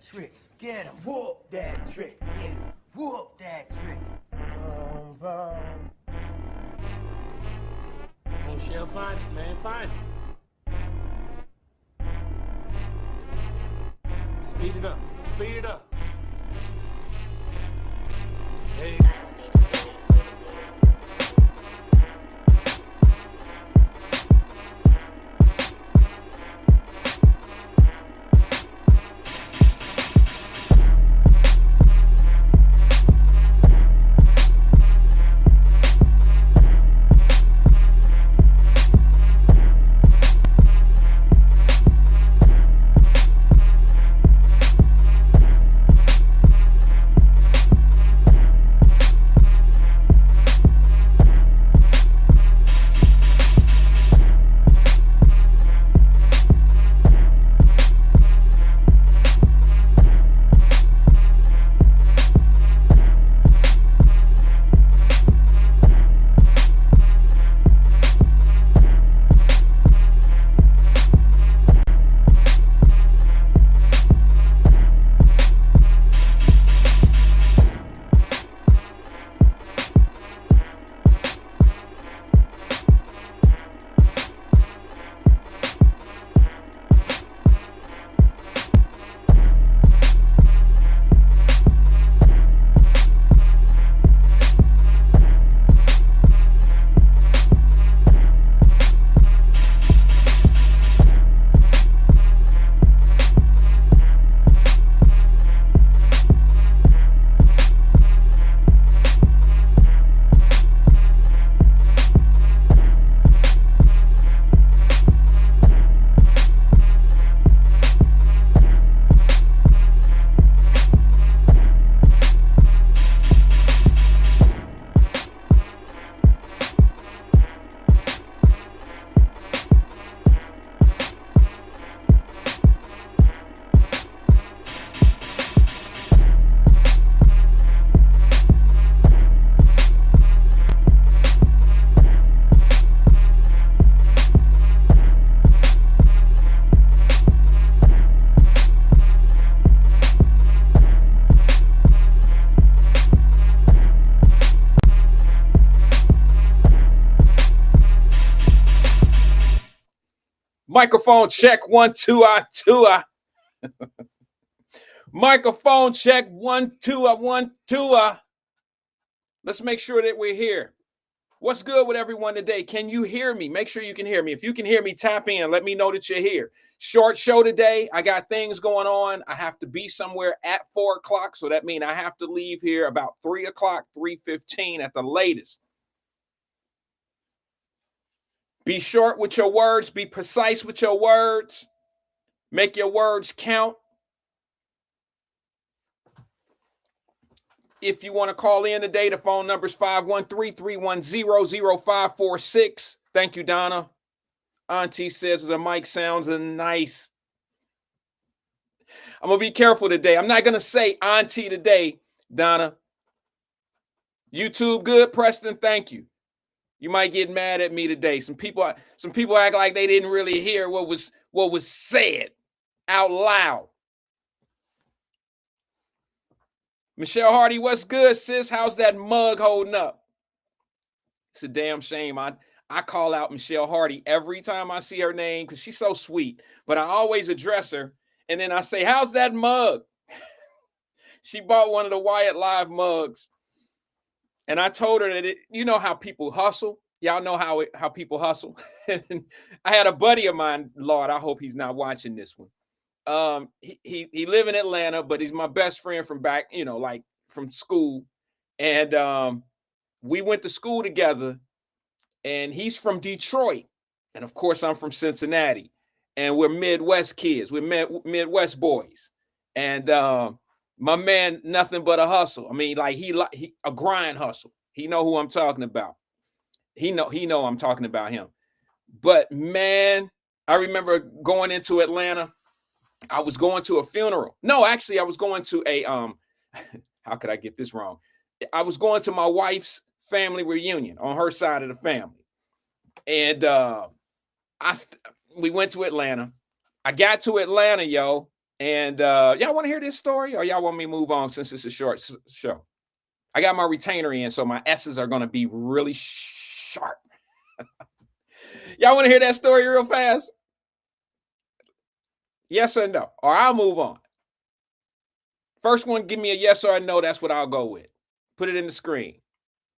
trick. Get him, whoop that trick. Get him, whoop that trick. Boom, boom. Oh, she'll find it, man. Find it. Speed it up. Speed it up. Hey. Microphone check 1 2 2 Microphone check 1 2 1 2 Let's make sure that we're here. What's good with everyone today? Can you hear me? Make sure you can hear me. If you can hear me, tap in. Let me know that you're here. Short show today. I got things going on. I have to be somewhere at 4 o'clock. So that means I have to leave here about 3 o'clock, 3:15 at the latest. Be short with your words. Be precise with your words. Make your words count. If you want to call in today, the phone number is 513-310-0546. Thank you, Donna. Auntie says the mic sounds nice. I'm going to be careful today. I'm not going to say auntie today, Donna. YouTube good, Preston? Thank you. You might get mad at me today. Some people act like they didn't really hear what was said out loud. Michelle Hardy, what's good, sis? How's that mug holding up? It's a damn shame. I call out Michelle Hardy every time I see her name because she's so sweet. But I always address her, and then I say, how's that mug? She bought one of the Wyatt Live mugs. And I told her that you know how people hustle. Y'all know how people hustle. I had a buddy of mine, Lord, I hope he's not watching this one. He live in Atlanta, but he's my best friend from back, like from school. And we went to school together, and he's from Detroit. And of course, I'm from Cincinnati. And we're Midwest kids. We're Midwest boys. And my man, nothing but a hustle. I mean, like he a grind hustle. He know who I'm talking about. He know I'm talking about him. But man, I remember going into Atlanta. I was going to a funeral. No, actually, I was going to a how could I get this wrong? I was going to my wife's family reunion on her side of the family, and we went to Atlanta. I got to Atlanta, yo. And y'all want to hear this story, or y'all want me to move on since it's a short show? I got my retainer in, so my S's are going to be really sharp. Y'all want to hear that story real fast? Yes or no? Or I'll move on. First one, give me a yes or a no. That's what I'll go with. Put it in the screen.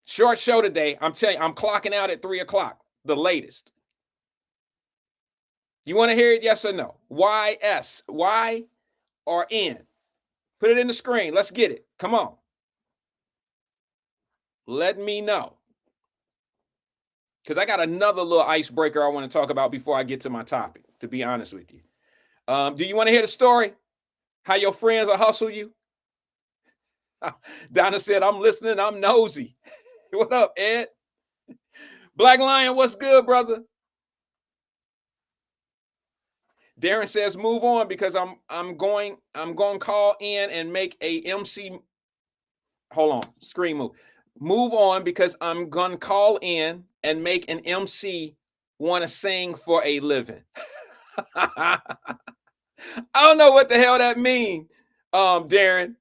Short show today. I'm telling you, I'm clocking out at 3 o'clock, the latest. You want to hear it? Yes or no? Y, S, Y, or N? Put it in the screen. Let's get it. Come on. Let me know. Because I got another little icebreaker I want to talk about before I get to my topic, to be honest with you. Do you want to hear the story? How your friends will hustle you? Donna said, I'm listening. I'm nosy. What up, Ed? Black Lion, what's good, brother? Darren says, move on because I'm going to call in and make a MC. Hold on, screen move. Move on because I'm going to call in and make an MC want to sing for a living. I don't know what the hell that means, Darren.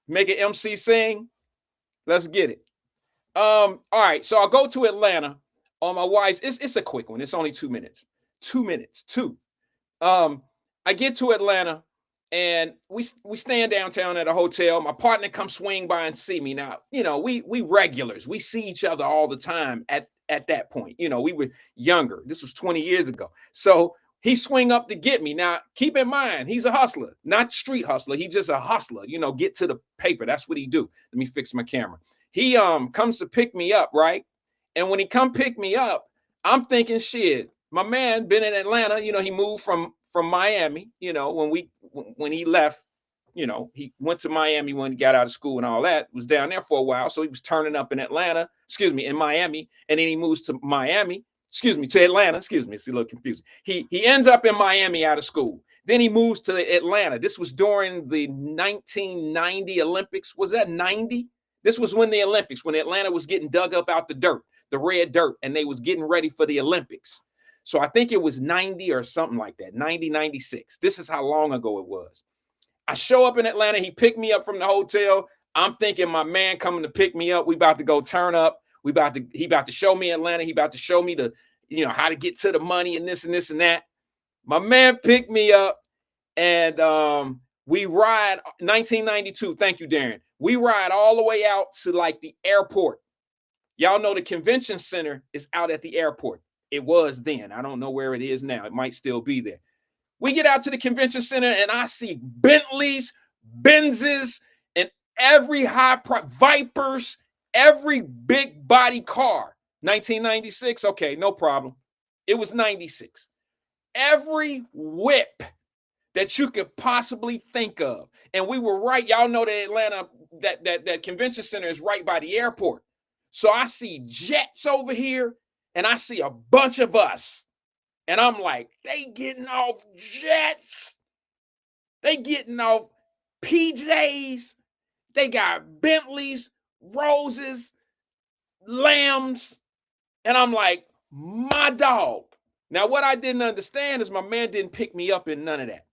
Make an MC sing. Let's get it. All right, so I'll go to Atlanta on my wife's. It's a quick one. It's only 2 minutes. 2 minutes. 2. I get to Atlanta and we stand downtown at a hotel. My partner comes swing by and see me. Now, you know, we regulars. We see each other all the time at that point. You know, we were younger. This was 20 years ago. So he swing up to get me. Now, keep in mind, he's a hustler, not street hustler. He's just a hustler, you know, get to the paper. That's what he do. Let me fix my camera. He comes to pick me up, right? And when he come pick me up, I'm thinking, shit, my man been in Atlanta. You know, he moved from Miami. You know, when he left, you know, he went to Miami when he got out of school and all that. Was down there for a while, so he was turning up in Atlanta. In Miami, and then he moves to Miami. To Atlanta. It's a little confusing. He ends up in Miami out of school. Then he moves to Atlanta. This was during the 1990 Olympics. Was that 90? This was when the Olympics, when Atlanta was getting dug up out the dirt, the red dirt, and they was getting ready for the Olympics. So I think it was 90 or something like that, 90, 96. This is how long ago it was. I show up in Atlanta. He picked me up from the hotel. I'm thinking my man coming to pick me up. We about to go turn up. He about to show me Atlanta. He about to show me how to get to the money and this and that. My man picked me up and we ride 1992. Thank you, Darren. We ride all the way out to like the airport. Y'all know the convention center is out at the airport. It was then. I don't know where it is now. It might still be there. We get out to the convention center and I see Bentleys, Benzes, and every Vipers, every big body car. 1996. Okay, no problem. It was 96. Every whip that you could possibly think of. And we were right. Y'all know that Atlanta, that convention center is right by the airport. So I see jets over here and I see a bunch of us. And I'm like, they getting off jets. They getting off PJs. They got Bentleys, Roses, Lambs. And I'm like, my dog. Now, what I didn't understand is my man didn't pick me up in none of that.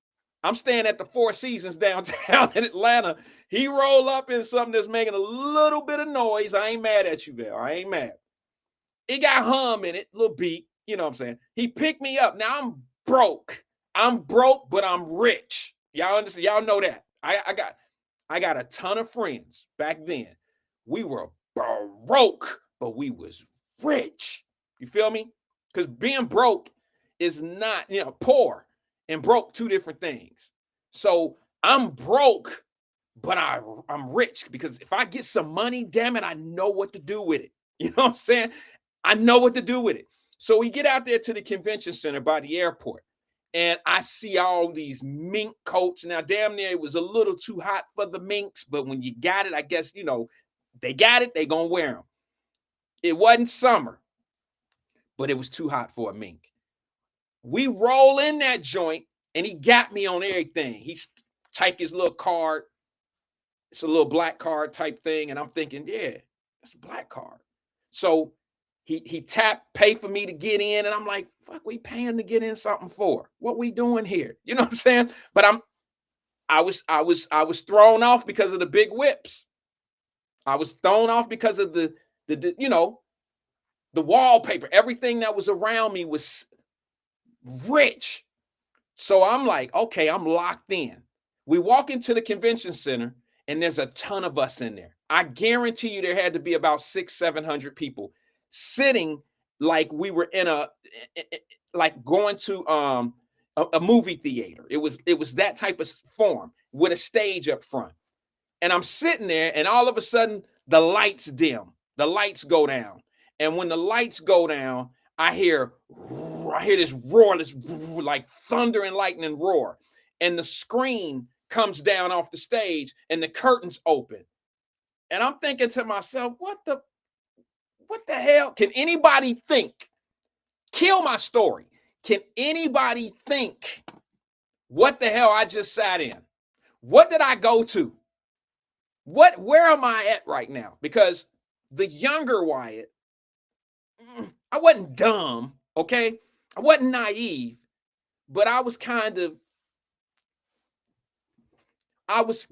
I'm staying at the Four Seasons downtown in Atlanta. He roll up in something that's making a little bit of noise. I ain't mad at you, Val. I ain't mad. It got hum in it, little beat. You know what I'm saying? He picked me up. Now I'm broke. I'm broke, but I'm rich. Y'all understand? Y'all know that. I got a ton of friends back then. We were broke, but we was rich. You feel me? Because being broke is not, poor and broke, two different things. So I'm broke, but I'm rich because if I get some money, damn it, I know what to do with it. You know what I'm saying? I know what to do with it. So we get out there to the convention center by the airport and I see all these mink coats. Now, damn near it was a little too hot for the minks, but when you got it, I guess, they got it, they gonna wear them. It wasn't summer, but it was too hot for a mink. We roll in that joint and he got me on everything. He take his little card. It's a little black card type thing. And I'm thinking, yeah, that's a black card. So he tapped, pay for me to get in, and I'm like, fuck, we paying to get in something for? What we doing here? You know what I'm saying? But I was thrown off because of the big whips. I was thrown off because of the the wallpaper. Everything that was around me was rich. So I'm like, okay, I'm locked in. We walk into the convention center and there's a ton of us in there. I guarantee you there had to be about 600-700 people sitting like we were in like going to a movie theater. It was that type of form with a stage up front. And I'm sitting there and all of a sudden the lights dim. The lights go down. And when the lights go down, I hear this roar, this like thunder and lightning roar. And the screen comes down off the stage and the curtains open. And I'm thinking to myself, what the hell? Can anybody think? Kill my story. Can anybody think what the hell I just sat in? What did I go to? Where am I at right now? Because the younger Wyatt, I wasn't dumb, okay? I wasn't naive, but I was kind of, I was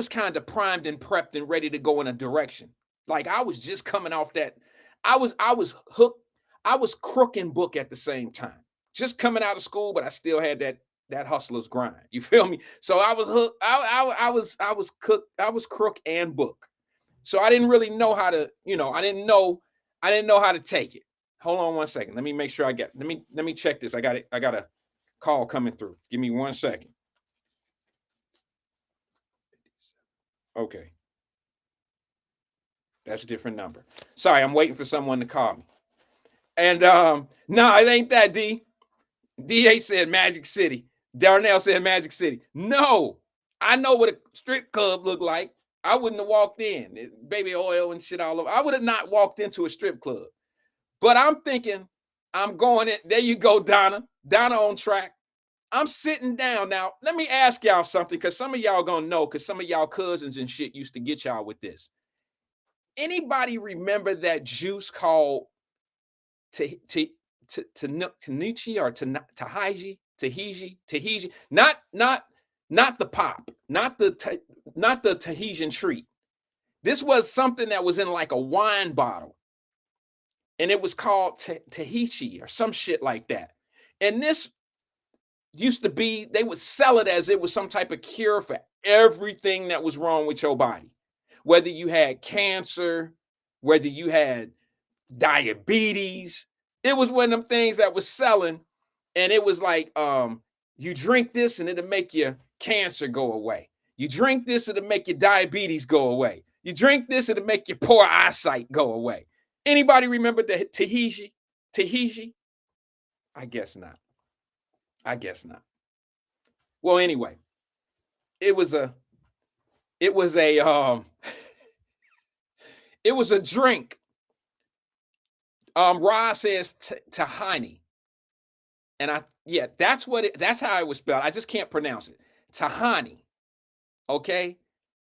kind of primed and prepped and ready to go in a direction. Like I was just coming off that. I was hooked. I was crook and book at the same time. Just coming out of school, but I still had that hustler's grind. You feel me? So I was hooked. I was crook and book. So I didn't really know how to, I didn't know how to take it. Hold on one second. Let me make sure let me check this. I got a call coming through. Give me 1 second. Okay. That's a different number. Sorry, I'm waiting for someone to call me. And no, it ain't that, D. DA said Magic City. Darnell said Magic City. No, I know what a strip club looked like. I wouldn't have walked in. Baby oil and shit all over. I would have not walked into a strip club. But I'm thinking, I'm going in. There you go, Donna. Donna on track. I'm sitting down. Now, let me ask y'all something, because some of y'all gonna know, because some of y'all cousins and shit used to get y'all with this. Anybody remember that juice called Tahiji or Tahiji? Not the pop, not the Tahitian treat. This was something that was in like a wine bottle, and it was called Tahiti or some shit like that. And this used to be, they would sell it as it was some type of cure for everything that was wrong with your body. Whether you had cancer, whether you had diabetes, it was one of them things that was selling. And it was like, you drink this and it'll make your cancer go away. You drink this, it'll make your diabetes go away. You drink this, it'll make your poor eyesight go away. Anybody remember the Tahiti? I guess not. Well, anyway, it was a drink. Ra says Tahani. And that's how it was spelled. I just can't pronounce it. Tahani. Okay?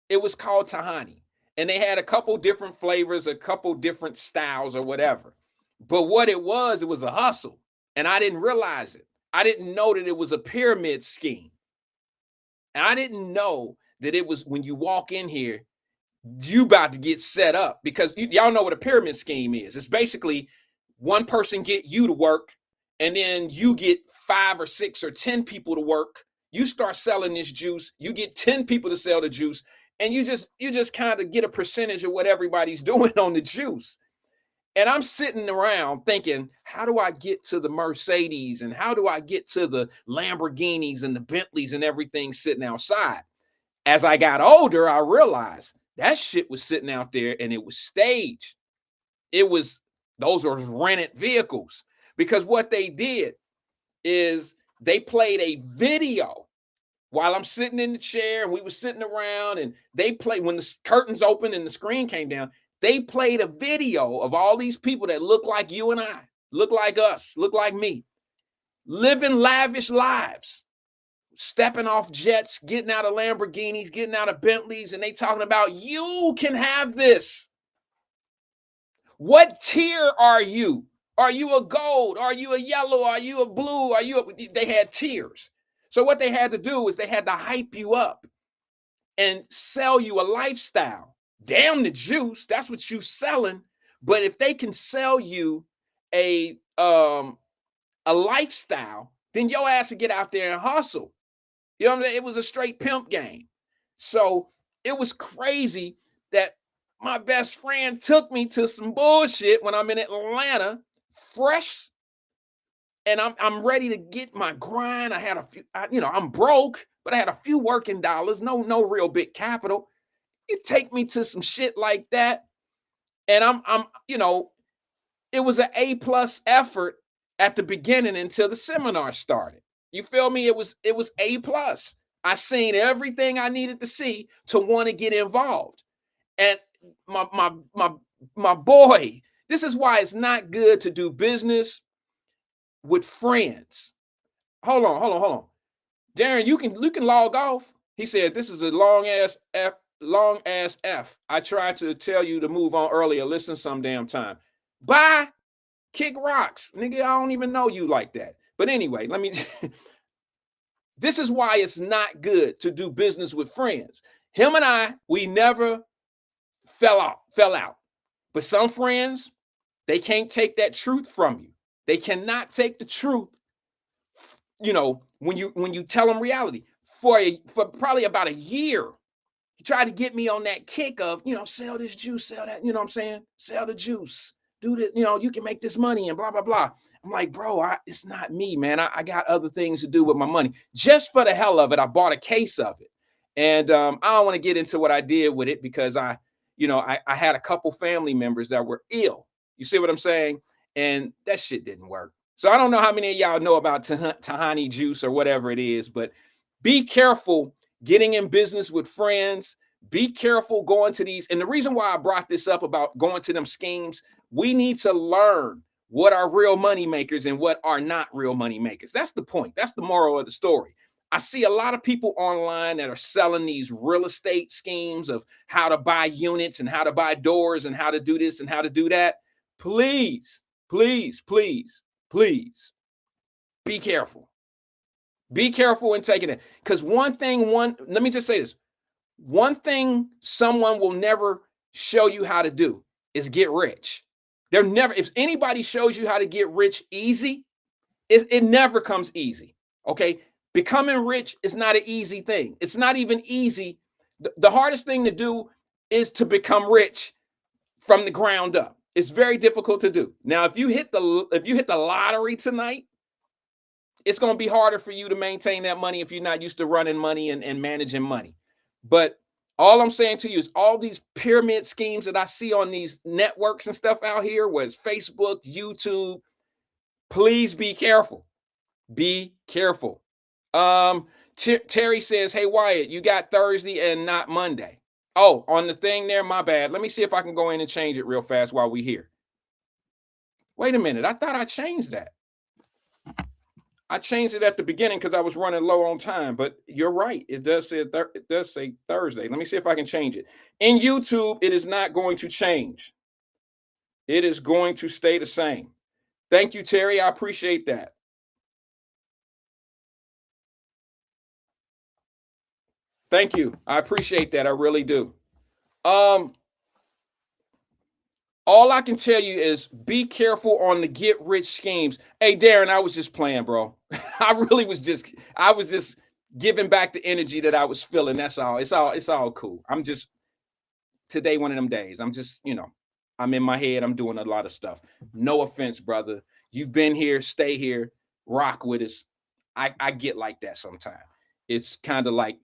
It was called Tahani. And they had a couple different flavors, a couple different styles or whatever. But what it was a hustle. And I didn't realize it. I didn't know that it was a pyramid scheme. And I didn't know that it was, when you walk in here, you about to get set up, because y'all know what a pyramid scheme is. It's basically one person get you to work, and then you get 5 or 6 or 10 people to work. You start selling this juice. You get 10 people to sell the juice, and you just kind of get a percentage of what everybody's doing on the juice. And I'm sitting around thinking, how do I get to the Mercedes, and how do I get to the Lamborghinis and the Bentleys and everything sitting outside? As I got older, I realized that shit was sitting out there and it was staged. Those were rented vehicles, because what they did is they played a video while I'm sitting in the chair, and we were sitting around, and they played, when the curtains opened and the screen came down, they played a video of all these people that look like you and I, look like us, look like me, living lavish lives, stepping off jets, getting out of Lamborghinis, getting out of Bentleys, and they talking about, you can have this. What tier are you? Are you a gold? Are you a yellow? Are you a blue? They had tiers. So what they had to do is they had to hype you up and sell you a lifestyle. Damn the juice, that's what you selling. But if they can sell you a lifestyle, then your ass will get out there and hustle. You know what I'm saying? It was a straight pimp game. So it was crazy that my best friend took me to some bullshit when I'm in Atlanta, fresh, and I'm ready to get my grind. I had a few, I'm broke, but I had a few working dollars, no real big capital. You take me to some shit like that, and it was an A+ effort at the beginning until the seminar started. You feel me? It was A+. I seen everything I needed to see to want to get involved. And my boy, this is why it's not good to do business with friends. Hold on. Darren, you can log off. He said this is a long ass F. I tried to tell you to move on earlier. Listen some damn time. Bye. Kick rocks. Nigga, I don't even know you like that. But anyway, this is why it's not good to do business with friends. Him and I, we never fell out. But some friends, they can't take that truth from you. They cannot take the truth, when you tell them reality. For probably about a year, he tried to get me on that kick of, sell this juice, sell that, you know what I'm saying? Sell the juice. Do this, you can make this money and blah, blah, blah. I'm like, bro, it's not me, man. I got other things to do with my money. Just for the hell of it, I bought a case of it. And I don't want to get into what I did with it because I had a couple family members that were ill. You see what I'm saying? And that shit didn't work. So I don't know how many of y'all know about Tahani juice or whatever it is, but be careful getting in business with friends. Be careful going to these. And the reason why I brought this up about going to them schemes, we need to learn what are real money makers and what are not real money makers. That's the point. That's the moral of the story. I see a lot of people online that are selling these real estate schemes of how to buy units and how to buy doors and how to do this and how to do that. Please, please, please, please be careful. Be careful in taking it. Because let me just say this. One thing someone will never show you how to do is get rich. If anybody shows you how to get rich easy, it never comes easy. Okay. Becoming rich is not an easy thing. It's not even easy. The hardest thing to do is to become rich from the ground up. It's very difficult to do. Now, if you hit the lottery tonight, it's going to be harder for you to maintain that money if you're not used to running money and managing money. But all I'm saying to you is all these pyramid schemes that I see on these networks and stuff out here, whether it's Facebook, YouTube, please be careful. Be careful. Terry says, hey, Wyatt, you got Thursday and not Monday. Oh, on the thing there, my bad. Let me see if I can go in and change it real fast while we're here. Wait a minute. I thought I changed that. I changed it at the beginning because I was running low on time, but you're right. It does say Thursday. Let me see if I can change it. In YouTube, it is not going to change. It is going to stay the same. Thank you, Terry. I appreciate that. Thank you. I appreciate that. I really do. All I can tell you is be careful on the get rich schemes. Hey, Darren, I was just playing, bro. I was just giving back the energy that I was feeling. That's all. It's all cool. I'm just today one of them days. I'm just, I'm in my head. I'm doing a lot of stuff. No offense, brother. You've been here, stay here, rock with us. I get like that sometimes. It's kind of like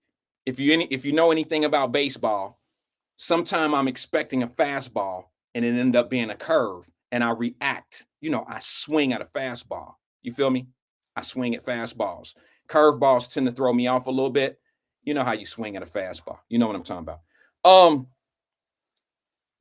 if you know anything about baseball, sometime I'm expecting a fastball and it ended up being a curve and I react. I swing at a fastball. You feel me? I swing at fastballs. Curveballs tend to throw me off a little bit. You know how you swing at a fastball. You know what I'm talking about.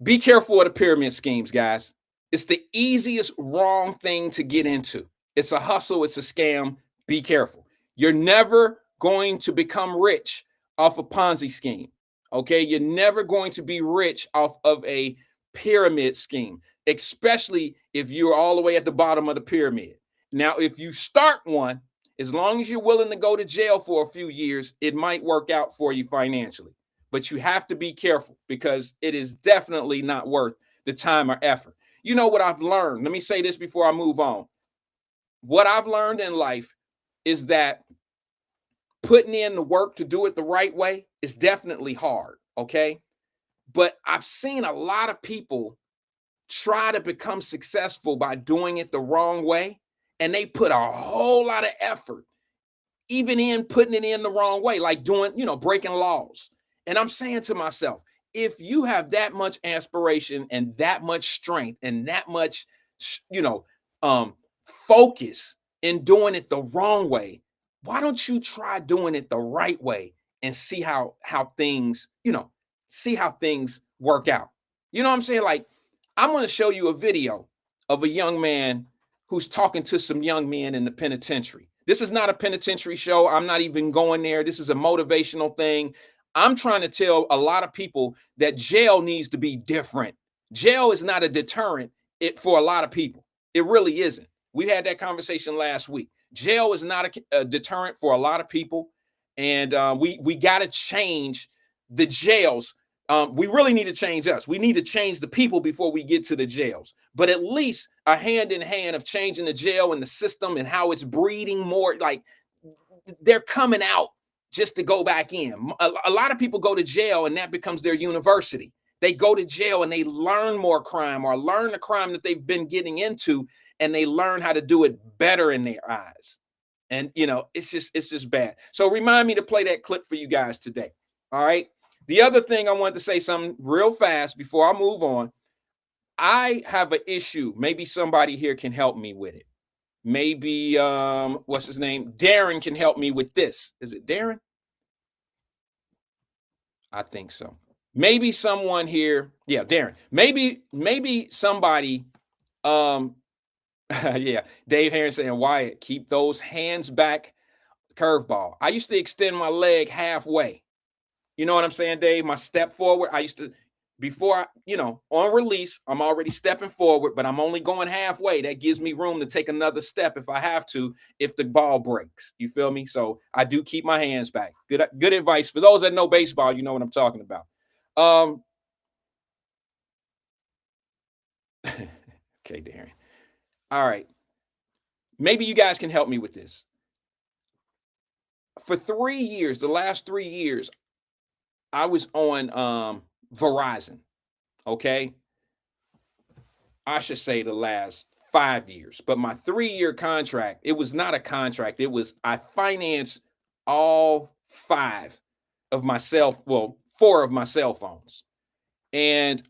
Be careful of the pyramid schemes, guys. It's the easiest wrong thing to get into. It's a hustle. It's a scam. Be careful. You're never going to become rich off a Ponzi scheme. Okay. You're never going to be rich off of a pyramid scheme, especially if you're all the way at the bottom of the pyramid. Now, if you start one, as long as you're willing to go to jail for a few years, it might work out for you financially. But you have to be careful because it is definitely not worth the time or effort. You know what I've learned? Let me say this before I move on. What I've learned in life is that putting in the work to do it the right way is definitely hard, okay? But I've seen a lot of people try to become successful by doing it the wrong way, and they put a whole lot of effort, even in putting it in the wrong way, like doing, breaking laws. And I'm saying to myself, if you have that much aspiration and that much strength and that much, focus in doing it the wrong way, why don't you try doing it the right way and see how things, see how things work out? You know what I'm saying? Like, I'm going to show you a video of a young man who's talking to some young men in the penitentiary. This is not a penitentiary show. I'm not even going there. This is a motivational thing. I'm trying to tell a lot of people that jail needs to be different. Jail is not a deterrent for a lot of people. It really isn't. We had that conversation last week. Jail is not a deterrent for a lot of people. And we got to change the jails. We really need to change us. We need to change the people before we get to the jails. But at least a hand in hand of changing the jail and the system and how it's breeding more, like they're coming out just to go back in. A lot of people go to jail and that becomes their university. They go to jail and they learn more crime or learn the crime that they've been getting into, and they learn how to do it better in their eyes. And it's just bad. So remind me to play that clip for you guys today. All right. The other thing I wanted to say something real fast before I move on. I have an issue. Maybe somebody here can help me with it. Maybe what's his name? Darren can help me with this. Is it Darren? I think so. Maybe someone here. Yeah, Darren. Maybe somebody yeah, Dave Heron saying, Wyatt, keep those hands back. Curveball. I used to extend my leg halfway. You know what I'm saying, Dave? My step forward. I used to, before, on release, I'm already stepping forward, but I'm only going halfway. That gives me room to take another step if I have to, if the ball breaks. You feel me? So I do keep my hands back. Good advice. For those that know baseball, you know what I'm talking about. Okay, Darren. All right. Maybe you guys can help me with this. For 3 years, the last 3 years, I was on Verizon. Okay. I should say the last 5 years, but my 3-year contract, it was not a contract. It was, I financed all 4 of my cell phones. And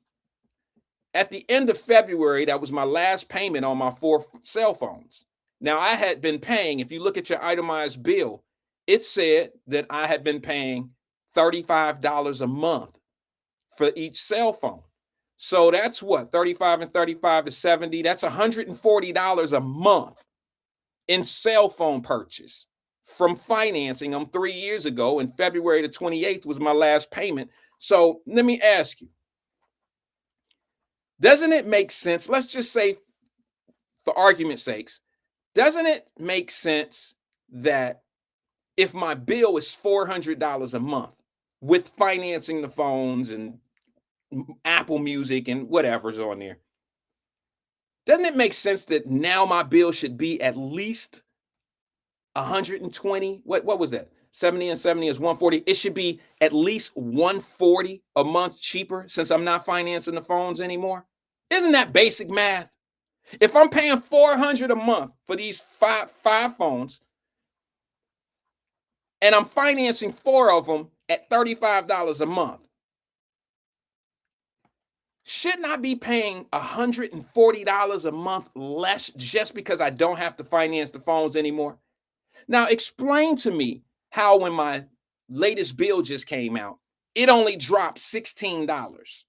at the end of February, that was my last payment on my 4 cell phones. Now, I had been paying, if you look at your itemized bill, it said that I had been paying $35 a month for each cell phone. So that's what, 35 and 35 is 70. That's $140 a month in cell phone purchase from financing them 3 years ago. And February the 28th was my last payment. So let me ask you, doesn't it make sense? Let's just say, for argument's sakes, doesn't it make sense that if my bill is $400 a month with financing the phones and Apple Music and whatever's on there, doesn't it make sense that now my bill should be at least 120? What was that? 70 and 70 is 140. It should be at least 140 a month cheaper since I'm not financing the phones anymore. Isn't that basic math? If I'm paying $400 a month for these five phones and I'm financing 4 of them at $35 a month, shouldn't I be paying $140 a month less just because I don't have to finance the phones anymore? Now, explain to me how, when my latest bill just came out, it only dropped $16.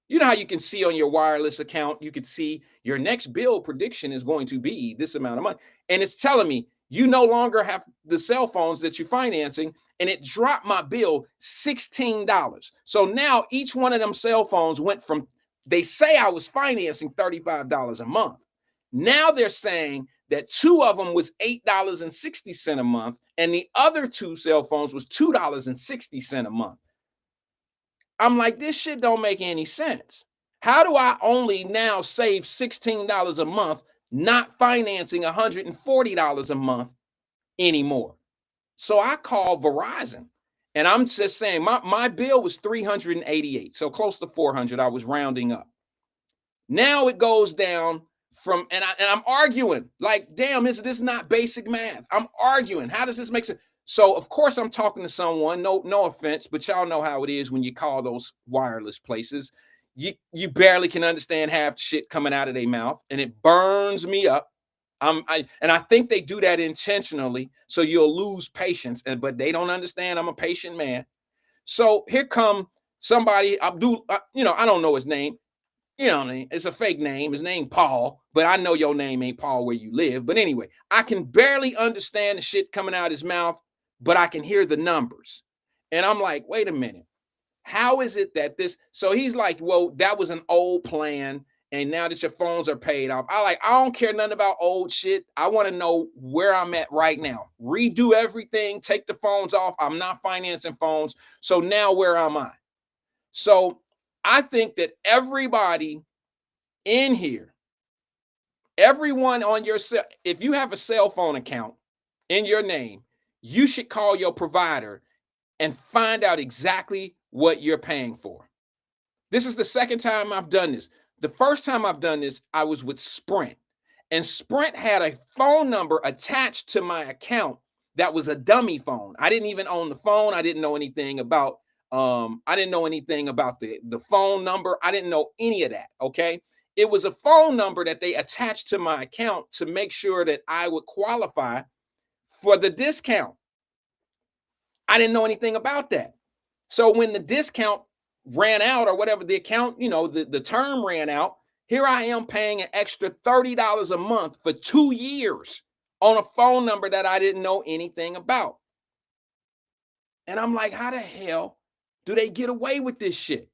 You know how you can see on your wireless account, you can see your next bill prediction is going to be this amount of money. And it's telling me you no longer have the cell phones that you're financing, and it dropped my bill $16. So now each one of them cell phones went from they say I was financing $35 a month. Now they're saying that 2 of them was $8.60 a month, and the other 2 cell phones was $2.60 a month. I'm like, this shit don't make any sense. How do I only now save $16 a month, not financing $140 a month anymore? So I called Verizon, and I'm just saying my bill was $388, so close to $400. I was rounding up. Now it goes down from, and I'm arguing like, damn, is this not basic math? I'm arguing. How does this make sense? So of course I'm talking to someone. No offense, but y'all know how it is when you call those wireless places. You barely can understand half the shit coming out of their mouth, and it burns me up. I think they do that intentionally so you'll lose patience, but they don't understand I'm a patient man. So here come somebody, Abdul, I don't know his name. You know what I mean? It's a fake name. His name Paul, but I know your name ain't Paul where you live. But anyway, I can barely understand the shit coming out of his mouth, but I can hear the numbers. And I'm like, wait a minute. How is it that this? So he's like, well, that was an old plan. And now that your phones are paid off, I don't care nothing about old shit. I want to know where I'm at right now. Redo everything, take the phones off. I'm not financing phones. So now where am I? So I think that everybody in here, everyone on your cell, if you have a cell phone account in your name, you should call your provider and find out exactly what you're paying for. This is the second time I've done this. The first time I've done this, I was with Sprint, and Sprint had a phone number attached to my account that was a dummy phone. I didn't even own the phone. I didn't know anything about the phone number. I didn't know any of that. Okay. It was a phone number that they attached to my account to make sure that I would qualify for the discount. I didn't know anything about that. So when the discount ran out or whatever, the account, the term ran out, here I am paying an extra $30 a month for 2 years on a phone number that I didn't know anything about. And I'm like, how the hell do they get away with this shit?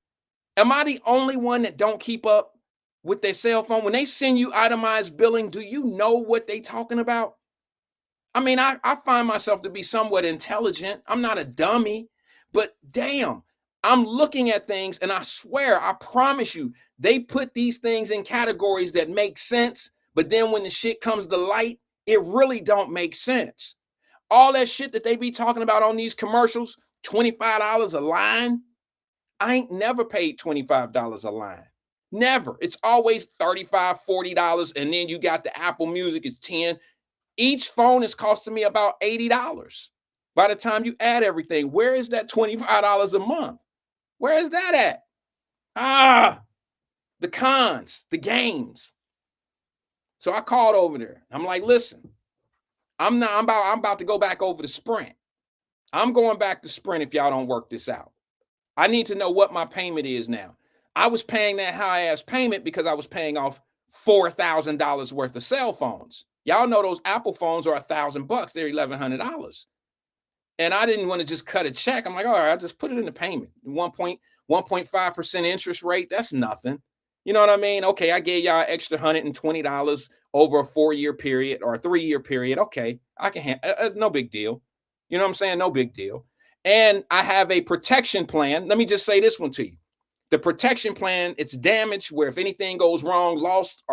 Am I the only one that don't keep up with their cell phone? When they send you itemized billing, do you know what they talking about? I mean, I find myself to be somewhat intelligent. I'm not a dummy, but damn, I'm looking at things, and I swear, I promise you, they put these things in categories that make sense, but then when the shit comes to light, it really don't make sense. All that shit that they be talking about on these commercials, $25 a line. I ain't never paid $25 a line. Never. It's always $35, $40, and then you got the Apple Music is $10. Each phone is costing me about $80. By the time you add everything, where is that $25 a month? Where is that at? The cons, the games. So I called over there. I'm like, listen, I'm about to go back over to Sprint. I'm going back to Sprint if y'all don't work this out. I need to know what my payment is now. I was paying that high ass payment because I was paying off $4,000 worth of cell phones. Y'all know those Apple phones are $1,000. They're $1,100. And I didn't want to just cut a check. I'm like, all right, I'll just put it in the payment. 1.5% interest rate. That's nothing. You know what I mean? Okay, I gave y'all extra $120 over a 4-year period or a 3-year period. Okay, I can handle. No big deal. You know what I'm saying? No big deal. And I have a protection plan. Let me just say this one to you. The protection plan, it's damaged where if anything goes wrong, lost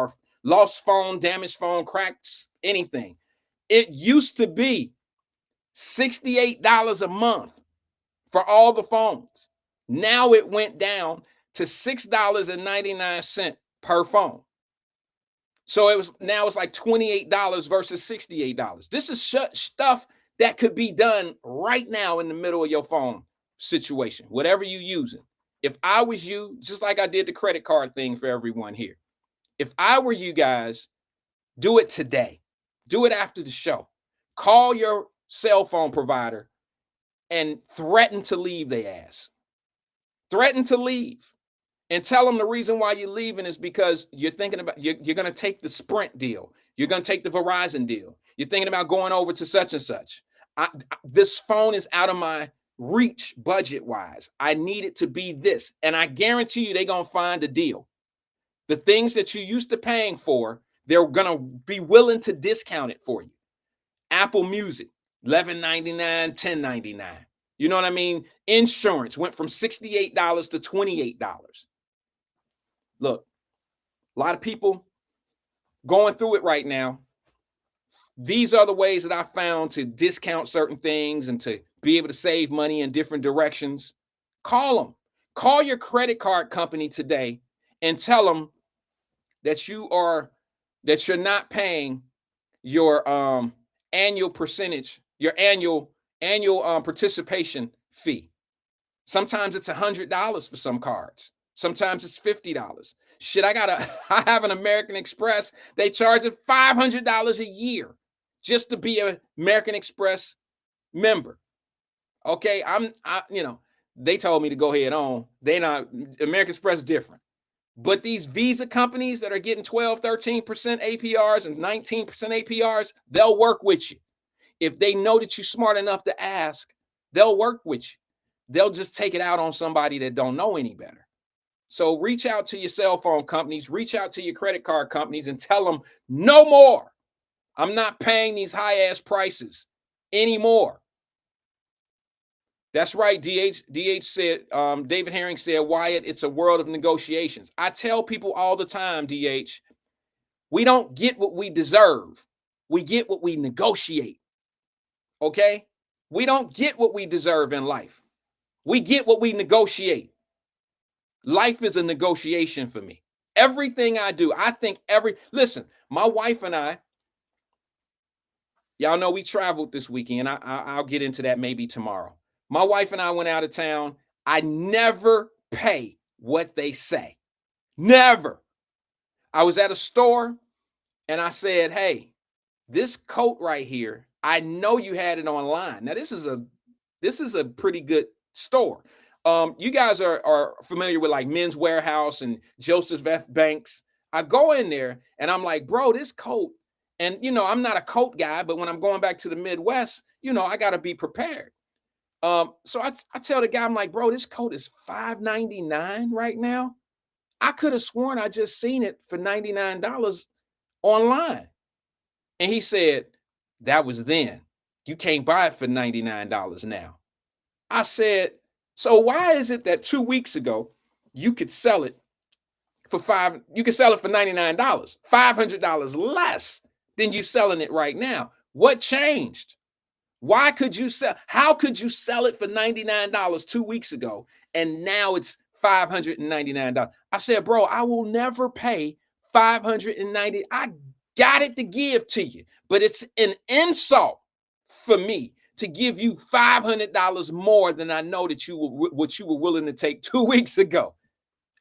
phone, damaged phone, cracks, anything. It used to be $68 a month for all the phones. Now it went down to $6.99 per phone. So it's like $28 versus $68. This is stuff that could be done right now in the middle of your phone situation, whatever you're using. If I was you, just like I did the credit card thing for everyone here, if I were you guys, do it today. Do it after the show. Call your cell phone provider and threaten to leave their ass. Threaten to leave. And tell them the reason why you're leaving is because you're thinking about, you're going to take the Sprint deal. You're going to take the Verizon deal. You're thinking about going over to such and such. This phone is out of my reach budget-wise. I need it to be this. And I guarantee you they're going to find a deal. The things that you used to paying for, they're gonna be willing to discount it for you. Apple Music, $11.99, $10.99. You know what I mean? Insurance went from $68 to $28. Look, a lot of people going through it right now. These are the ways that I found to discount certain things and to be able to save money in different directions. Call them. Call your credit card company today and tell them that you're not paying your annual percentage, your annual participation fee. Sometimes it's $100 for some cards. Sometimes it's $50. Shit, I have an American Express. They charge it $500 a year just to be an American Express member. Okay, they told me to go ahead on. They not American Express different. But these Visa companies that are getting 12, 13% APRs and 19% APRs, they'll work with you. If they know that you're smart enough to ask, they'll work with you. They'll just take it out on somebody that don't know any better. So reach out to your cell phone companies, reach out to your credit card companies and tell them no more. I'm not paying these high ass prices anymore. That's right. DH said, David Herring said, Wyatt, it's a world of negotiations. I tell people all the time, DH, we don't get what we deserve. We get what we negotiate. Okay? We don't get what we deserve in life. We get what we negotiate. Life is a negotiation for me. Everything I do, I think listen, my wife and I, y'all know we traveled this weekend. I'll get into that maybe tomorrow. My wife and I went out of town. I never pay what they say. Never. I was at a store and I said, hey, this coat right here, I know you had it online. Now, this is a pretty good store. You guys are familiar with like Men's Warehouse and Joseph F. Banks. I go in there and I'm like, bro, this coat, and I'm not a coat guy, but when I'm going back to the Midwest, I got to be prepared. So I tell the guy, I'm like, bro, this coat is $5.99 right now. I could have sworn I just seen it for $99 online. And he said, that was then. You can't buy it for $99 now. I said, so why is it that 2 weeks ago you could sell it for $99, $500 less than you selling it right now? What changed? How could you sell it for $99 2 weeks ago and now it's $599? I said, bro, I will never pay $590. I got it to give to you, but it's an insult for me to give you $500 more than I know that what you were willing to take 2 weeks ago.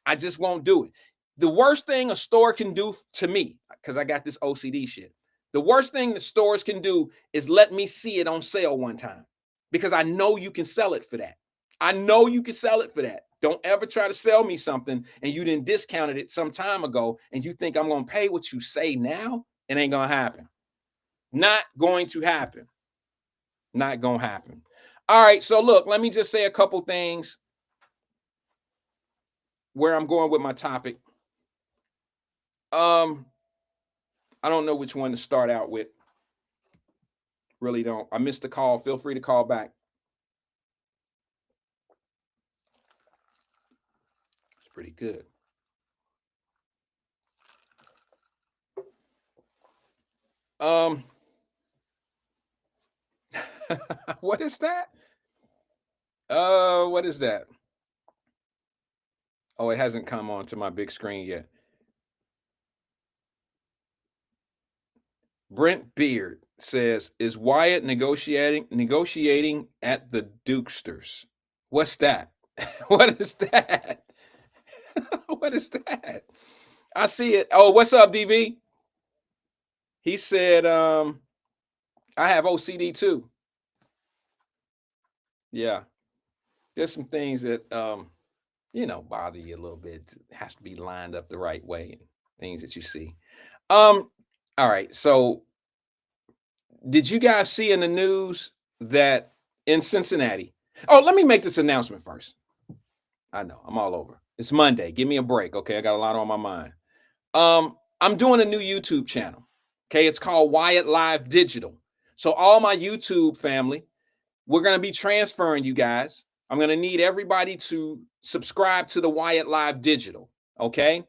I just won't do it. The worst thing a store can do to me, because I got this OCD shit, the worst thing the stores can do is let me see it on sale one time, because I know you can sell it for that. I know you can sell it for that. Don't ever try to sell me something and you didn't discounted it some time ago and you think I'm going to pay what you say now. It ain't going to happen. Not going to happen. Not going to happen. All right. So look, let me just say a couple things where I'm going with my topic. I don't know which one to start out with. Really don't. I missed the call. Feel free to call back. It's pretty good. What is that? What is that? Oh, it hasn't come onto my big screen yet. Brent Beard says, is Wyatt negotiating at the Dukesters? What's that? What is that? What is that? I see it. Oh, what's up, DV? He said, I have OCD too. Yeah. There's some things that, bother you a little bit. It has to be lined up the right way and things that you see. All right. So did you guys see in the news that in Cincinnati? Oh, let me make this announcement first. I know I'm all over. It's Monday. Give me a break. Okay. I got a lot on my mind. I'm doing a new YouTube channel. Okay, it's called Wyatt Live Digital. So all my YouTube family, we're going to be transferring you guys. I'm going to need everybody to subscribe to the Wyatt Live Digital. Okay.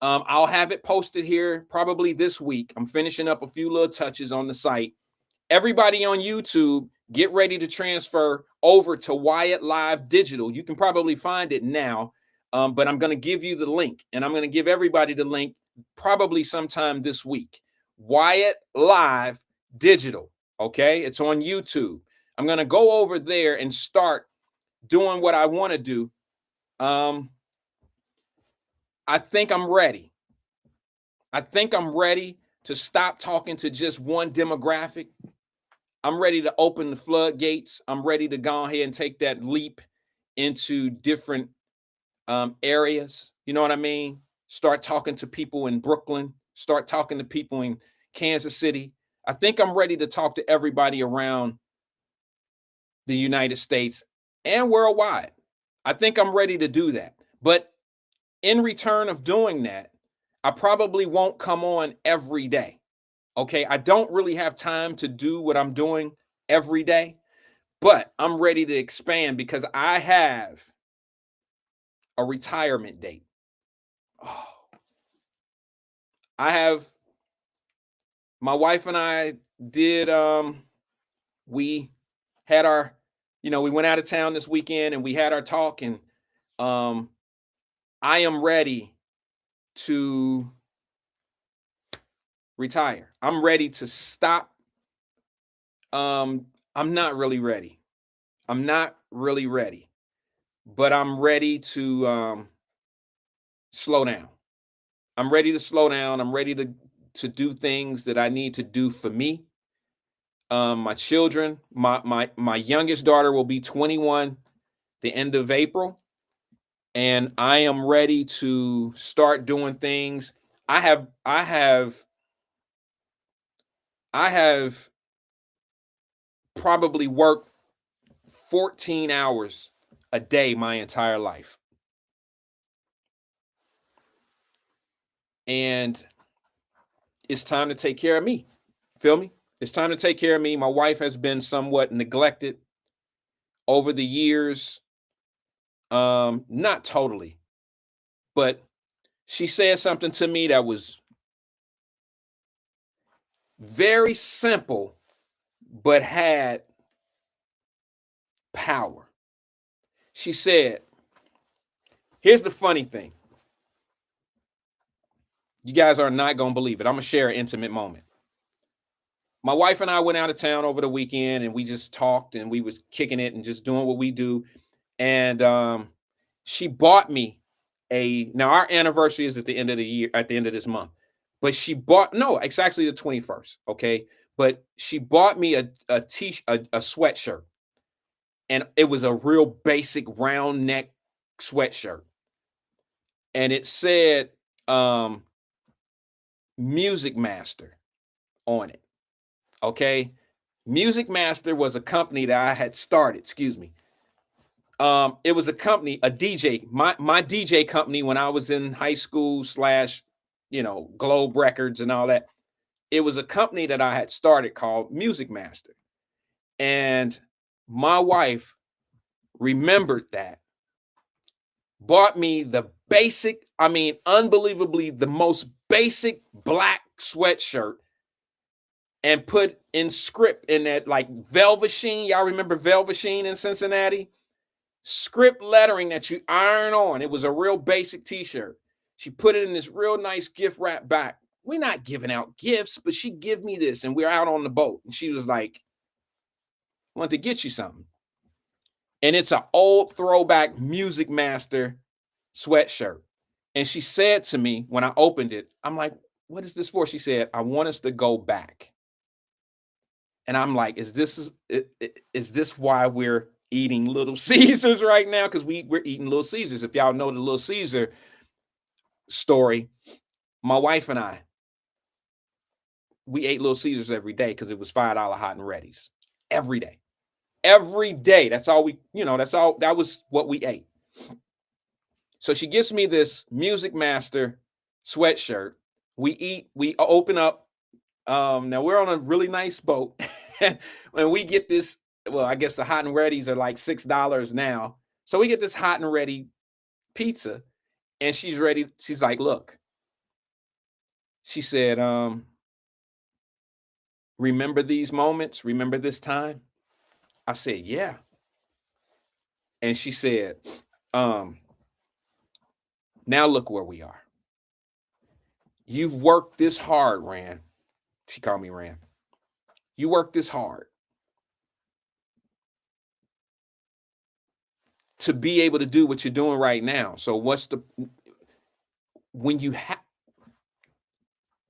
I'll have it posted here probably this week. I'm finishing up a few little touches on the site. Everybody on YouTube, get ready to transfer over to Wyatt Live Digital. You can probably find it now, but I'm going to give you the link, and I'm going to give everybody the link probably sometime this week. Wyatt Live Digital. Okay. It's on YouTube. I'm going to go over there and start doing what I want to do. I think I'm ready. I think I'm ready to stop talking to just one demographic. I'm ready to open the floodgates. I'm ready to go ahead and take that leap into different areas. You know what I mean? Start talking to people in Brooklyn. Start talking to people in Kansas City. I think I'm ready to talk to everybody around the United States and worldwide. I think I'm ready to do that. But in return of doing that, I probably won't come on every day. Okay. I don't really have time to do what I'm doing every day, but I'm ready to expand because I have a retirement date. Oh, I have, my wife and I did, we had our, we went out of town this weekend and we had our talk, and I am ready to retire. I'm ready to stop. I'm not really ready. I'm not really ready, but I'm ready to slow down. I'm ready to slow down. I'm ready to do things that I need to do for me. My children, my youngest daughter will be 21 the end of April, and I am ready to start doing things. I have probably worked 14 hours a day my entire life. And it's time to take care of me. Feel me? It's time to take care of me. My wife has been somewhat neglected over the years. Not totally, but she said something to me that was very simple, but had power. She said, here's the funny thing. You guys are not going to believe it. I'm going to share an intimate moment. My wife and I went out of town over the weekend, and we just talked, and we was kicking it and just doing what we do. And she bought me now our anniversary is at the end of the year, at the end of this month. But it's actually the 21st. Okay. But she bought me a sweatshirt, and it was a real basic round neck sweatshirt. And it said, Music Master on it. Okay. Music Master was a company that I had started. Excuse me. It was a company, a DJ, my DJ company when I was in high school / Globe Records and all that. It was a company that I had started called Music Master. And my wife remembered that, bought me the basic, unbelievably the most basic black sweatshirt, and put in script in that, like, Velveteen. Y'all remember Velveteen in Cincinnati? Script lettering that you iron on. It was a real basic t-shirt. She put it in this real nice gift wrap back. We're not giving out gifts, but she give me this, and we're out on the boat. And she was like, I want to get you something. And it's an old throwback Music Master sweatshirt. And she said to me when I opened it, I'm like, what is this for? She said, I want us to go back. And I'm like, is this why we're eating Little Caesars right now? Because we're eating Little Caesars. If y'all know the Little Caesar story, my wife and I, we ate Little Caesars every day because it was $5 hot and ready's every day. Every day. That's all that was what we ate. So she gives me this Music Master sweatshirt, We eat, we open up. Now we're on a really nice boat. When we get this, well, I guess the hot and readies are like $6 now. So we get this hot and ready pizza, and she's ready. She's like, look, she said, remember these moments? Remember this time? I said, yeah. And she said, now look where we are. You've worked this hard, Rand. She called me Rand. You worked this hard to be able to do what you're doing right now. So what's the, when you have,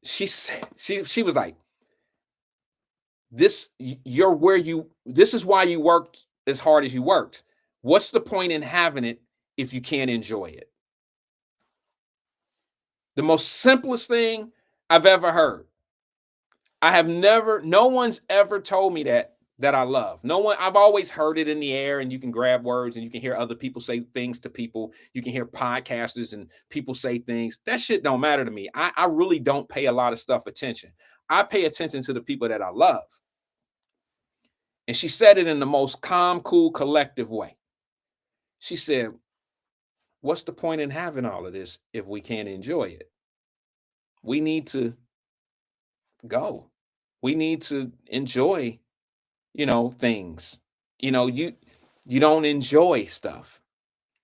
she was like, this, you're where you, this is why you worked as hard as you worked. What's the point in having it if you can't enjoy it? The most simplest thing I've ever heard. I have never, no one's ever told me that I love. No one, I've always heard it in the air, and you can grab words and you can hear other people say things to people. You can hear podcasters and people say things. That shit don't matter to me. I really don't pay a lot of stuff attention. I pay attention to the people that I love. And she said it in the most calm, cool, collective way. She said, what's the point in having all of this if we can't enjoy it? We need to go. We need to enjoy, things. You don't enjoy stuff.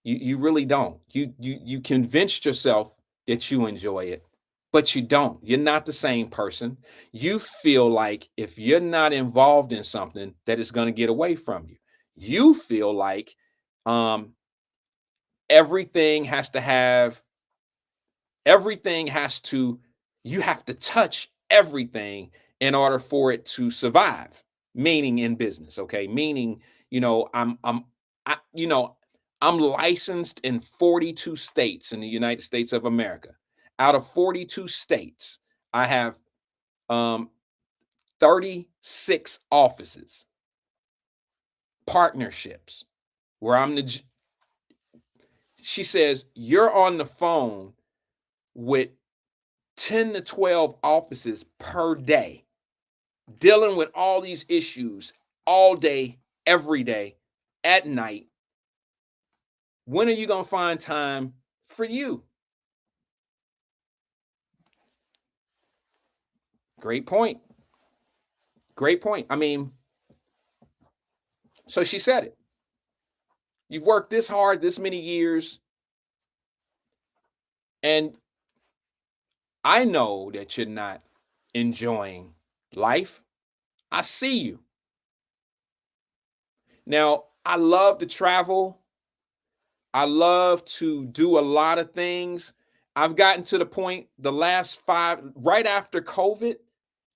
You really don't. You convinced yourself that you enjoy it, but you don't. You're not the same person. You feel like if you're not involved in something, that it's going to get away from you. You feel like everything has to, you have to touch everything in order for it to survive. Meaning in business, okay? Meaning, I'm licensed in 42 states in the United States of America. Out of 42 states, I have 36 offices, partnerships, where I'm the, she says, you're on the phone with 10 to 12 offices per day, dealing with all these issues all day, every day, at night. When are you going to find time for you? Great point. Great point. I mean, so she said it. You've worked this hard, this many years, and I know that you're not enjoying life. I see you. Now, I love to travel. I love to do a lot of things. I've gotten to the point, the last right after COVID,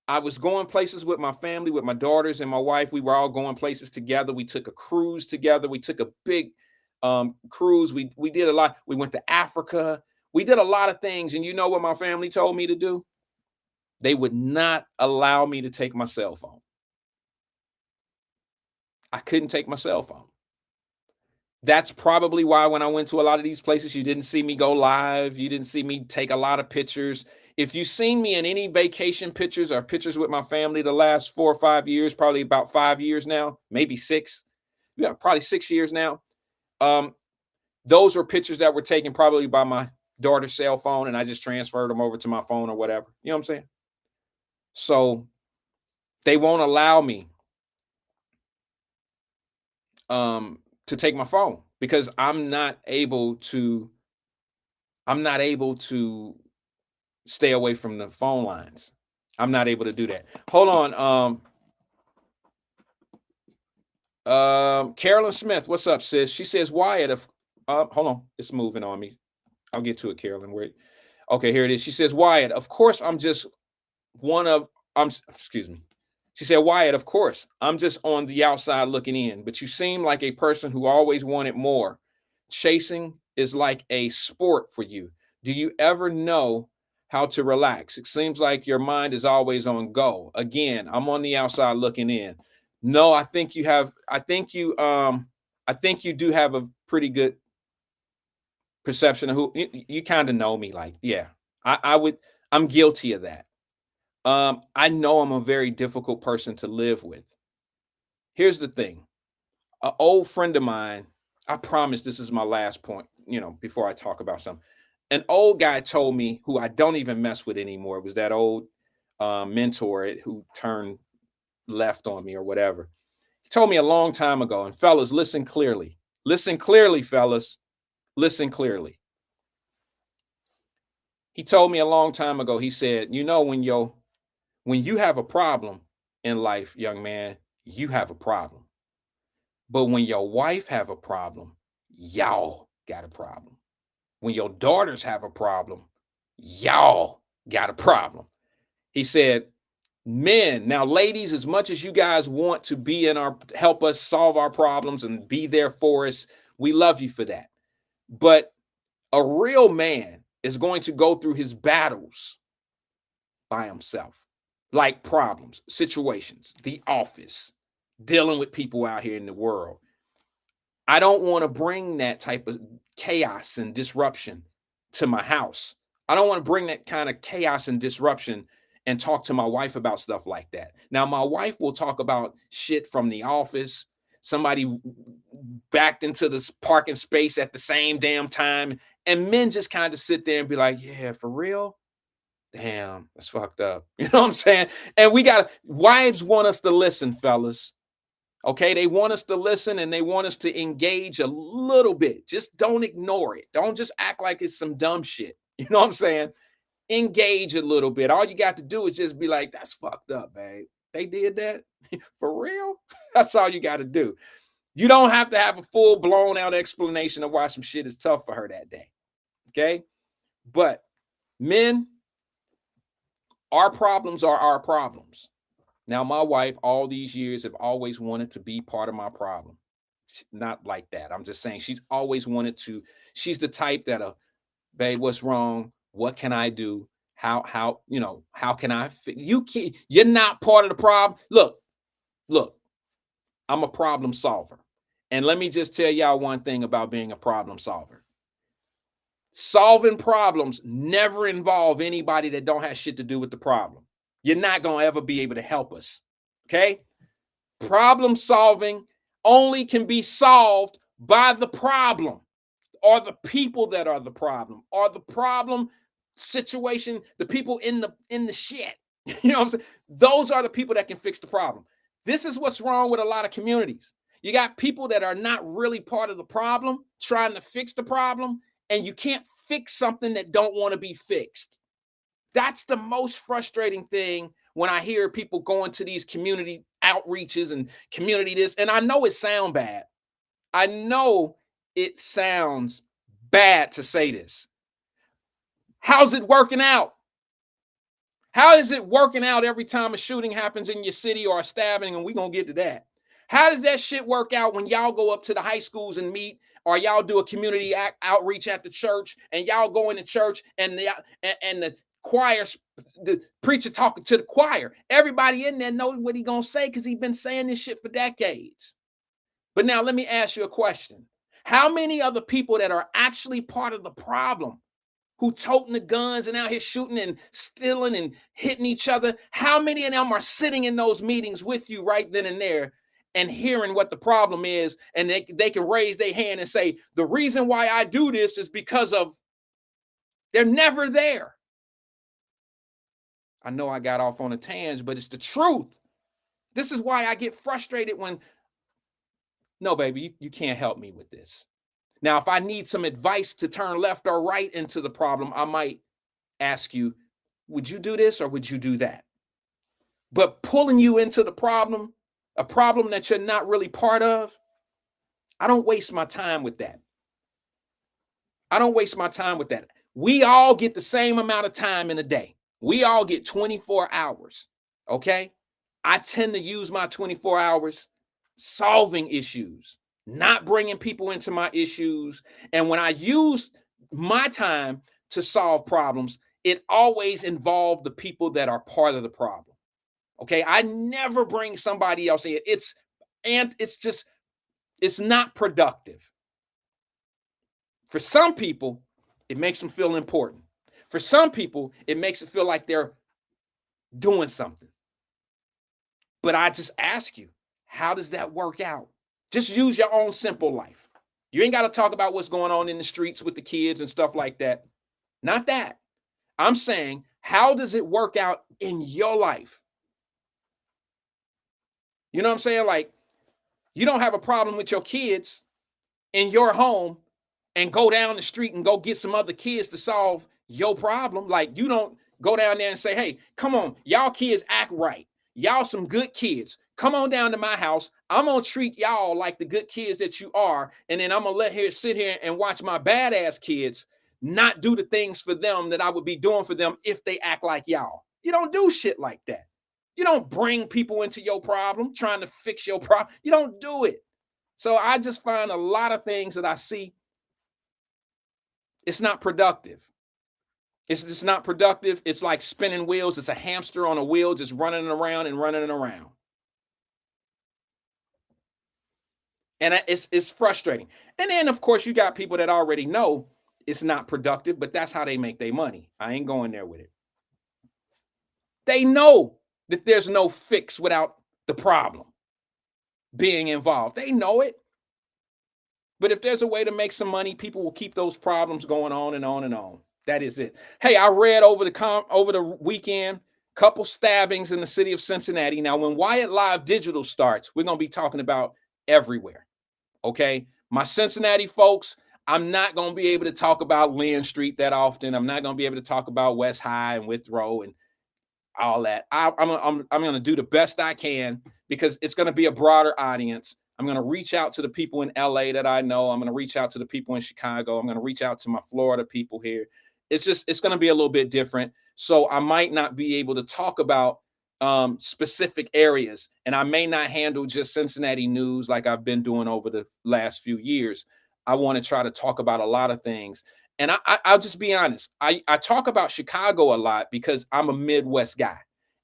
I was going places with my family, with my daughters and my wife. We were all going places together. We took a cruise together. We took a big cruise. We did a lot. We went to Africa. We did a lot of things. And you know what my family told me to do? They would not allow me to take my cell phone. I couldn't take my cell phone. That's probably why when I went to a lot of these places, you didn't see me go live. You didn't see me take a lot of pictures. If you've seen me in any vacation pictures or pictures with my family the last 4 or 5 years, probably about 5 years now, maybe 6, yeah, probably 6 years now. Those were pictures that were taken probably by my daughter's cell phone, and I just transferred them over to my phone or whatever. You know what I'm saying? So they won't allow me to take my phone because I'm not able to stay away from the phone lines. I'm not able to do that. Hold on. Carolyn Smith, what's up, sis? She says, Wyatt, hold on, it's moving on me. I'll get to it, Carolyn. Wait. Okay, here it is. She says, Wyatt, of course, excuse me. She said, Wyatt, of course, I'm just on the outside looking in, but you seem like a person who always wanted more. Chasing is like a sport for you. Do you ever know how to relax? It seems like your mind is always on go. Again, I'm on the outside looking in. No, I think you do have a pretty good perception of who you kind of know me. Like, yeah, I would I'm guilty of that. I know I'm a very difficult person to live with. Here's the thing. An old friend of mine, I promise this is my last point, before I talk about something. An old guy told me, who I don't even mess with anymore, it was that old mentor who turned left on me or whatever. He told me a long time ago, and fellas, listen clearly. Listen clearly, fellas. Listen clearly. He told me a long time ago, he said, when you have a problem in life, young man, you have a problem. But when your wife have a problem, y'all got a problem. When your daughters have a problem, y'all got a problem. He said, men, now ladies, as much as you guys want to be help us solve our problems and be there for us, we love you for that. But a real man is going to go through his battles by himself, like problems, situations, the office, dealing with people out here in the world. I don't want to bring that type of chaos and disruption to my house. I don't want to bring that kind of chaos and disruption and talk to my wife about stuff like that. Now, my wife will talk about shit from the office. Somebody backed into this parking space at the same damn time. And men just kind of sit there and be like, yeah, for real? Damn, that's fucked up. You know what I'm saying? And wives want us to listen, fellas. Okay, they want us to listen and they want us to engage a little bit. Just don't ignore it. Don't just act like it's some dumb shit. You know what I'm saying? Engage a little bit. All you got to do is just be like, that's fucked up, babe. They did that? For real? That's all you got to do. You don't have to have a full blown out explanation of why some shit is tough for her that day. Okay? But men, our problems are our problems. Now, my wife, all these years, have always wanted to be part of my problem. Not like that. I'm just saying she's always wanted to. She's the type that, babe, what's wrong? What can I do? How can I you're not part of the problem. Look, I'm a problem solver. And let me just tell y'all one thing about being a problem solver. Solving problems never involve anybody that don't have shit to do with the problem. You're not going to ever be able to help us. Okay? Problem solving only can be solved by the problem or the people that are the problem or the problem situation, the people in the shit. You know what I'm saying? Those are the people that can fix the problem. This is what's wrong with a lot of communities. You got people that are not really part of the problem trying to fix the problem, and you can't fix something that don't want to be fixed. That's the most frustrating thing when I hear people going to these community outreaches and community this. And I know it sounds bad. I know it sounds bad to say this. How's it working out? How is it working out every time a shooting happens in your city or a stabbing? And we're going to get to that. How does that shit work out when y'all go up to the high schools and meet, or y'all do a community outreach at the church, and y'all go into church and the choir, the preacher talking to the choir? Everybody in there knows what he gonna say because he's been saying this shit for decades. But now let me ask you a question. How many other people that are actually part of the problem, who toting the guns and out here shooting and stealing and hitting each other, how many of them are sitting in those meetings with you right then and there and hearing what the problem is, and they can raise their hand and say, the reason why I do this is because of... They're never there. I know I got off on a tangent, but it's the truth. This is why I get frustrated when, no, baby, you can't help me with this. Now, if I need some advice to turn left or right into the problem, I might ask you, would you do this or would you do that? But pulling you into the problem, a problem that you're not really part of, I don't waste my time with that. I don't waste my time with that. We all get the same amount of time in a day. We all get 24 hours, okay? I tend to use my 24 hours solving issues, not bringing people into my issues. And when I use my time to solve problems, it always involves the people that are part of the problem. Okay, I never bring somebody else in. It's not productive. For some people, it makes them feel important. For some people, it makes it feel like they're doing something. But I just ask you, how does that work out? Just use your own simple life. You ain't got to talk about what's going on in the streets with the kids and stuff like that. Not that. I'm saying, how does it work out in your life? You know what I'm saying? Like, you don't have a problem with your kids in your home and go down the street and go get some other kids to solve your problem. Like, you don't go down there and say, hey, come on, y'all kids act right. Y'all some good kids. Come on down to my house. I'm going to treat y'all like the good kids that you are. And then I'm going to sit here and watch my badass kids not do the things for them that I would be doing for them if they act like y'all. You don't do shit like that. You don't bring people into your problem trying to fix your problem. You don't do it. So I just find a lot of things that I see, it's not productive. It's just not productive. It's like spinning wheels. It's a hamster on a wheel just running around and running around. And it's frustrating. And then, of course, you got people that already know it's not productive, but that's how they make their money. I ain't going there with it. They know that there's no fix without the problem being involved. They know it. But if there's a way to make some money, people will keep those problems going on and on and on. That is it. Hey, I read over the weekend, couple stabbings in the city of Cincinnati. Now, when Wyatt Live Digital starts, we're going to be talking about everywhere. Okay? My Cincinnati folks, I'm not going to be able to talk about Lynn Street that often. I'm not going to be able to talk about West High and Withrow and all that. I'm going to do the best I can because it's going to be a broader audience. I'm going to reach out to the people in LA that I know. I'm going to reach out to the people in Chicago. I'm going to reach out to my Florida people here. It's going to be a little bit different. So I might not be able to talk about specific areas, and I may not handle just Cincinnati news like I've been doing over the last few years. I want to try to talk about a lot of things. And I'll just be honest. I talk about Chicago a lot because I'm a Midwest guy.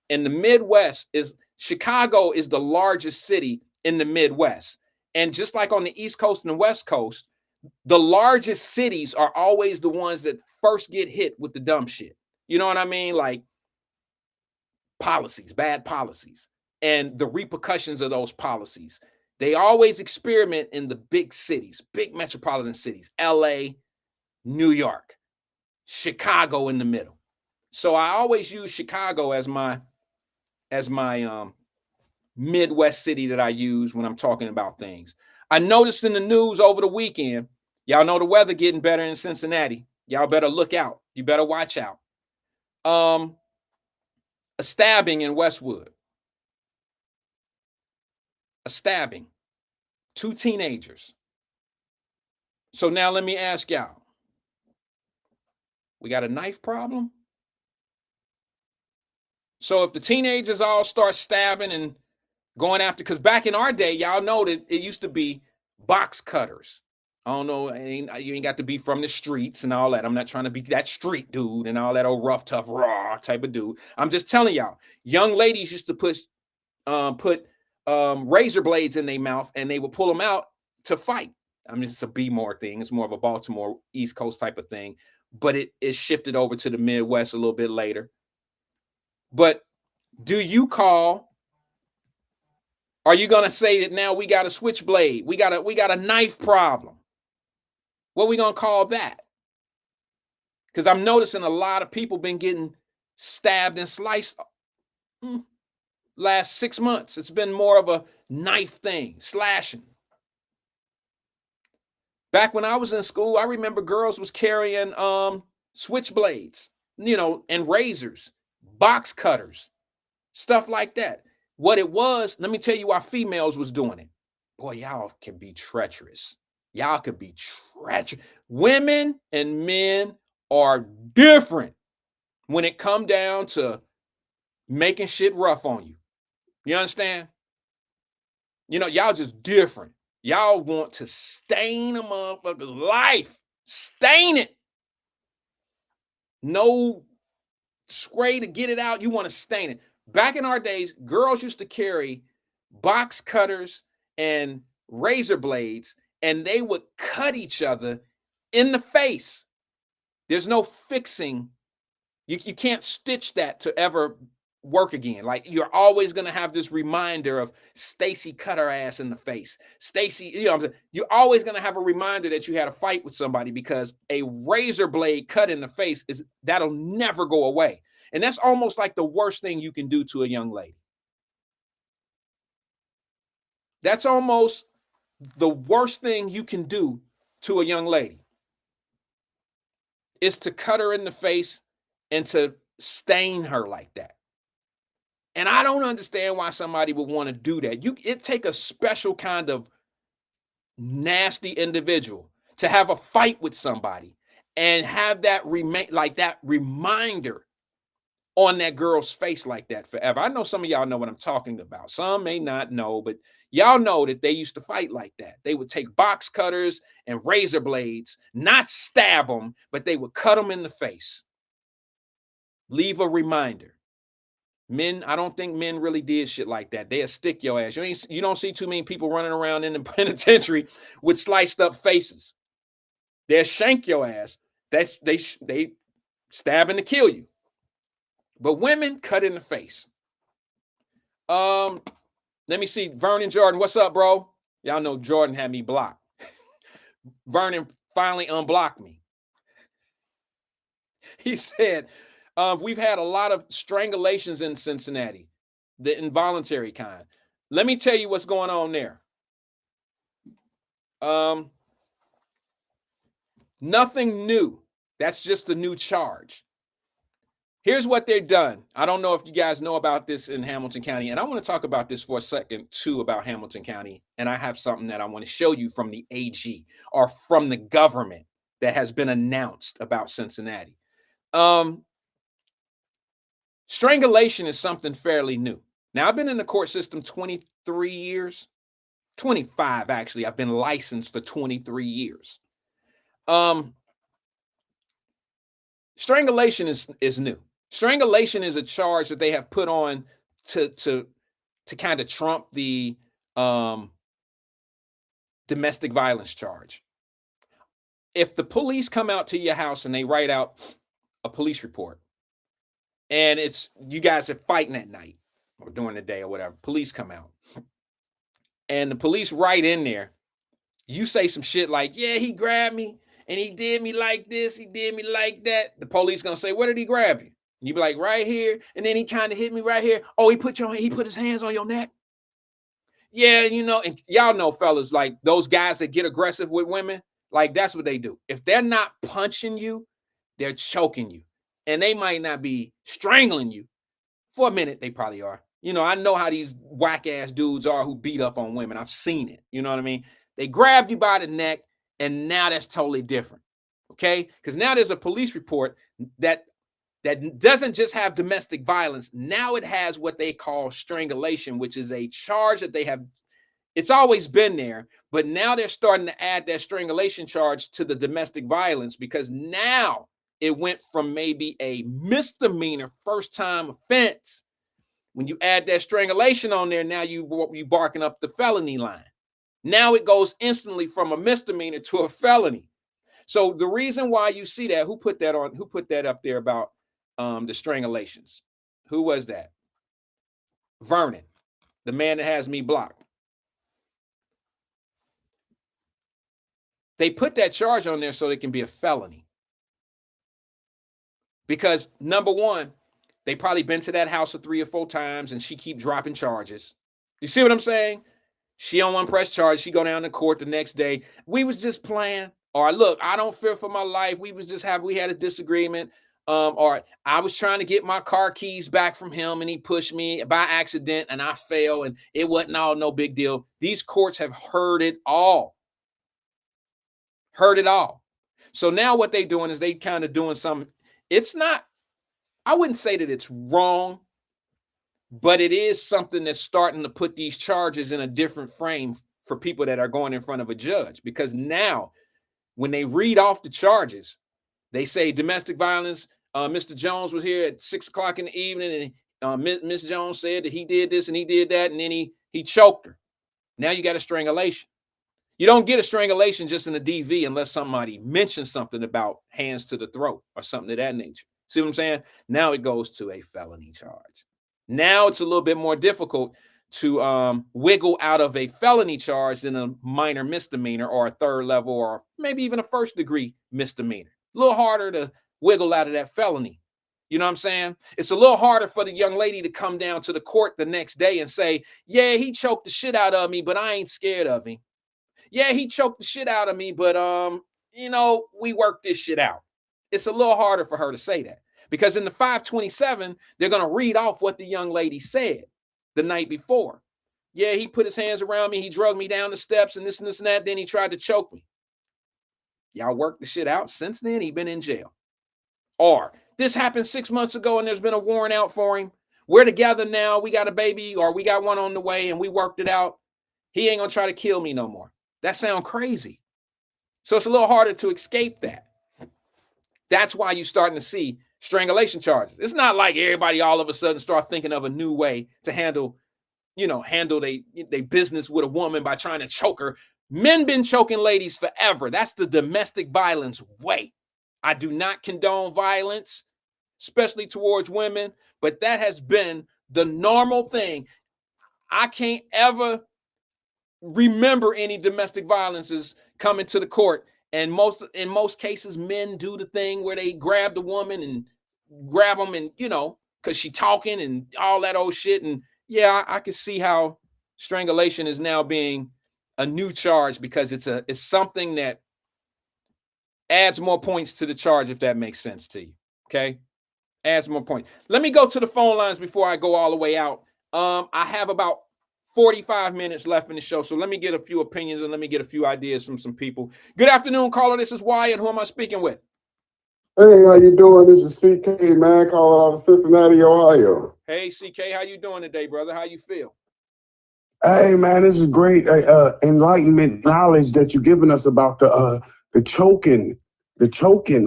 And the Midwest Chicago is the largest city in the Midwest. And just like on the East Coast and the West Coast, the largest cities are always the ones that first get hit with the dumb shit. You know what I mean? Like policies, bad policies, and the repercussions of those policies. They always experiment in the big cities, big metropolitan cities, LA, New York, Chicago in the middle. So I always use Chicago as my Midwest city that I use when I'm talking about things. I noticed in the news over the weekend, y'all know the weather getting better in Cincinnati. Y'all better look out. You better watch out. A stabbing in Westwood. A stabbing. 2 teenagers. So now let me ask y'all. We got a knife problem? So if the teenagers all start stabbing and going after, because back in our day, y'all know that it used to be box cutters. I don't know, you ain't got to be from the streets and all that. I'm not trying to be that street dude and all that old rough, tough, raw type of dude. I'm just telling y'all, young ladies used to put razor blades in their mouth and they would pull them out to fight. I mean, it's a B-more thing. It's more of a Baltimore East Coast type of thing, but it shifted over to the Midwest a little bit later. But are you going to say that now we got a switchblade? We got a knife problem. What are we going to call that? Because I'm noticing a lot of people been getting stabbed and sliced last 6 months. It's been more of a knife thing, slashing. Back when I was in school, I remember girls was carrying switchblades, and razors, box cutters, stuff like that. What it was, let me tell you why females was doing it. Boy, y'all can be treacherous. Y'all could be treacherous. Women and men are different when it come down to making shit rough on you. You understand? Y'all just different. Y'all want to stain a motherfucker's life. Stain it. No spray to get it out. You want to stain it. Back in our days, girls used to carry box cutters and razor blades, and they would cut each other in the face. There's no fixing You can't stitch that to ever work again. Like, you're always going to have this reminder of Stacy cut her ass in the face. Stacy, you know what I'm saying? You're always going to have a reminder that you had a fight with somebody, because a razor blade cut in the face that'll never go away. And that's almost like the worst thing you can do to a young lady. That's almost the worst thing you can do to a young lady, is to cut her in the face and to stain her like that. And I don't understand why somebody would want to do that. It take a special kind of nasty individual to have a fight with somebody and have that reminder on that girl's face like that forever. I know some of y'all know what I'm talking about. Some may not know, but y'all know that they used to fight like that. They would take box cutters and razor blades, not stab them, but they would cut them in the face. Leave a reminder. Men, I don't think men really did shit like that. They'll stick your ass. You don't see too many people running around in the penitentiary with sliced up faces. They'll shank your ass. They stabbing to kill you. But women, cut in the face. Let me see. Vernon Jordan, what's up, bro? Y'all know Jordan had me blocked. Vernon finally unblocked me. He said, we've had a lot of strangulations in Cincinnati, the involuntary kind. Let me tell you what's going on there. Nothing new. That's just a new charge. Here's what they've done. I don't know if you guys know about this in Hamilton County, and I want to talk about this for a second too, about Hamilton County. And I have something that I want to show you from the AG, or from the government, that has been announced about Cincinnati. Strangulation is something fairly new. Now, I've been in the court system 23 years, 25 actually. I've been licensed for 23 years. Strangulation is new. Strangulation is a charge that they have put on to kind of trump the domestic violence charge. If the police come out to your house and they write out a police report, and it's you guys are fighting at night or during the day or whatever, police come out, and the police write in there, you say some shit like, yeah, he grabbed me and he did me like this, he did me like that. The police gonna say, where did he grab you? And you be like, right here. And then he kind of hit me right here. Oh, he put his hands on your neck. Yeah, you know, and y'all know, fellas, like those guys that get aggressive with women, like that's what they do. If they're not punching you, they're choking you. And they might not be strangling you. For a minute, they probably are. You know, I know how these whack ass dudes are who beat up on women. I've seen it. You know what I mean? They grab you by the neck, and now that's totally different. Okay? Because now there's a police report that doesn't just have domestic violence. Now it has what they call strangulation, which is a charge that they have. It's always been there, but now they're starting to add that strangulation charge to the domestic violence, because now it went from maybe a misdemeanor first time offense. When you add that strangulation on there, now you barking up the felony line. Now it goes instantly from a misdemeanor to a felony. So the reason why you see that, who put that up there about the strangulations? Who was that? Vernon, the man that has me blocked. They put that charge on there so it can be a felony. Because number one, they probably been to that house 3 or 4 times and she keep dropping charges. You see what I'm saying? She on one press charge. She go down to court the next day. We was just playing. Or look, I don't fear for my life. We had a disagreement. Or I was trying to get my car keys back from him and he pushed me by accident and I fell and it wasn't all no big deal. These courts have heard it all. Heard it all. So now what they doing is they kind of doing something. It's not, I wouldn't say that it's wrong, but it is something that's starting to put these charges in a different frame for people that are going in front of a judge. Because now when they read off the charges, they say domestic violence. Mr. Jones was here at 6 o'clock in the evening, and Miss Jones said that he did this and he did that, and then he choked her. Now you got a strangulation. You don't get a strangulation just in a DV unless somebody mentions something about hands to the throat or something of that nature. See what I'm saying? Now it goes to a felony charge. Now it's a little bit more difficult to wiggle out of a felony charge than a minor misdemeanor or a third level or maybe even a first degree misdemeanor. A little harder to wiggle out of that felony. You know what I'm saying? It's a little harder for the young lady to come down to the court the next day and say, yeah, he choked the shit out of me, but I ain't scared of him. Yeah, he choked the shit out of me, but we worked this shit out. It's a little harder for her to say that because in the 527, they're going to read off what the young lady said the night before. Yeah, he put his hands around me. He drugged me down the steps and this and this and that. Then he tried to choke me. Y'all worked the shit out. Since then, he been in jail. Or this happened 6 months ago and there's been a warrant out for him. We're together now. We got a baby or we got one on the way and we worked it out. He ain't going to try to kill me no more. That sounds crazy. So it's a little harder to escape that. That's why you're starting to see strangulation charges. It's not like everybody all of a sudden start thinking of a new way to handle they business with a woman by trying to choke her. Men been choking ladies forever. That's the domestic violence way. I do not condone violence, especially towards women, but that has been the normal thing. I can't ever remember any domestic violences coming to the court. And in most cases, men do the thing where they grab the woman and grab them and, because she talking and all that old shit. And yeah, I can see how strangulation is now being a new charge because it's something that adds more points to the charge, if that makes sense to you. Okay. Adds more points. Let me go to the phone lines before I go all the way out. I have about 45 minutes left in the show, so let me get a few opinions and let me get a few ideas from some people. Good afternoon, caller. This is Wyatt. Who am I speaking with? Hey, how you doing? This is CK, man, calling out of Cincinnati, Ohio. Hey, CK, how you doing today, brother? How you feel? Hey, man, this is great enlightenment knowledge that you're giving us about the choking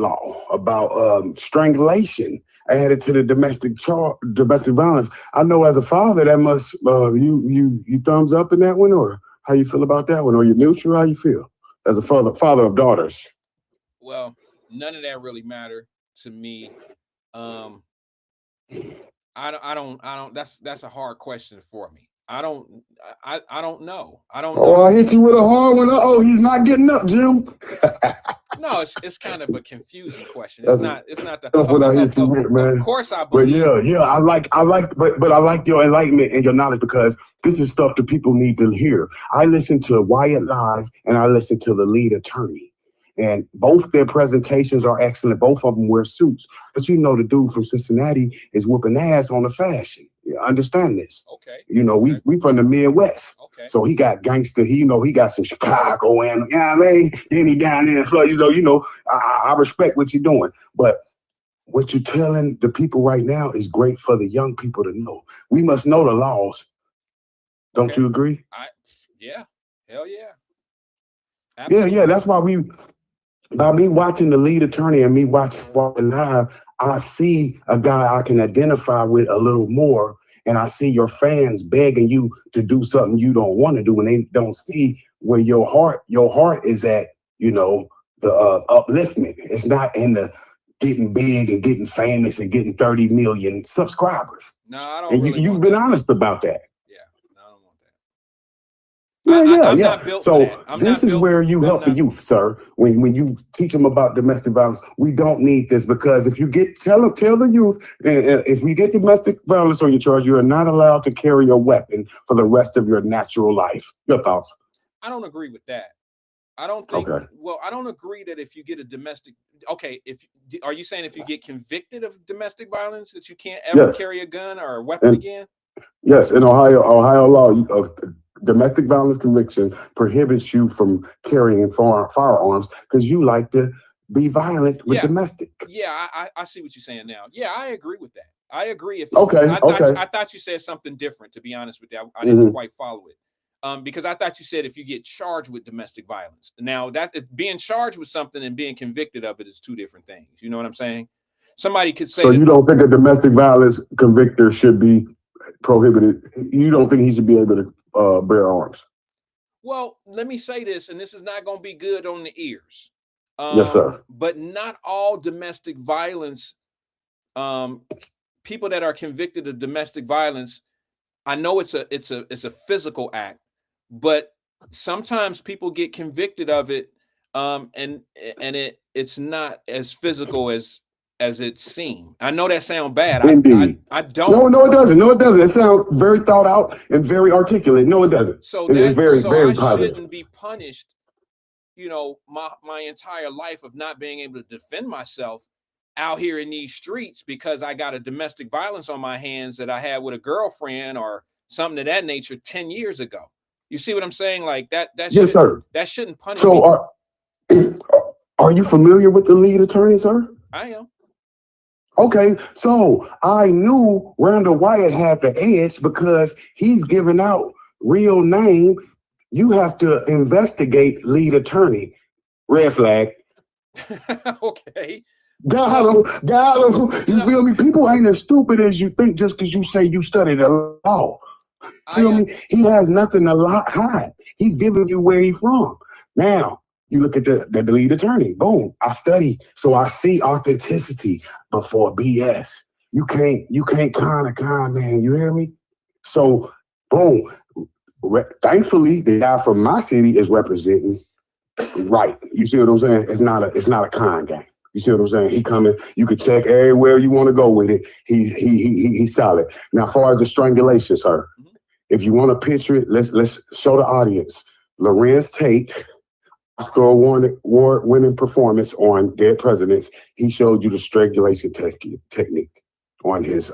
law, about strangulation added to the domestic violence. I know as a father that must you thumbs up in that one, or how you feel about that one, or you neutral? How you feel as a father of daughters? Well, none of that really matter to me. I don't. That's a hard question for me. I don't know. I don't know. Oh, I hit you with a hard one. Oh, he's not getting up, Jim. No, it's kind of a confusing question. It's not the. That's what I hit you with, man. Of course, I believe. But yeah, I like, but I like your enlightenment and your knowledge because this is stuff that people need to hear. I listen to Wyatt Live and I listen to the lead attorney. And both their presentations are excellent. Both of them wear suits. But the dude from Cincinnati is whooping ass on the fashion. You understand this? Okay. We from the Midwest. Okay. So he got gangster. He got some Chicago and, then he down there in Florida. So, I respect what you're doing. But what you're telling the people right now is great for the young people to know. We must know the laws. Don't you agree? Yeah. Hell yeah. Absolutely. Yeah. That's why by me watching the lead attorney and me watching Live, I see a guy I can identify with a little more. And I see your fans begging you to do something you don't want to do. And they don't see where your heart is at, the upliftment. It's not in the getting big and getting famous and getting 30 million subscribers. No, I don't. And really you've been honest about that. I'm not built for that. This is where you help the youth, sir. When you teach them about domestic violence, we don't need this because if you tell the youth, if you get domestic violence on your charge, you are not allowed to carry a weapon for the rest of your natural life. Your thoughts? I don't agree with that. I don't think. Okay. Well, I don't agree that if you get a domestic. Okay, are you saying if you get convicted of domestic violence that you can't ever carry a gun or a weapon again? Yes, in Ohio law. Domestic violence conviction prohibits you from carrying firearms because you like to be violent with domestic. Yeah, I see what you're saying now. Yeah, I agree with that. I agree. I thought you said something different, to be honest with you. I didn't quite follow it. Because I thought you said if you get charged with domestic violence. Now, being charged with something and being convicted of it is two different things. You know what I'm saying? Somebody could say. So you don't think a domestic violence convictor should be prohibited? You don't think he should be able to bear arms? Well, let me say this, and this is not going to be good on the ears. Yes, sir. But not all domestic violence people that are convicted of domestic violence, I know it's a physical act, but sometimes people get convicted of it, and it's not as physical as it seemed. I know that sounds bad. Indeed. I don't. No, it doesn't. No, it doesn't. It sounds very thought out and very articulate. No, it doesn't. So It's very, very I positive. shouldn't be punished, you know, my entire life of not being able to defend myself out here in these streets because I got a domestic violence on my hands that I had with a girlfriend or something of that nature 10 years ago. You see what I'm saying? Like that Yes, sir. That shouldn't punish So are you familiar with the lead attorney, sir? I am. Okay, so I knew Randall Wyatt had the edge because he's giving out real name. You have to investigate lead attorney. Red flag. Okay. Got him. You feel me? People ain't as stupid as you think just because you say you studied the law. Feel me? He has nothing to hide. He's giving you where he's from. Now, you look at the lead attorney. Boom. I study, so I see authenticity before BS. You can't con, man. You hear me? So, boom. Thankfully, the guy from my city is representing right. You see what I'm saying? It's not a con game. You see what I'm saying? He coming. You can check everywhere you want to go with it. He's solid. Now, as far as the strangulation, sir, if you want to picture it, let's show the audience. Lorenz Tate, Oscar award-winning performance on Dead Presidents. He showed you the strangulation technique on his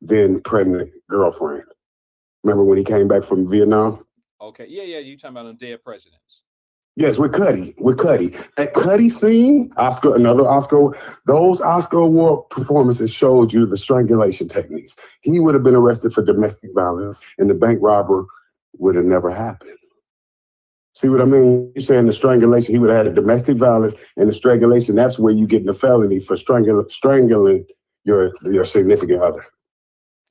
then pregnant girlfriend. Remember when he came back from Vietnam? Okay, yeah. You talking about on Dead Presidents? Yes, with Cuddy. That Cuddy scene, those Oscar award performances showed you the strangulation techniques. He would have been arrested for domestic violence and the bank robber would have never happened. See what I mean? You're saying the strangulation, he would have had a domestic violence and the strangulation, that's where you get the felony for strangling your significant other.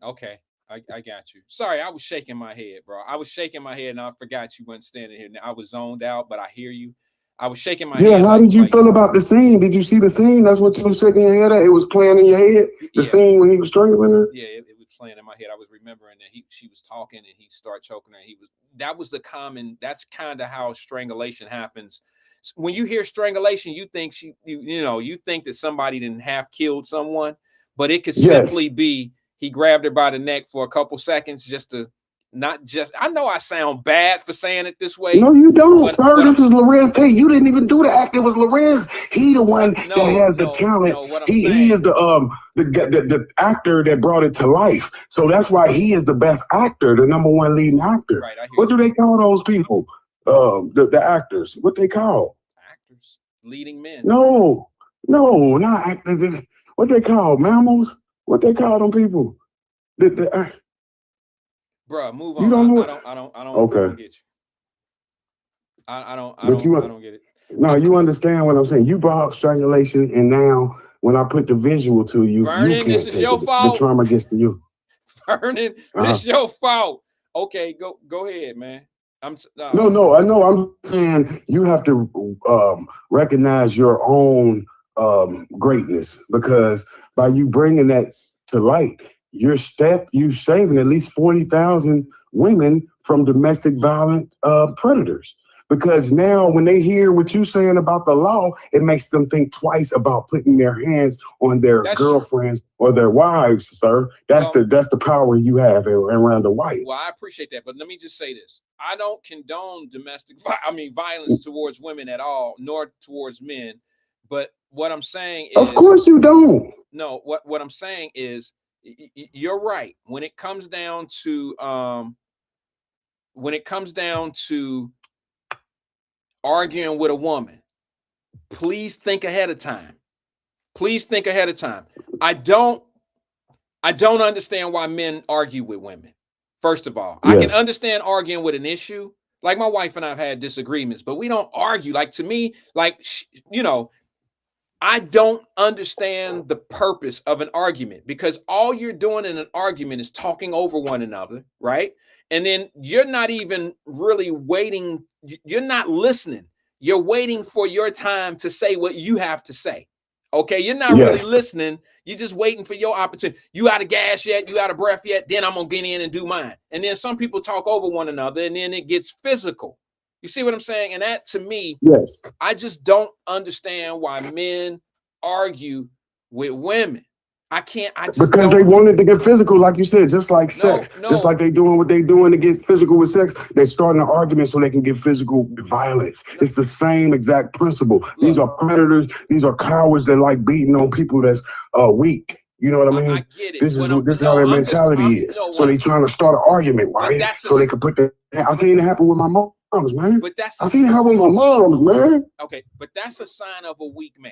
Okay. I got you. Sorry, I was shaking my head, bro. I was shaking my head and I forgot you weren't standing here. Now I was zoned out, but I hear you. I was shaking my head. Yeah, how did you feel about the scene? Did you see the scene? That's what you were shaking your head at? It was playing in your head? The scene when he was strangling her? Yeah, it was playing in my head. I was remembering that she was talking and he started choking her. That's kind of how strangulation happens. When you hear strangulation, you think you think that somebody didn't half killed someone, but it could simply be he grabbed her by the neck for a couple seconds I know I sound bad for saying it this way. No, you don't, sir. This is Lorenz Tate. You didn't even do the act. It was Lorenz. He the one that has the talent. He is the actor that brought it to life. So that's why he is the best actor, the number one leading actor. Right, what do they call those people? The actors. What they call? Actors. Leading men. No, not actors. What they call? Mammals? What they call them people? Bruh, move on. You don't know I don't get you. I don't get it. No, you understand what I'm saying. You brought up strangulation, and now when I put the visual to you, Vernon, you can't this is take your it. fault. The trauma gets to you. Vernon, this your fault. Okay, go ahead, man. No, I know. I'm saying you have to recognize your own greatness, because by you bringing that to light, you're saving at least 40,000 women from domestic violent predators. Because now when they hear what you're saying about the law, it makes them think twice about putting their hands on their girlfriends or their wives, sir. That's the power you have around the white. Well, I appreciate that, but let me just say this. I don't condone violence towards women at all, nor towards men. But what I'm saying is, of course you don't. No, what I'm saying is, you're right. When it comes down to arguing with a woman, please think ahead of time. I don't understand why men argue with women. First of all, I can understand arguing with an issue. Like my wife and I've had disagreements, but we don't argue. Like, to me, I don't understand the purpose of an argument, because all you're doing in an argument is talking over one another, right? And then you're not even really waiting. You're not listening. You're waiting for your time to say what you have to say. Okay, you're not really listening. You're just waiting for your opportunity. You out of gas yet? You out of breath yet? Then I'm gonna get in and do mine. And then some people talk over one another, and then it gets physical. You see what I'm saying? And that, to me, yes, I just don't understand why men argue with women. I just because they wanted to get physical, like you said, just like sex, just like they doing what they doing to get physical with sex. They're starting an argument so they can get physical with violence. It's the same exact principle. These are predators. These are cowards that like beating on people that's weak. You know what I mean? I get it. This is how their mentality is. So they trying to start an argument, Wyatt, so they can put the. I seen it happen with my moms, man. But I seen it happen with my moms, man. Okay, but that's a sign of a weak man.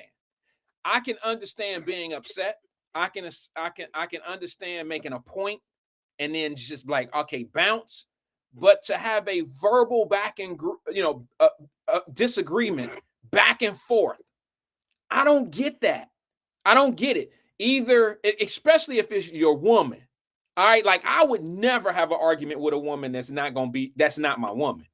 I can understand being upset. I can understand making a point and then just like, okay, bounce. But to have a verbal disagreement back and forth, I don't get that. I don't get it either, especially if it's your woman. All right, like I would never have an argument with a woman that's not my woman.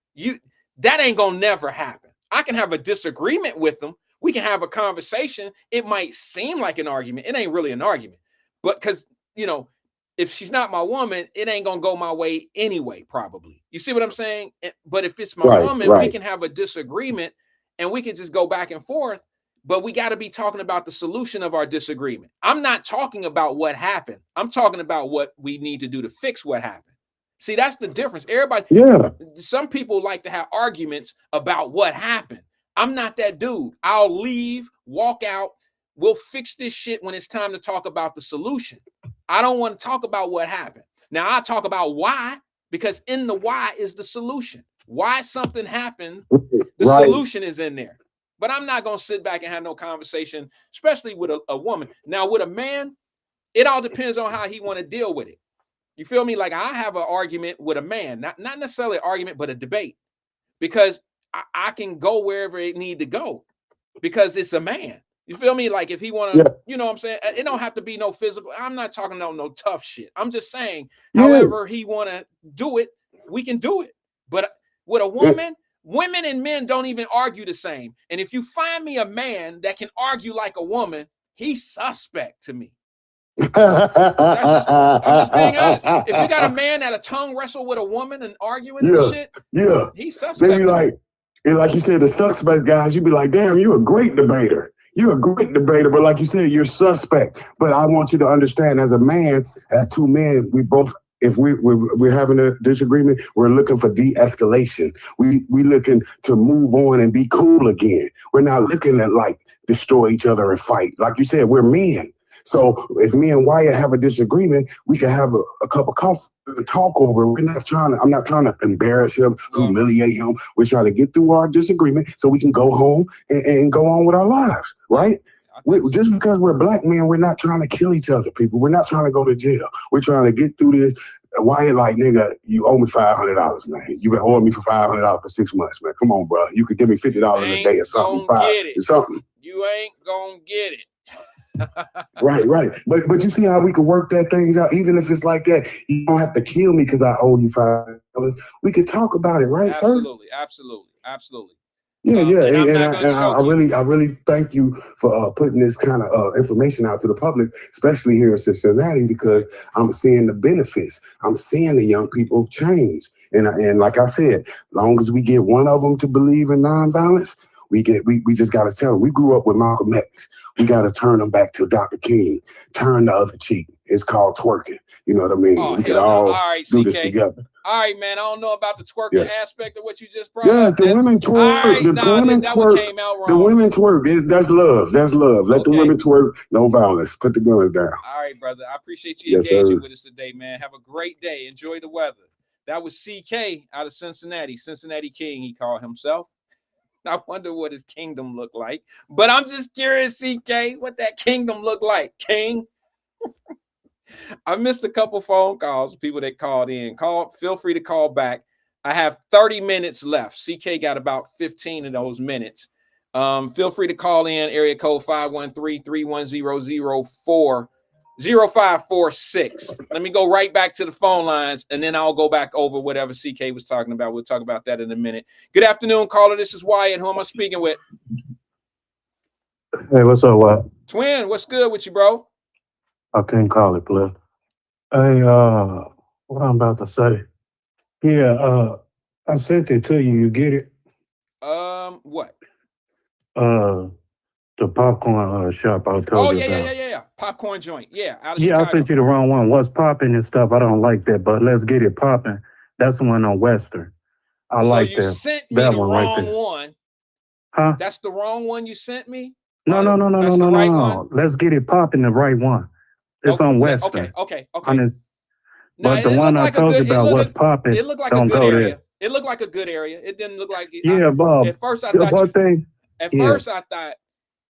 That ain't gonna never happen. I can have a disagreement with them. We can have a conversation. It might seem like an argument. It ain't really an argument. But because, if she's not my woman, it ain't going to go my way anyway, probably. You see what I'm saying? But if it's my woman, we can have a disagreement and we can just go back and forth. But we got to be talking about the solution of our disagreement. I'm not talking about what happened. I'm talking about what we need to do to fix what happened. See, that's the difference. Some people like to have arguments about what happened. I'm not that dude. I'll leave, walk out. We'll fix this shit when it's time to talk about the solution. I don't want to talk about what happened. Now, I'll talk about why, because in the why is the solution. Why something happened, the solution is in there. But I'm not going to sit back and have no conversation, especially with a woman. Now, with a man, it all depends on how he want to deal with it. You feel me? Like I have an argument with a man, not necessarily an argument, but a debate, because I can go wherever it need to go because it's a man. You feel me? Like if he want to, you know what I'm saying? It don't have to be no physical. I'm not talking about no tough shit. I'm just saying, however he want to do it, we can do it. But with a woman, women and men don't even argue the same. And if you find me a man that can argue like a woman, he's suspect to me. I'm just being honest. If you got a man that a tongue wrestle with a woman and arguing and shit, he's suspect. They be like you said, the suspect guys, you be like, damn, you're a great debater. You're a great debater, but like you said, you're suspect. But I want you to understand, as a man, as two men, we both, if we're having a disagreement, we're looking for de-escalation. We looking to move on and be cool again. We're not looking to like destroy each other and fight. Like you said, we're men. So if me and Wyatt have a disagreement, we can have a cup of coffee and talk over. I'm not trying to embarrass him, humiliate him. We're trying to get through our disagreement so we can go home and go on with our lives, right? Just because we're black men, we're not trying to kill each other, people. We're not trying to go to jail. We're trying to get through this. Wyatt like, nigga, you owe me $500, man. You been owing me for $500 for 6 months, man. Come on, bro. You could give me $50 a day or something. You ain't gonna get it. Right. But you see how we can work that things out, even if it's like that. You don't have to kill me because I owe you $5. We can talk about it, right, sir? Absolutely. Yeah. And I really thank you for putting this kind of information out to the public, especially here in Cincinnati, because I'm seeing the benefits. I'm seeing the young people change. And like I said, as long as we get one of them to believe in nonviolence, we just got to tell them. We grew up with Malcolm X. We got to turn them back to Dr. King. Turn the other cheek. It's called twerking. You know what I mean? We could all do this together. All right, man. I don't know about the twerking aspect of what you just brought up. Yes, the women twerk. Came out wrong. The women twerk. That's love. That's love. Let the women twerk. No violence. Put the guns down. All right, brother. I appreciate you engaging with us today, man. Have a great day. Enjoy the weather. That was CK out of Cincinnati. Cincinnati King, he called himself. I wonder what his kingdom looked like. But I'm just curious, CK, what that kingdom looked like, King. I missed a couple phone calls, people that called in. Feel free to call back. I have 30 minutes left. CK got about 15 of those minutes. Feel free to call in, area code 513-310-0546. Let me go right back to the phone lines, and then I'll go back over whatever CK was talking about. We'll talk about that in a minute. Good afternoon, caller. This is Wyatt. Who am I speaking with? Hey, what's up, Wyatt? Twin, what's good with you, bro? I can't call it, blood. Hey, what I'm about to say. Yeah, I sent it to you. You get it? What? Uh, the popcorn shop I Oh, told you about. yeah. Popcorn joint. Yeah, out of Yeah, I Chicago. sent you the wrong one. What's popping and stuff? I don't like that, but let's get it popping. That's the one on Western. I So like you that. sent me That the one right wrong there. one. Huh? That's the wrong one you sent me? No, Or no, no, no, no, that's the no, no, right one? no. Let's get it popping. The right one. It's Okay, on okay, Western. okay. On this, Now but the it one looked I like a told you good about, what's popping, it looked like a don't good go there. area. It looked like a good area. It didn't look like Yeah, Bob. at first I The thought one you thing. at Yeah. first I thought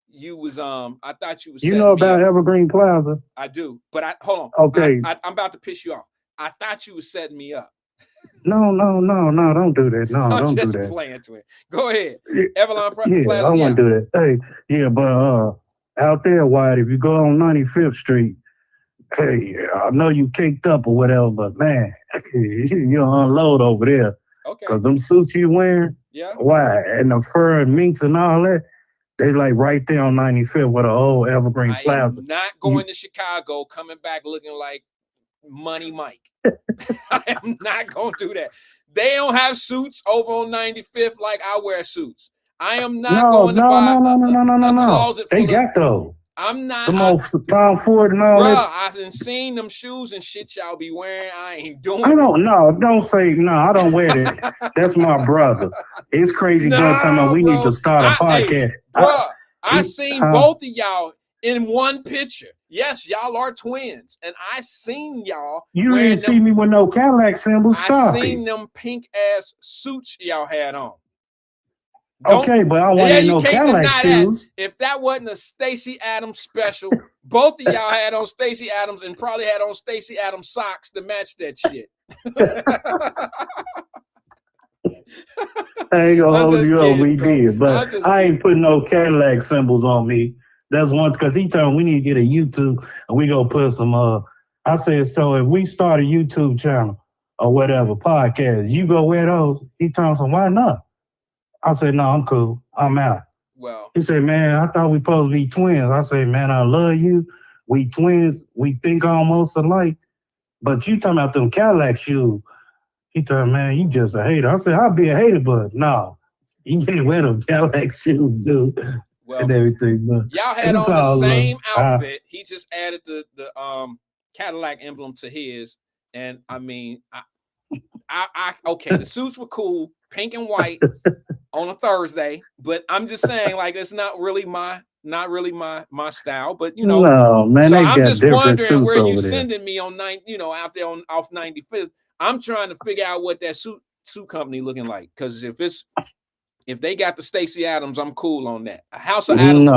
you was You setting know me about up. Evergreen Plaza? I do, but hold on. Okay. I'm about to piss you off. I thought you was setting me up. No, don't do that. No, I'm don't do just that. playing to it. Go ahead. Yeah, Avalon yeah, Plaza. I Yeah. wouldn't do that. Hey, yeah, but out there, Wyatt, if you go on 95th Street, hey, I know you kicked up or whatever, but man, you unload over there. Okay. Because them suits you wearing, Yeah. why? And the fur and minks and all that, they like right there on 95th with the old Evergreen I Plaza. am not going to Chicago, coming back looking like Money Mike. I am not going to do that. They don't have suits over on 95th like I wear suits. I am not going to buy a closet They full got of. those. I'm not. The most Tom Ford and all Bruh, that. I done seen them shoes and shit y'all be wearing. I ain't doing I it. don't know. Don't say no. I don't wear that. That's my brother. It's crazy. No, Girl talking about we need bro. to start a podcast. I seen both of y'all in one picture. Yes, y'all are twins, and I seen y'all. You didn't see me with no Cadillac symbols. I Stop seen it. them pink ass suits y'all had on. Okay, but I want no Cadillac shoes. If that wasn't a Stacey Adams special, both of y'all had on Stacey Adams and probably had on Stacey Adams socks to match that shit. I ain't gonna hold you up. We bro. did, but I ain't putting no Cadillac symbols on me. That's one because he told me we need to get a YouTube and we gonna put some. I said so if we start a YouTube channel or whatever podcast, you go wear those. He told me why not? I said no, I'm cool. I'm out. Well, he said, man, I thought we supposed to be twins. I said, man, I love you. We twins. We think almost alike. But you talking about them Cadillac shoes. He told me, man, you just a hater. I said, I'll be a hater, but no. You can't wear them Cadillac shoes, dude. Well, and everything. But y'all had on the same outfit. He just added the Cadillac emblem to his. And I mean, okay, the suits were cool, pink and white on a Thursday, but I'm just saying, like, it's not really my style. But you know, no, man, so they I'm got just wondering where you sending me on out there off 95th. I'm trying to figure out what that suit company looking like, because if they got the Stacey Adams, I'm cool on that. House of Adams.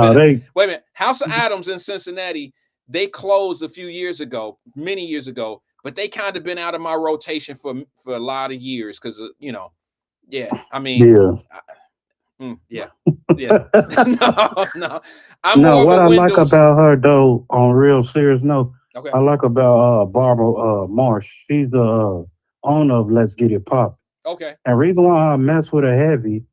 Wait a minute, House of Adams in Cincinnati, they closed a few years ago, many years ago. But they kind of been out of my rotation for a lot of years because yeah. I mean, yeah. No. What I like about her though, on a real serious note, okay. I like about Barbara Marsh. She's the owner of Let's Get It Pop. Okay. And reason why I mess with her heavy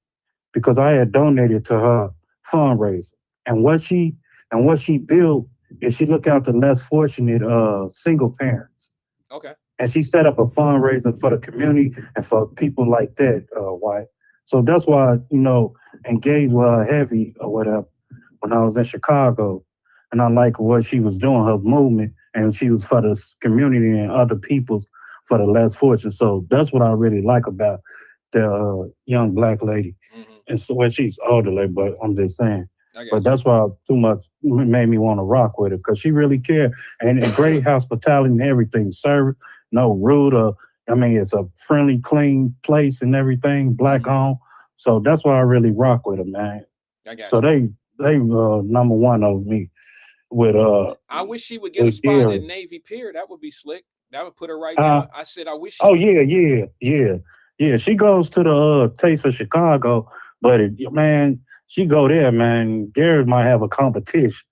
because I had donated to her fundraiser, and what she built is she look out the less fortunate single parents. Okay. And she set up a fundraiser for the community and for people like that, Wyatt. So that's why, engaged with her heavy or whatever when I was in Chicago. And I like what she was doing, her movement, and she was for the community and other people's for the less fortunate. So that's what I really like about the young black lady. Mm-hmm. And so when she's older, but I'm just saying. But that's why too much made me want to rock with her because she really cared. And great hospitality and everything. Service, no rude. It's a friendly, clean place and everything, black owned. So that's why I really rock with her, man. So they number one over me with I wish she would get a spot at Navy Pier. That would be slick. That would put her right down. I said I wish yeah. She goes to the Taste of Chicago, but she go there, man. Garrett might have a competition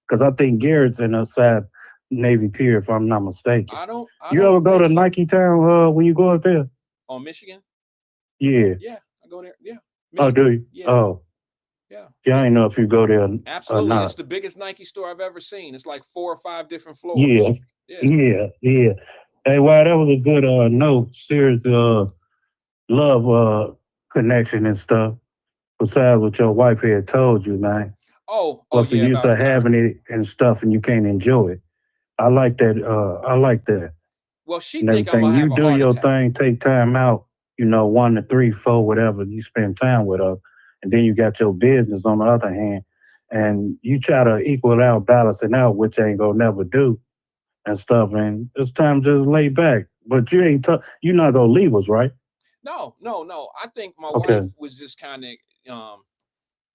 because I think Garrett's in the side Navy Pier, if I'm not mistaken. You ever go to Nike Town when you go up there? On Michigan? Yeah. Yeah, I go there. Yeah. Michigan. Oh, do you? Yeah. Oh. Yeah. Yeah, I didn't know if you go there or Absolutely. It's not. the biggest Nike store I've ever seen. It's like 4 or 5 different Yeah, floors. Yeah. yeah. Hey, wow, that was a good note, serious love connection and stuff. Besides what your wife had told you, man. Oh What's the yeah, use about of her. having it and stuff and you can't enjoy it? I like that. I like that Well, she and think I'm everything. gonna You have a do heart your attack. thing, take time out, 1 to 3, 4, whatever, you spend time with us. And then you got your business on the other hand. And you try to equal it out, balance it out, which ain't gonna never do and stuff. And it's time to just lay back. But you're not gonna leave us, right? No. I think my wife Okay. was just kind of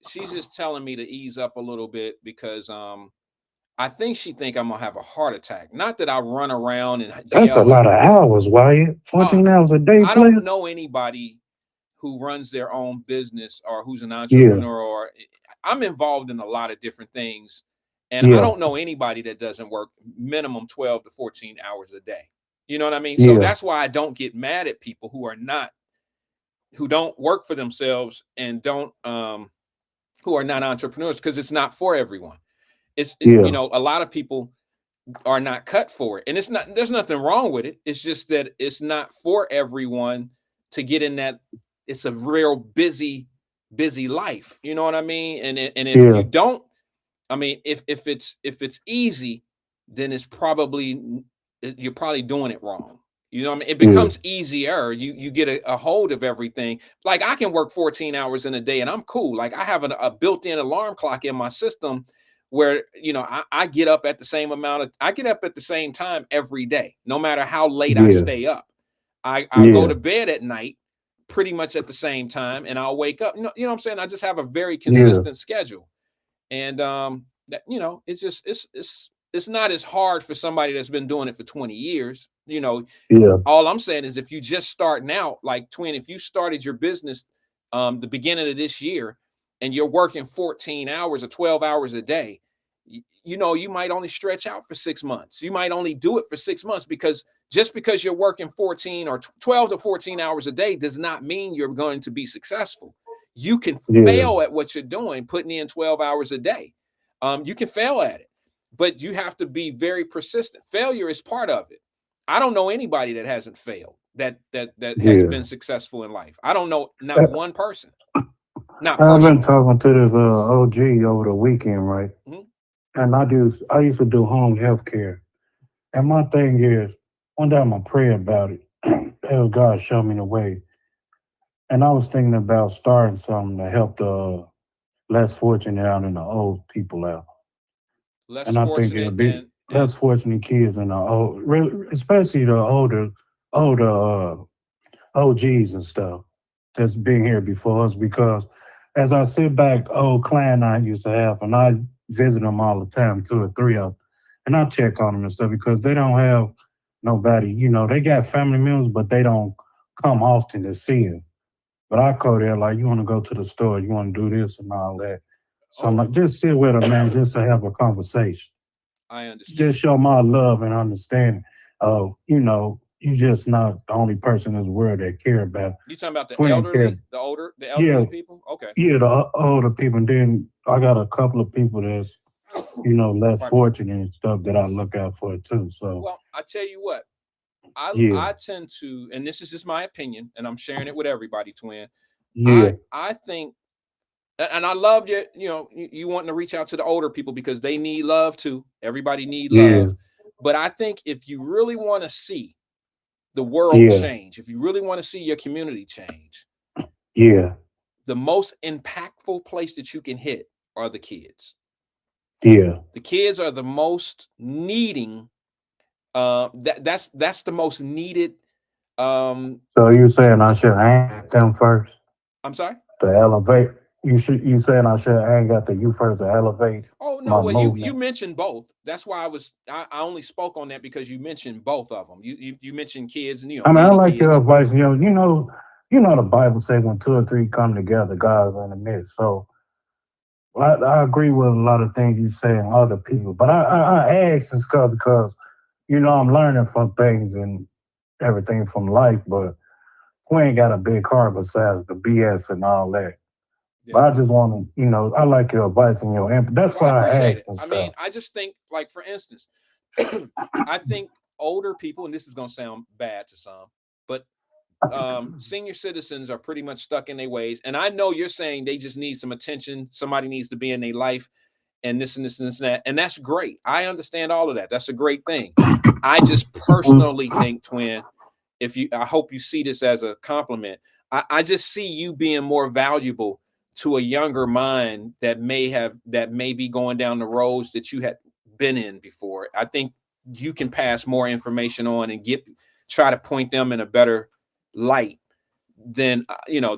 she's just telling me to ease up a little bit because I think she think I'm gonna have a heart attack. Not that I run around and That's a yell lot and of hours, Wyatt. uh 14 hours a day, I player? don't know anybody who runs their own business or who's an Yeah, entrepreneur or I'm involved in a lot of different things and I yeah, don't know anybody that doesn't work minimum 12 to 14 hours a day. You know what I mean? So yeah, that's why I don't get mad at people who don't work for themselves and don't who are not entrepreneurs because it's not for everyone. yeah, A lot of people are not cut for it. And it's not there's nothing wrong with it. It's just that it's not for everyone to get in that it's a real busy life. You know what I mean? And if yeah, you don't I mean if it's easy, then you're probably doing it wrong. You know what I mean? It yeah, becomes easier. You get a hold of everything. Like I can work 14 hours in a day and I'm cool. Like I have a built-in alarm clock in my system where I get up at the same I get up at the same time every day, no matter how late I yeah, stay up. I'll go yeah, to bed at night pretty much at the same time and I'll wake up. You know what I'm saying? I just have a very yeah, consistent schedule. And it's just it's not as hard for somebody that's been doing it for 20 years. yeah, All I'm saying is if you just starting out, like Twin, if you started your business the beginning of this year and you're working 14 hours or 12 hours a day, you might only stretch out for 6 months. You might only do it for 6 months because just because you're working 14 or 12 to 14 hours a day does not mean you're going to be successful. You can yeah. fail at what you're doing, putting in 12 hours a day. You can fail at it, but you have to be very persistent. Failure is part of it. I don't know anybody that hasn't failed that has Yeah. been successful in life. I don't know not one person, not I've been personally. talking to this OG over the weekend, right? Mhm. And I used to do home health care. And my thing is, one day I'm gonna pray about it. Hell, God show me the way. And I was thinking about starting something to help the less fortunate out and the old people out. Less And I think it'll fortunate be less fortunate kids and the old, really, especially the older OGs and stuff that's been here before us. Because as I sit back, old client I used to have, and I visit them all the time, 2 or 3 of them, and I check on them and stuff because they don't have nobody. They got family members, but they don't come often to see them. But I call there like, you want to go to the store, you want to do this and all that. So I'm oh, like, just sit with them, man, just to have a conversation. I understand. Just show my love and understanding of, you just not the only person in the world that care about. You talking about the Twin care. elderly, the Yeah, elderly people? Okay. yeah, the older people. And then I got a couple of people that's, less Pardon me. fortunate and stuff that I look out for too. So Well, I tell you what, yeah, I tend to, and this is just my opinion, and I'm sharing it with everybody, Twin. yeah, I think, and I love you wanting to reach out to the older people because they need love too. Everybody need yeah, love, but I think if you really want to see the world yeah, change, if you really want to see your community change, yeah, the most impactful place that you can hit are the kids. yeah. The kids are the most needing. That's the most needed. So you saying I should aim at them first I'm sorry. to elevate? You saying I should aim at the you first to elevate Oh no, my well you movement? mentioned both. That's why I only spoke on that because you mentioned both of them. You mentioned kids and I mean, I needing like your kids. advice. The Bible says when 2 or 3 come together, God's in the midst. So I agree with a lot of things you say and other people, but I ask and stuff because I'm learning from things and everything from life. But we ain't got a big heart besides the BS and all that. But I just want to, I like your advice and your input. That's Well, I why I appreciate asked it. and I mean, stuff. I just think, like, for instance, I think older people, and this is going to sound bad to some, but senior citizens are pretty much stuck in their ways. And I know you're saying they just need some attention. Somebody needs to be in their life and this and this and this and that. And that's great. I understand all of that. That's a great thing. I just personally think, Twin, I hope you see this as a compliment. I just see you being more valuable to a younger mind that may be going down the roads that you had been in before. I think you can pass more information on and try to point them in a better light. Then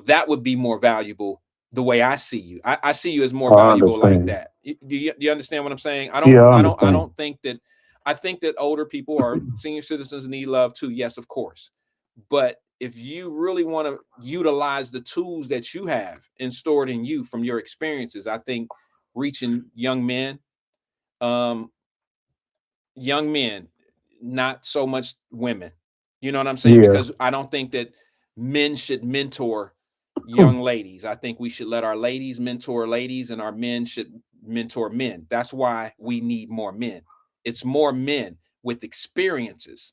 that would be more valuable the way I see you. I see you as more I valuable like understand. that. Do you understand what I'm saying? Yeah, I I understand. don't think that. I think that older people or senior citizens need love too. Yes, of course. But if you really want to utilize the tools that you have and stored in you from your experiences, I think reaching young men, not so much women. You know what I'm saying? Yeah. Because I don't think that men should mentor young ladies. I think we should let our ladies mentor ladies and our men should mentor men. That's why we need more men. It's more men with experiences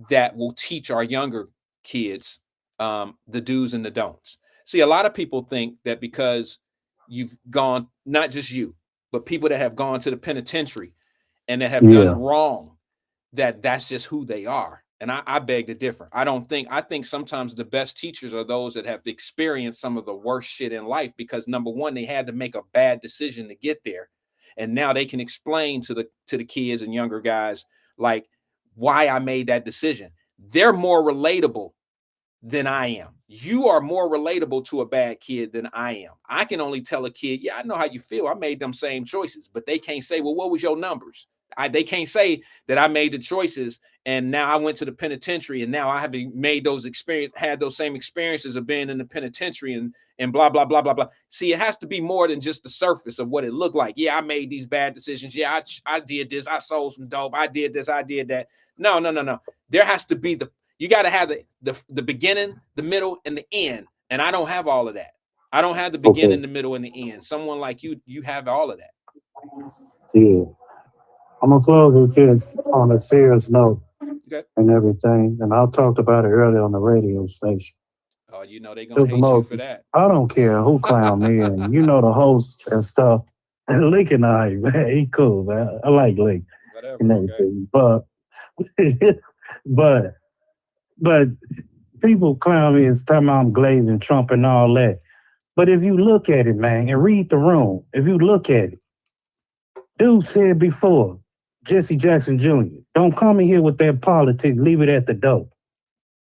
that will teach our younger kids the do's and the don'ts. See, a lot of people think that because you've gone, not just you, but people that have gone to the penitentiary and that have done Yeah. wrong, that's just who they are. And I beg to differ. I think sometimes the best teachers are those that have experienced some of the worst shit in life because number one, they had to make a bad decision to get there. And now they can explain to the kids and younger guys like why I made that decision. They're more relatable than I am. You are more relatable to a bad kid than I am. I can only tell a kid, yeah, I know how you feel. I made them same choices, but they can't say, well, what was your numbers? They can't say that I made the choices and now I went to the penitentiary and now I have made had those same experiences of being in the penitentiary and blah, blah, blah, blah, blah. See, it has to be more than just the surface of what it looked like. Yeah, I made these bad decisions. Yeah, I did this. I sold some dope. I did this. I did that. No. There has to be you got to have the beginning, the middle, and the end. And I don't have all of that. I don't have the beginning, Okay. the middle, and the end. Someone like you have all of that. Yeah. I'm gonna close with this on a serious note Okay. and everything. And I talked about it earlier on the radio station. Oh, they're gonna It was the hate you most, for that. I don't care who clown me and the host and stuff. And Link and I, man, he cool, man. I like Link and Whatever. Okay. everything. But but but people clown me and tell me I'm glazing Trump and all that. But if you look at it, man, and read the room, if you look at it, dude said before, Jesse Jackson Jr., don't come in here with that politics, leave it at the door.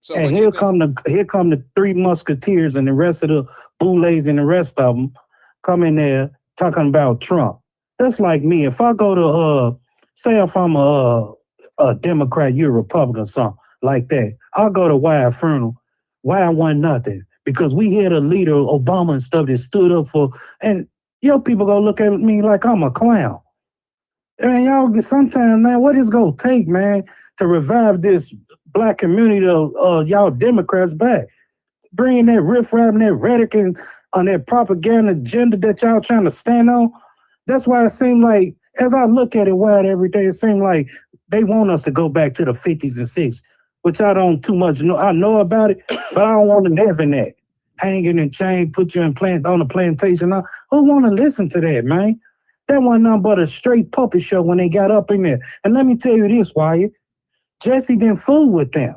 So And what you think? here come the three musketeers and the rest of the boulets and the rest of them come in there talking about Trump. That's like me. If I go to say if I'm a Democrat, you're a Republican, or something like that, I'll go to Wyatt funeral. Wyatt won nothing because we had a leader, Obama and stuff, that stood up for, and your people gonna look at me like I'm a clown. Man, y'all get sometimes, man, what is gonna take, man, to revive this black community of y'all Democrats back? Bringing that riffraff and that rhetoric and on that propaganda agenda that y'all trying to stand on. That's why it seemed like, as I look at it wide every day, it seemed like they want us to go back to the 50s and 60s, which I don't too much know. I know about it, but I don't want to live in that. Hanging and chain, put you on the plantation. Who want to listen to that, man? That wasn't nothing but a straight puppet show when they got up in there. And let me tell you this, Wyatt. Jesse didn't fool with them.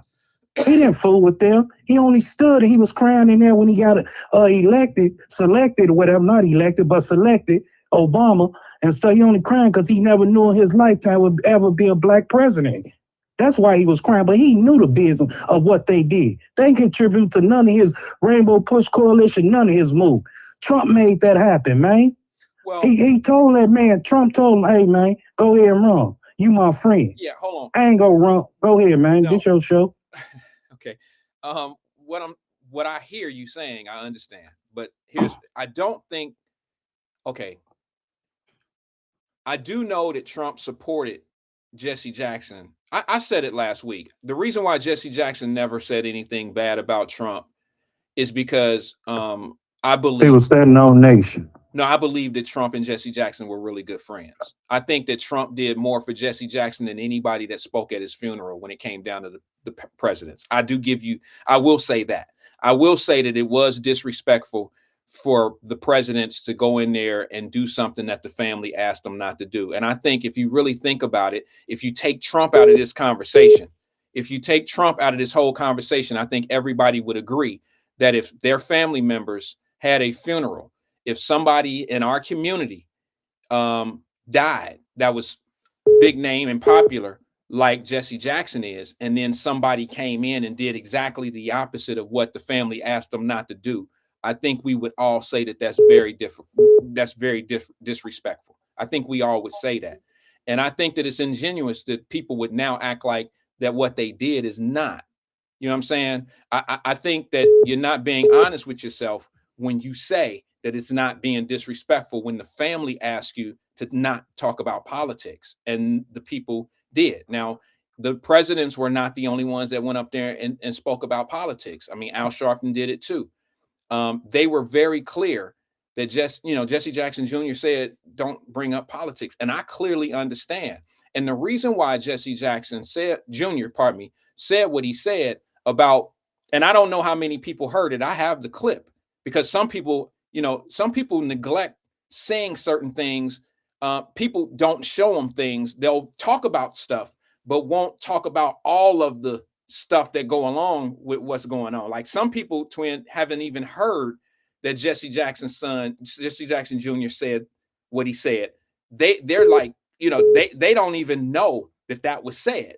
He didn't fool with them. He only stood and he was crying in there when he got selected, whatever, not elected, but selected Obama. And so he only crying because he never knew in his lifetime would ever be a black president. That's why he was crying, but he knew the business of what they did. They contribute to none of his Rainbow Push Coalition, none of his move. Trump made that happen, man. Well, he told that man, Trump told him, hey, man, go ahead and run. You my friend. yeah, hold on. I ain't gonna run. Go ahead, man. No. This your show. Okay. What I hear you saying, I understand. But I don't think, okay. I do know that Trump supported Jesse Jackson. I said it last week. The reason why Jesse Jackson never said anything bad about Trump is because I believe People standing on nation. No, I believe that Trump and Jesse Jackson were really good friends. I think that Trump did more for Jesse Jackson than anybody that spoke at his funeral when it came down to the presidents. I will say that. I will say that it was disrespectful for the presidents to go in there and do something that the family asked them not to do. And I think if you really think about it, if you take Trump out of this conversation, if you take Trump out of this whole conversation, I think everybody would agree that if their family members had a funeral, if somebody in our community died that was big name and popular like Jesse Jackson is, and then somebody came in and did exactly the opposite of what the family asked them not to do, I think we would all say that that's very different. That's very disrespectful. I think we all would say that. And I think that it's ingenuous that people would now act like that what they did is not. You know what I'm saying? I think that you're not being honest with yourself when you say that it's not being disrespectful when the family asks you to not talk about politics, and the people did. Now, the presidents were not the only ones that went up there and spoke about politics. I mean, Al Sharpton did it too. They were very clear that Jesse Jackson Jr. said, don't bring up politics. And I clearly understand. And the reason why Jesse Jackson Jr., said what he said about, and I don't know how many people heard it. I have the clip because some people neglect saying certain things. People don't show them things. They'll talk about stuff, but won't talk about all of the stuff that go along with what's going on. Like some people, Twin, haven't even heard that Jesse Jackson's son, Jesse Jackson Jr. said what he said. They're like, they don't even know that was said.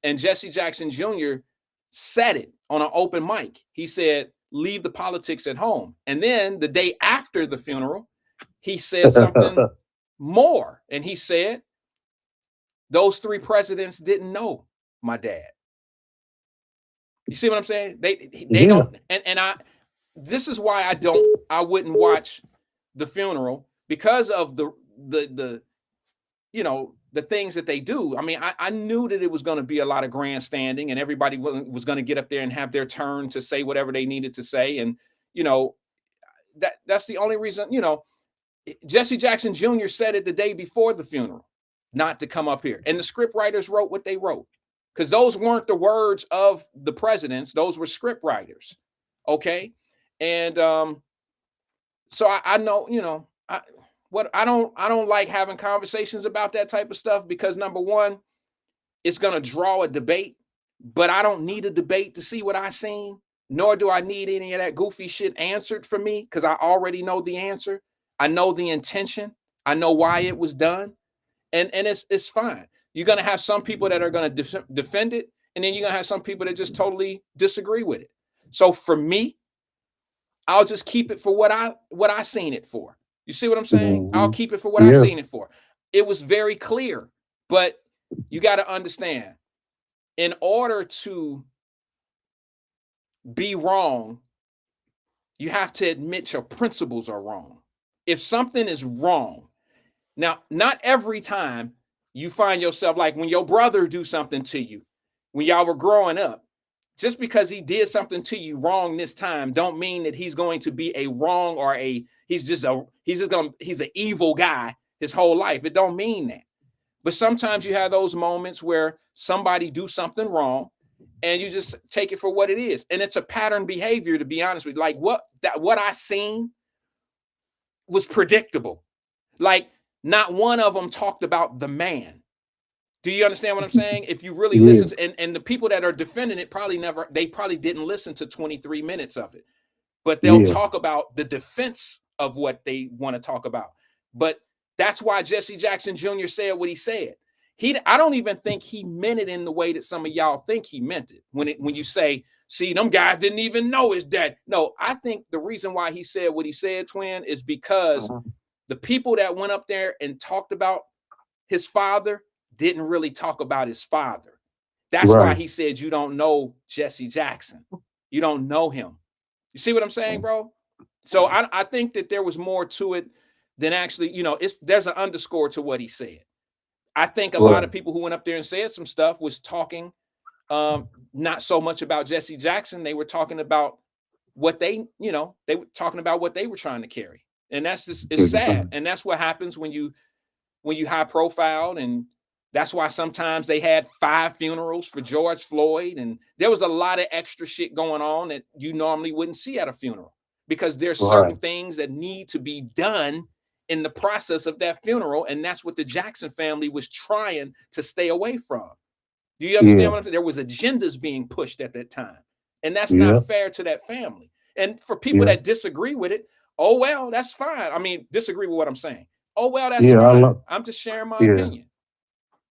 And Jesse Jackson Jr. said it on an open mic. He said, leave the politics at home. And then the day after the funeral, he said something more. And he said, those three presidents didn't know my dad. You see what I'm saying? They don't. And this is why I wouldn't watch the funeral, because of the things that they do. I mean, I knew that it was going to be a lot of grandstanding, and everybody was going to get up there and have their turn to say whatever they needed to say. And, that's the only reason, Jesse Jackson Jr. said it the day before the funeral, not to come up here. And the script writers wrote what they wrote, because those weren't the words of the presidents. Those were script writers. Okay. And so I know, I don't like having conversations about that type of stuff, because number one, it's going to draw a debate, but I don't need a debate to see what I seen, nor do I need any of that goofy shit answered for me, because I already know the answer. I know the intention. I know why it was done. And it's fine. You're going to have some people that are going to defend it, and then you're going to have some people that just totally disagree with it. So for me, I'll just keep it for what I seen it for. You see what I'm saying? Mm-hmm. I'll keep it for what I seen it for. It was very clear, but you got to understand, in order to be wrong, you have to admit your principles are wrong. If something is wrong, now, not every time you find yourself, like when your brother do something to you, when y'all were growing up, just because he did something to you wrong this time, don't mean that he's going to be a wrong or he's an evil guy his whole life. It don't mean that. But sometimes you have those moments where somebody do something wrong and you just take it for what it is. And it's a pattern behavior, to be honest with you. Like what I seen was predictable. Like not one of them talked about the man. Do you understand what I'm saying? If you really listen to, and the people that are defending it probably didn't listen to 23 minutes of it, but they'll talk about the defense of what they want to talk about. But that's why Jesse Jackson Jr. said what he said. I don't even think he meant it in the way that some of y'all think he meant it. When you say, see, them guys didn't even know his dad. No, I think the reason why he said what he said, Twin, is because the people that went up there and talked about his father didn't really talk about his father. That's why he said, you don't know Jesse Jackson. You don't know him. You see what I'm saying, bro? So I think that there was more to it than actually, there's an underscore to what he said. I think a lot of people who went up there and said some stuff was talking not so much about Jesse Jackson. They were talking about what they, you know, they were talking about what they were trying to carry. And that's just, it's sad. And that's what happens when you high profile. And that's why sometimes they had 5 funerals for George Floyd. And there was a lot of extra shit going on that you normally wouldn't see at a funeral, because there's certain things that need to be done in the process of that funeral. And that's what the Jackson family was trying to stay away from. Do you understand what I'm saying? There was agendas being pushed at that time. And that's not fair to that family. And for people that disagree with it, oh, well, that's fine. I mean, disagree with what I'm saying. Oh, well, that's fine. I'm just sharing my opinion.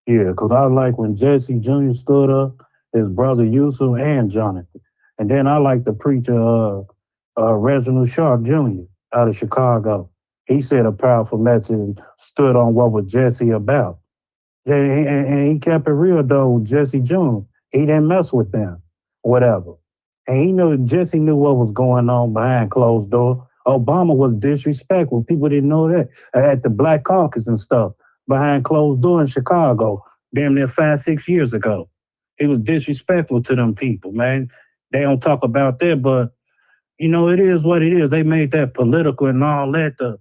Yeah, because I like when Jesse Jr. stood up, his brother Yusuf and Jonathan. And then I like the preacher, Reginald Sharp Jr. out of Chicago. He said a powerful message and stood on what was Jesse about. And he kept it real, though, Jesse Jr. He didn't mess with them, whatever. And he knew, Jesse knew what was going on behind closed doors. Obama was disrespectful. People didn't know that. At the Black Caucus and stuff, behind closed doors in Chicago, damn near 5-6 years ago. He was disrespectful to them people, man. They don't talk about that, but, you know, it is what it is. They made that political and all that to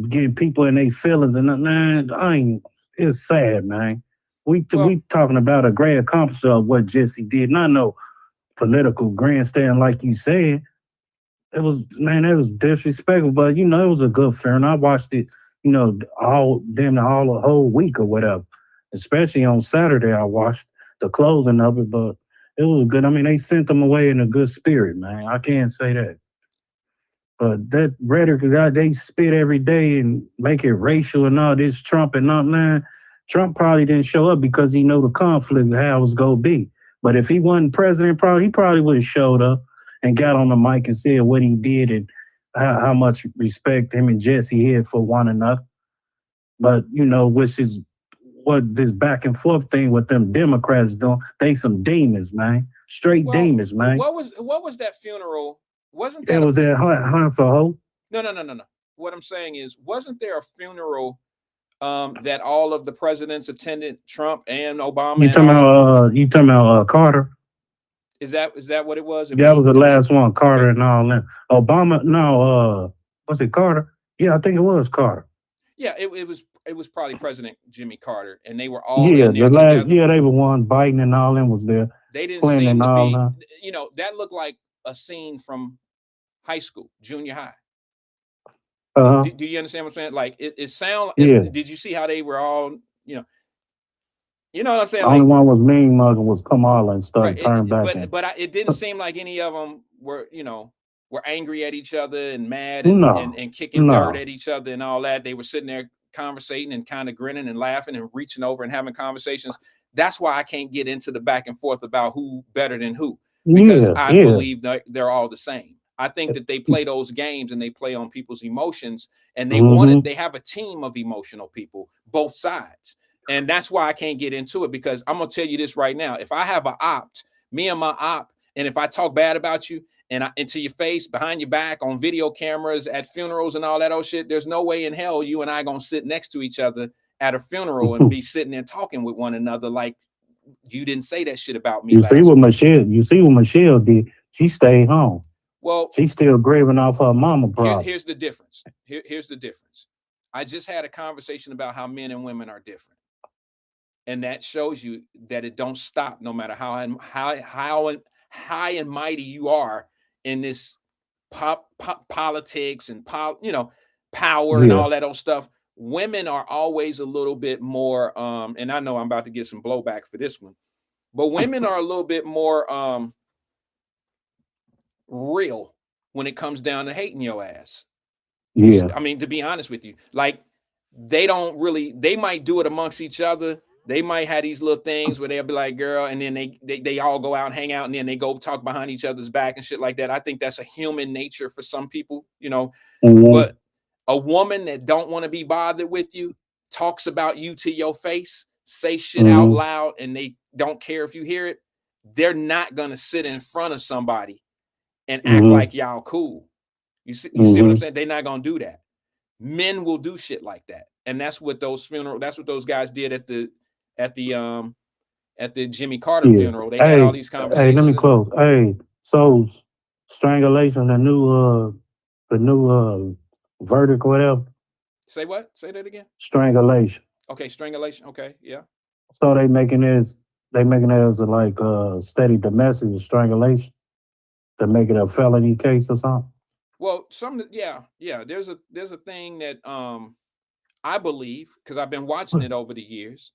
get people in their feelings. And, man, it's sad, man. We talking about a great accomplishment of what Jesse did, not no political grandstand like you said. It was disrespectful, but, you know, it was a good film. I watched it, you know, all a whole week or whatever. Especially on Saturday, I watched the closing of it, but it was good. I mean, they sent them away in a good spirit, man. I can't say that. But that rhetoric, they spit every day and make it racial and all this Trump and all, man. Trump probably didn't show up because he knew the conflict, how it was going to be. But if he wasn't president, he probably would have showed up and got on the mic and said what he did and how much respect him and Jesse had for one another. But, you know, which is what this back and forth thing with them Democrats doing, they some demons, man. Straight demons, man. What was that funeral? Wasn't that it was at Hunt for Hope? No. What I'm saying is, wasn't there a funeral that all of the presidents attended, Trump and Obama? You talking about Carter? Is that what it was? That was the last one, Carter and all that. Obama, no, was it Carter? Yeah, I think it was Carter. Yeah, it was probably President Jimmy Carter, and they were all in there together. They were one. Biden and all them was there. They didn't seem to be, you know, that looked like a scene from high school, junior high. Do you understand what I'm saying? Like it sound. Did you see how they were all, you know what I'm saying? The only one was mean mugging was Kamala and stuff. Turned back. But it didn't seem like any of them were, you know, were angry at each other and mad and kicking dirt at each other and all that. They were sitting there conversating and kind of grinning and laughing and reaching over and having conversations. That's why I can't get into the back and forth about who better than who, because I believe that they're all the same. I think that they play those games and they play on people's emotions, and they have a team of emotional people, both sides. And that's why I can't get into it, because I'm going to tell you this right now. If I have me and my op, and if I talk bad about you and into your face, behind your back, on video cameras, at funerals and all that old shit, there's no way in hell you and I going to sit next to each other at a funeral and be sitting there talking with one another like you didn't say that shit about me. You see what Michelle did? She stayed home. Well, she's still grieving off her mama problem. Here's the difference. Here's the difference. I just had a conversation about how men and women are different. And that shows you that it don't stop, no matter how high and mighty you are in this politics and power and all that old stuff. Women are always a little bit more, and I know I'm about to get some blowback for this one, but women are a little bit more real when it comes down to hating your ass. Yeah. I mean, to be honest with you, like they might do it amongst each other. They might have these little things where they'll be like, girl, and then they all go out and hang out, and then they go talk behind each other's back and shit like that. I think that's a human nature for some people, you know. But a woman that don't want to be bothered with you talks about you to your face, say shit out loud, and they don't care if you hear it. They're not going to sit in front of somebody and act like y'all cool. You see what I'm saying? They're not going to do that. Men will do shit like that. And that's what those guys did at the Jimmy Carter funeral. They had all these conversations. Hey, let me close. Hey, so Strangulation, the new verdict, whatever. Say what? Say that again. Strangulation. Okay, strangulation. Okay, yeah. So they making it as a like steady domestic strangulation to make it a felony case or something. Well, yeah. There's a thing that I believe, because I've been watching it over the years.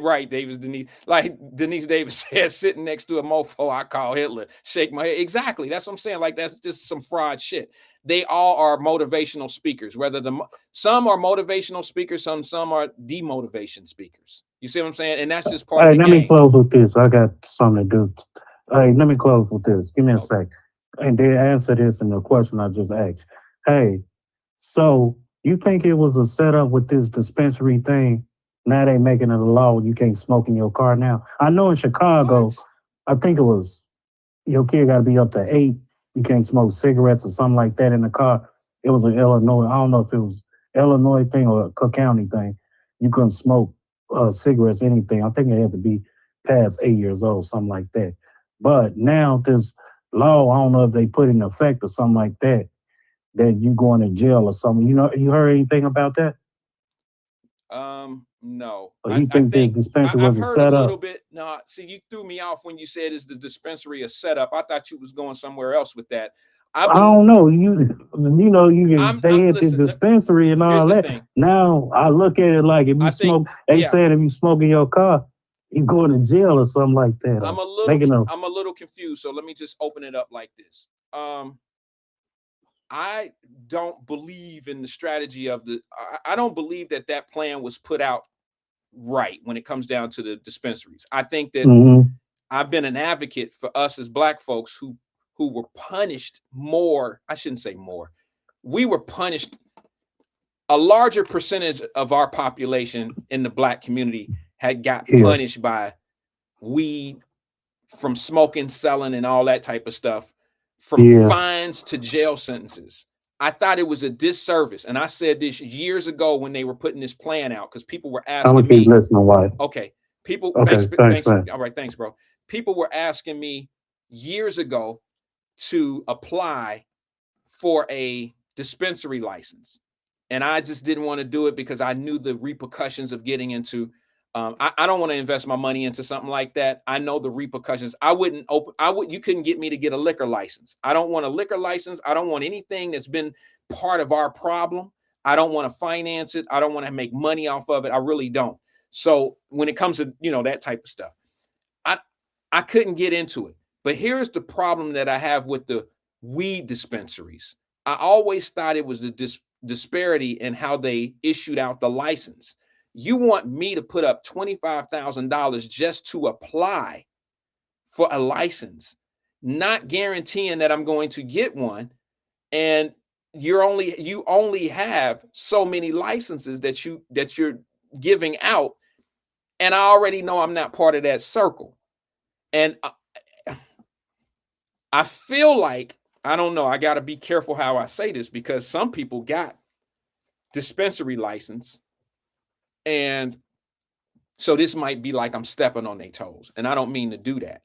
Right, Denise. Like Denise Davis said, sitting next to a mofo I call Hitler. Shake my head. Exactly. That's what I'm saying. Like, that's just some fraud shit. They all are motivational speakers. Some are motivational speakers, some are demotivation speakers. You see what I'm saying? And that's just part of Hey, the let me game. close with this. I got something to do. Hey, let me close with this. Give me a Okay. sec. And then answer this in the question I just asked. Hey, so you think it was a setup with this dispensary thing? Now they making it a law you can't smoke in your car now. I know in Chicago, What? I think it was your kid got to be up to 8. You can't smoke cigarettes or something like that in the car. It was an Illinois. I don't know if it was Illinois thing or a Cook County thing. You couldn't smoke cigarettes, anything. I think it had to be past 8 years old, something like that. But now this law, I don't know if they put in effect or something like that, that you going to jail or something. You know, you heard anything about that? No. Or you I think this think dispensary I've was a heard a little setup? bit. No, see, you threw me off when you said is the dispensary a setup. I thought you was going somewhere else with that. I I believe don't know. You know, they I'm had the listen, dispensary and here's all the that. thing. Now I look at it like if you I think, smoke, they yeah, said if you smoke in your car, you going to jail or something like that. Or making a I'm a little confused. So let me just open it up like this. I don't believe in the strategy of I don't believe that plan was put out right when it comes down to the dispensaries. I think that I've been an advocate for us as Black folks who were punished more. I shouldn't say more. We were punished. A larger percentage of our population in the Black community had got yeah, punished by weed, from smoking, selling, and all that type of stuff, from yeah. fines to jail sentences. I thought it was a disservice. And I said this years ago when they were putting this plan out, because people were I'm gonna asking keep me, listening. Why? okay, people, Okay, thanks, thanks. man. All right, thanks, bro. People were asking me years ago to apply for a dispensary license. And I just didn't want to do it because I knew the repercussions of getting into I don't want to invest my money into something like that. I know the repercussions. You couldn't get me to get a liquor license. I don't want a liquor license. I don't want anything that's been part of our problem. I don't want to finance it. I don't want to make money off of it. I really don't. So when it comes to, that type of stuff, I couldn't get into it. But here's the problem that I have with the weed dispensaries. I always thought it was the disparity in how they issued out the license. You want me to put up $25,000 just to apply for a license, not guaranteeing that I'm going to get one. And you only have so many licenses that you're giving out. And I already know I'm not part of that circle. And I feel like, I don't know, I got to be careful how I say this, because some people got dispensary license, and so this might be like I'm stepping on their toes, and I don't mean to do that.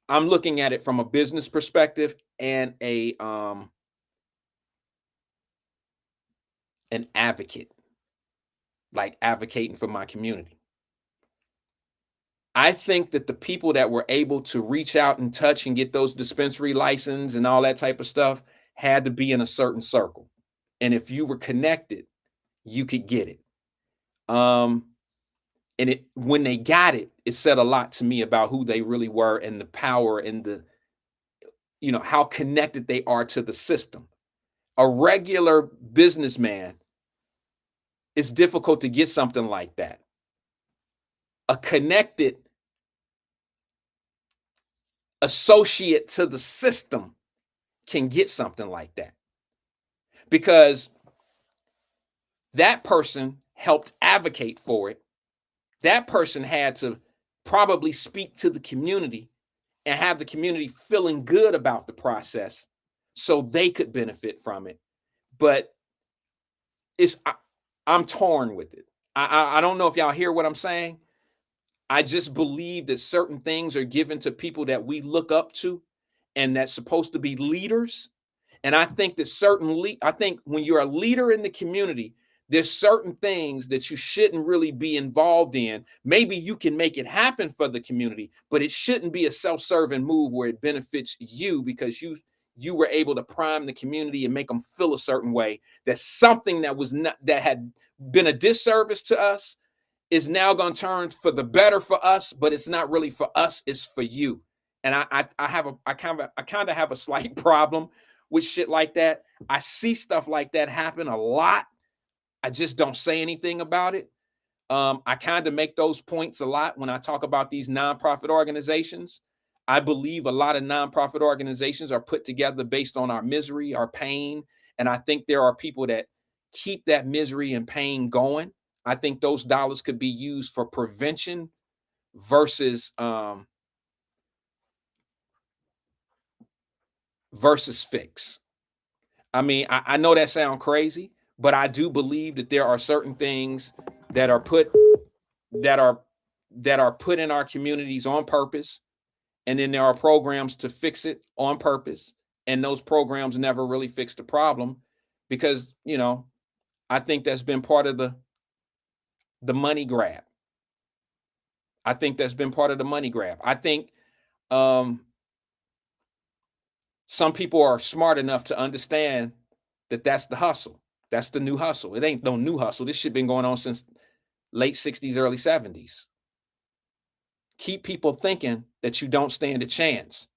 I'm looking at it from a business perspective and an advocate, like advocating for my community. I think that the people that were able to reach out and touch and get those dispensary license and all that type of stuff had to be in a certain circle. And if you were connected, you could get it. And when they got it, it said a lot to me about who they really were and the power and the, how connected they are to the system. A regular businessman, it's difficult to get something like that. A connected associate to the system can get something like that, because that person helped advocate for it. That person had to probably speak to the community and have the community feeling good about the process so they could benefit from it. But I'm torn with it. I don't know if y'all hear what I'm saying. I just believe that certain things are given to people that we look up to and that's supposed to be leaders. And I think that I think when you're a leader in the community, there's certain things that you shouldn't really be involved in. Maybe you can make it happen for the community, but it shouldn't be a self-serving move where it benefits you because you were able to prime the community and make them feel a certain way. That something that had been a disservice to us is now going to turn for the better for us, but it's not really for us, it's for you. And I kind of have a slight problem with shit like that. I see stuff like that happen a lot. I just don't say anything about it. I kind of make those points a lot when I talk about these nonprofit organizations. I believe a lot of nonprofit organizations are put together based on our misery, our pain. And I think there are people that keep that misery and pain going. I think those dollars could be used for prevention versus fix. I mean, I know that sounds crazy, but I do believe that there are certain things that are put in our communities on purpose, and then there are programs to fix it on purpose, and those programs never really fix the problem because, you know, I think that's been part of the money grab. I think that's been part of the money grab. I think some people are smart enough to understand that that's the hustle. That's the new hustle. It ain't no new hustle. This shit been going on since late 60s, early 70s. Keep people thinking that you don't stand a chance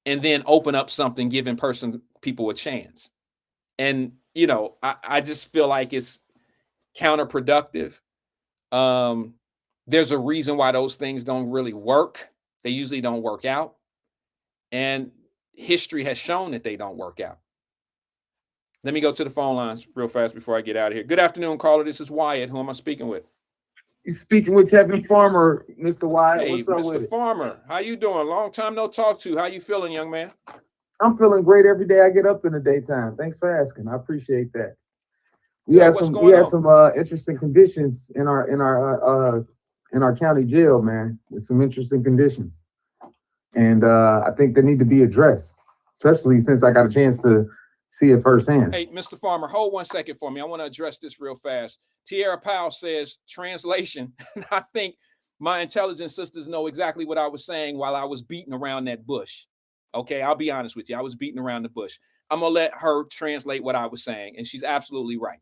and then open up something giving people a chance. And, you know, I just feel like it's counterproductive. There's a reason why those things don't really work. They usually don't work out. And history has shown that they don't work out. Let me go to the phone lines real fast before I get out of here. Good afternoon, caller. This is Wyatt. Who am I speaking with? You're speaking with Kevin Farmer, Mr. Wyatt. Hey, what's up Mr. with it? Farmer. How you doing? Long time no talk to. How you feeling, young man? I'm feeling great every day I get up in the daytime. Thanks for asking. I appreciate that. We Good. had What's some going on? interesting conditions in our county jail, man. There's some interesting conditions. And I think they need to be addressed, especially since I got a chance to see it firsthand. Hey, Mr. Farmer, hold 1 second for me. I want to address this real fast. Tierra Powell says, translation. I think my intelligence sisters know exactly what I was saying while I was beating around that bush. Okay, I'll be honest with you. I was beating around the bush. I'm going to let her translate what I was saying, and she's absolutely right.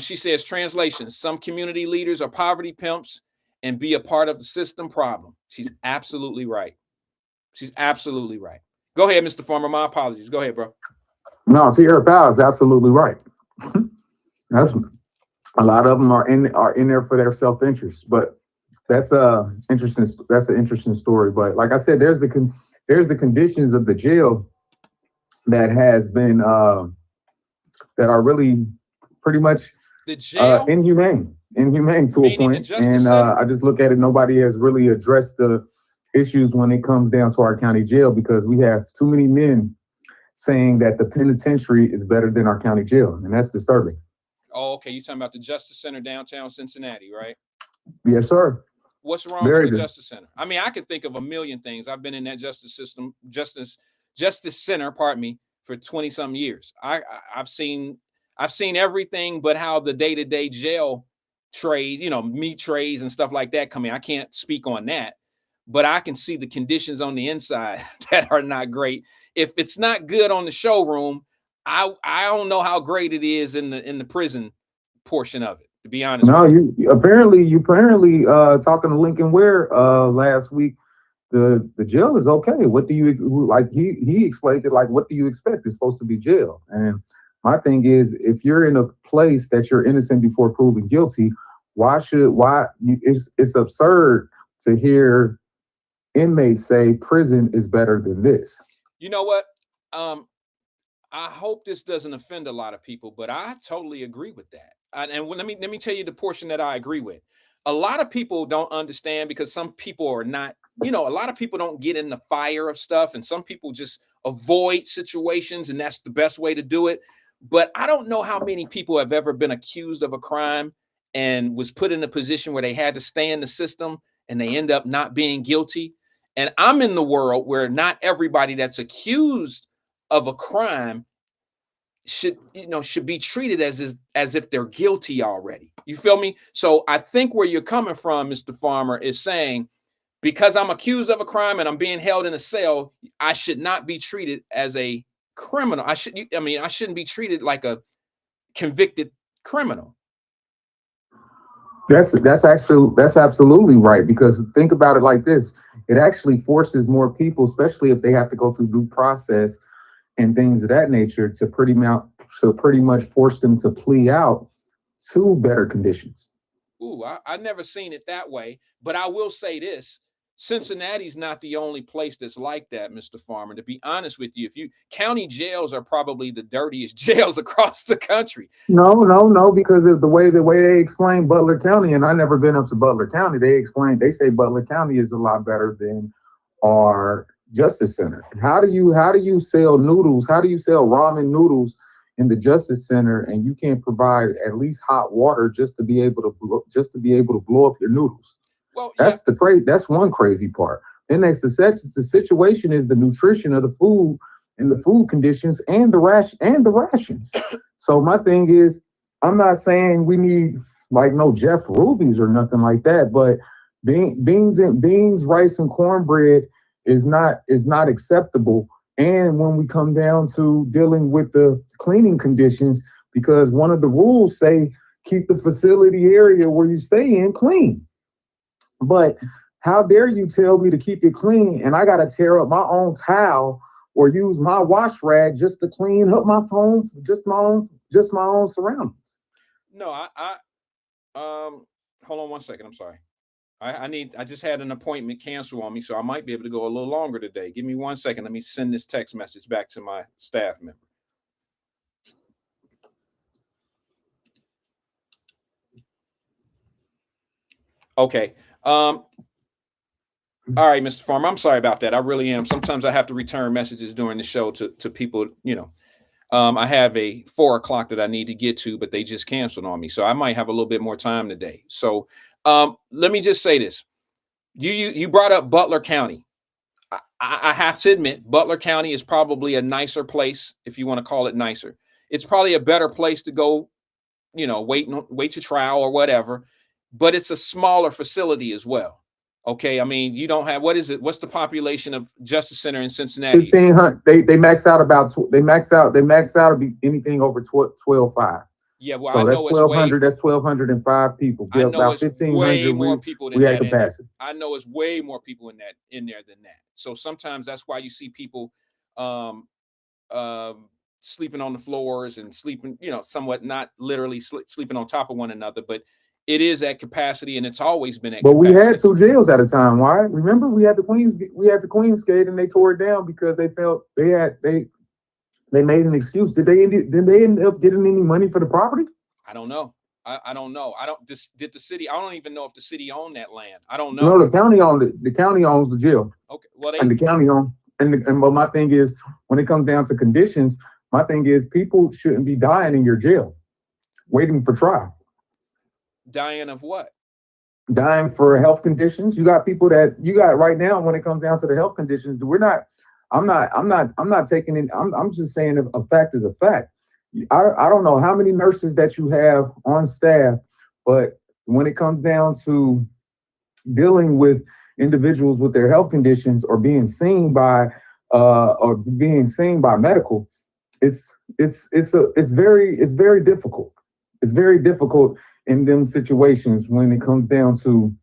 She says, translation, some community leaders are poverty pimps and be a part of the system problem. She's absolutely right. She's absolutely right. Go ahead, Mr. Farmer. My apologies. Go ahead, bro. No, Tierra Powell is absolutely right. That's a lot of them are in there for their self-interest, but that's interesting. That's an interesting story. But like I said, there's the conditions of the jail that has been that are really pretty much the jail inhumane to a point. And I just look at it. Nobody has really addressed the issues when it comes down to our county jail because we have too many men saying that the penitentiary is better than our county jail, and that's disturbing. Oh, okay. You're talking about the Justice Center downtown Cincinnati, right? Yes, sir. What's wrong with the Justice Center? I mean, I can think of a million things. I've been in that Justice Center, pardon me, for 20-something years. I've seen everything but how the day-to-day jail trade, you know, meat trays and stuff like that come in. I can't speak on that, but I can see the conditions on the inside that are not great. If it's not good on the showroom, I don't know how great it is in the prison portion of it, to be honest. No, you apparently talking to Lincoln Ware last week. The jail is okay. What do you like? He explained it like, what do you expect? It's supposed to be jail. And my thing is, if you're in a place that you're innocent before proven guilty, it's absurd to hear inmates say prison is better than this. You know what? I hope this doesn't offend a lot of people, but I totally agree with that. And let me tell you the portion that I agree with. A lot of people don't understand because some people are not, you know, a lot of people don't get in the fire of stuff, and some people just avoid situations, and that's the best way to do it. But I don't know how many people have ever been accused of a crime and was put in a position where they had to stay in the system and they end up not being guilty. And I'm in the world where not everybody that's accused of a crime should be treated as if they're guilty already. You feel me? So I think where you're coming from, Mr. Farmer, is saying, because I'm accused of a crime and I'm being held in a cell, I should not be treated as a criminal. I shouldn't be treated like a convicted criminal. That's absolutely right, because think about it like this. It actually forces more people, especially if they have to go through due process and things of that nature, to pretty much force them to plea out to better conditions. Ooh, I never seen it that way, but I will say this. Cincinnati's not the only place that's like that, Mr. Farmer. To be honest with you, county jails are probably the dirtiest jails across the country. No, because of the way they explain Butler County, and I've never been up to Butler County. They say Butler County is a lot better than our Justice Center. How do you sell noodles? How do you sell ramen noodles in the Justice Center, and you can't provide at least hot water just to be able to blow up your noodles? Well, that's one crazy part. Then the situation is the nutrition of the food and the food conditions and the rations. So my thing is, I'm not saying we need like no Jeff Ruby's or nothing like that, but beans, rice, and cornbread is not acceptable. And when we come down to dealing with the cleaning conditions, because one of the rules say keep the facility area where you stay in clean. But how dare you tell me to keep it clean and I gotta tear up my own towel or use my wash rag just to clean up my phone, just my own surroundings? No, I hold on one second. I'm sorry. I just had an appointment cancel on me, so I might be able to go a little longer today. Give me 1 second. Let me send this text message back to my staff member. Okay. All right, Mr. Farmer, I'm sorry about that. I really am. Sometimes I have to return messages during the show to people, I have a 4 o'clock that I need to get to, but they just canceled on me. So I might have a little bit more time today. So let me just say this. You brought up Butler County. I have to admit, Butler County is probably a nicer place, if you want to call it nicer. It's probably a better place to go, wait your trial or whatever, but it's a smaller facility as well. Okay, I mean, you don't have, what is it? What's the population of Justice Center in Cincinnati? 1,500. They max out to be anything over 12,500. Yeah, well, so I that's know 1,200. That's 1,205 people. I know about it's 1,500. way more people than we had that. capacity. I know it's way more people in there than that. So sometimes that's why you see people sleeping on the floors and sleeping, somewhat not literally sleeping on top of one another, but it is at capacity, and it's always been at capacity. But we had 2 jails at a time. Why? Remember, we had the Queens Gate, and they tore it down because they felt they made an excuse. Did they end up getting any money for the property? I don't know. I don't know. Did the city? I don't even know if the city owned that land. I don't know. No, the county owned it. The county owns the jail. Okay. Well, the county owned. But my thing is, when it comes down to conditions, my thing is people shouldn't be dying in your jail, waiting for trial. Dying of what? Dying for health conditions. You got people that you got right now. When it comes down to the health conditions, I'm not taking it. I'm just saying a fact is a fact. I don't know how many nurses that you have on staff, but when it comes down to dealing with individuals with their health conditions or being seen by medical, it's very difficult. It's very difficult in them situations when it comes down to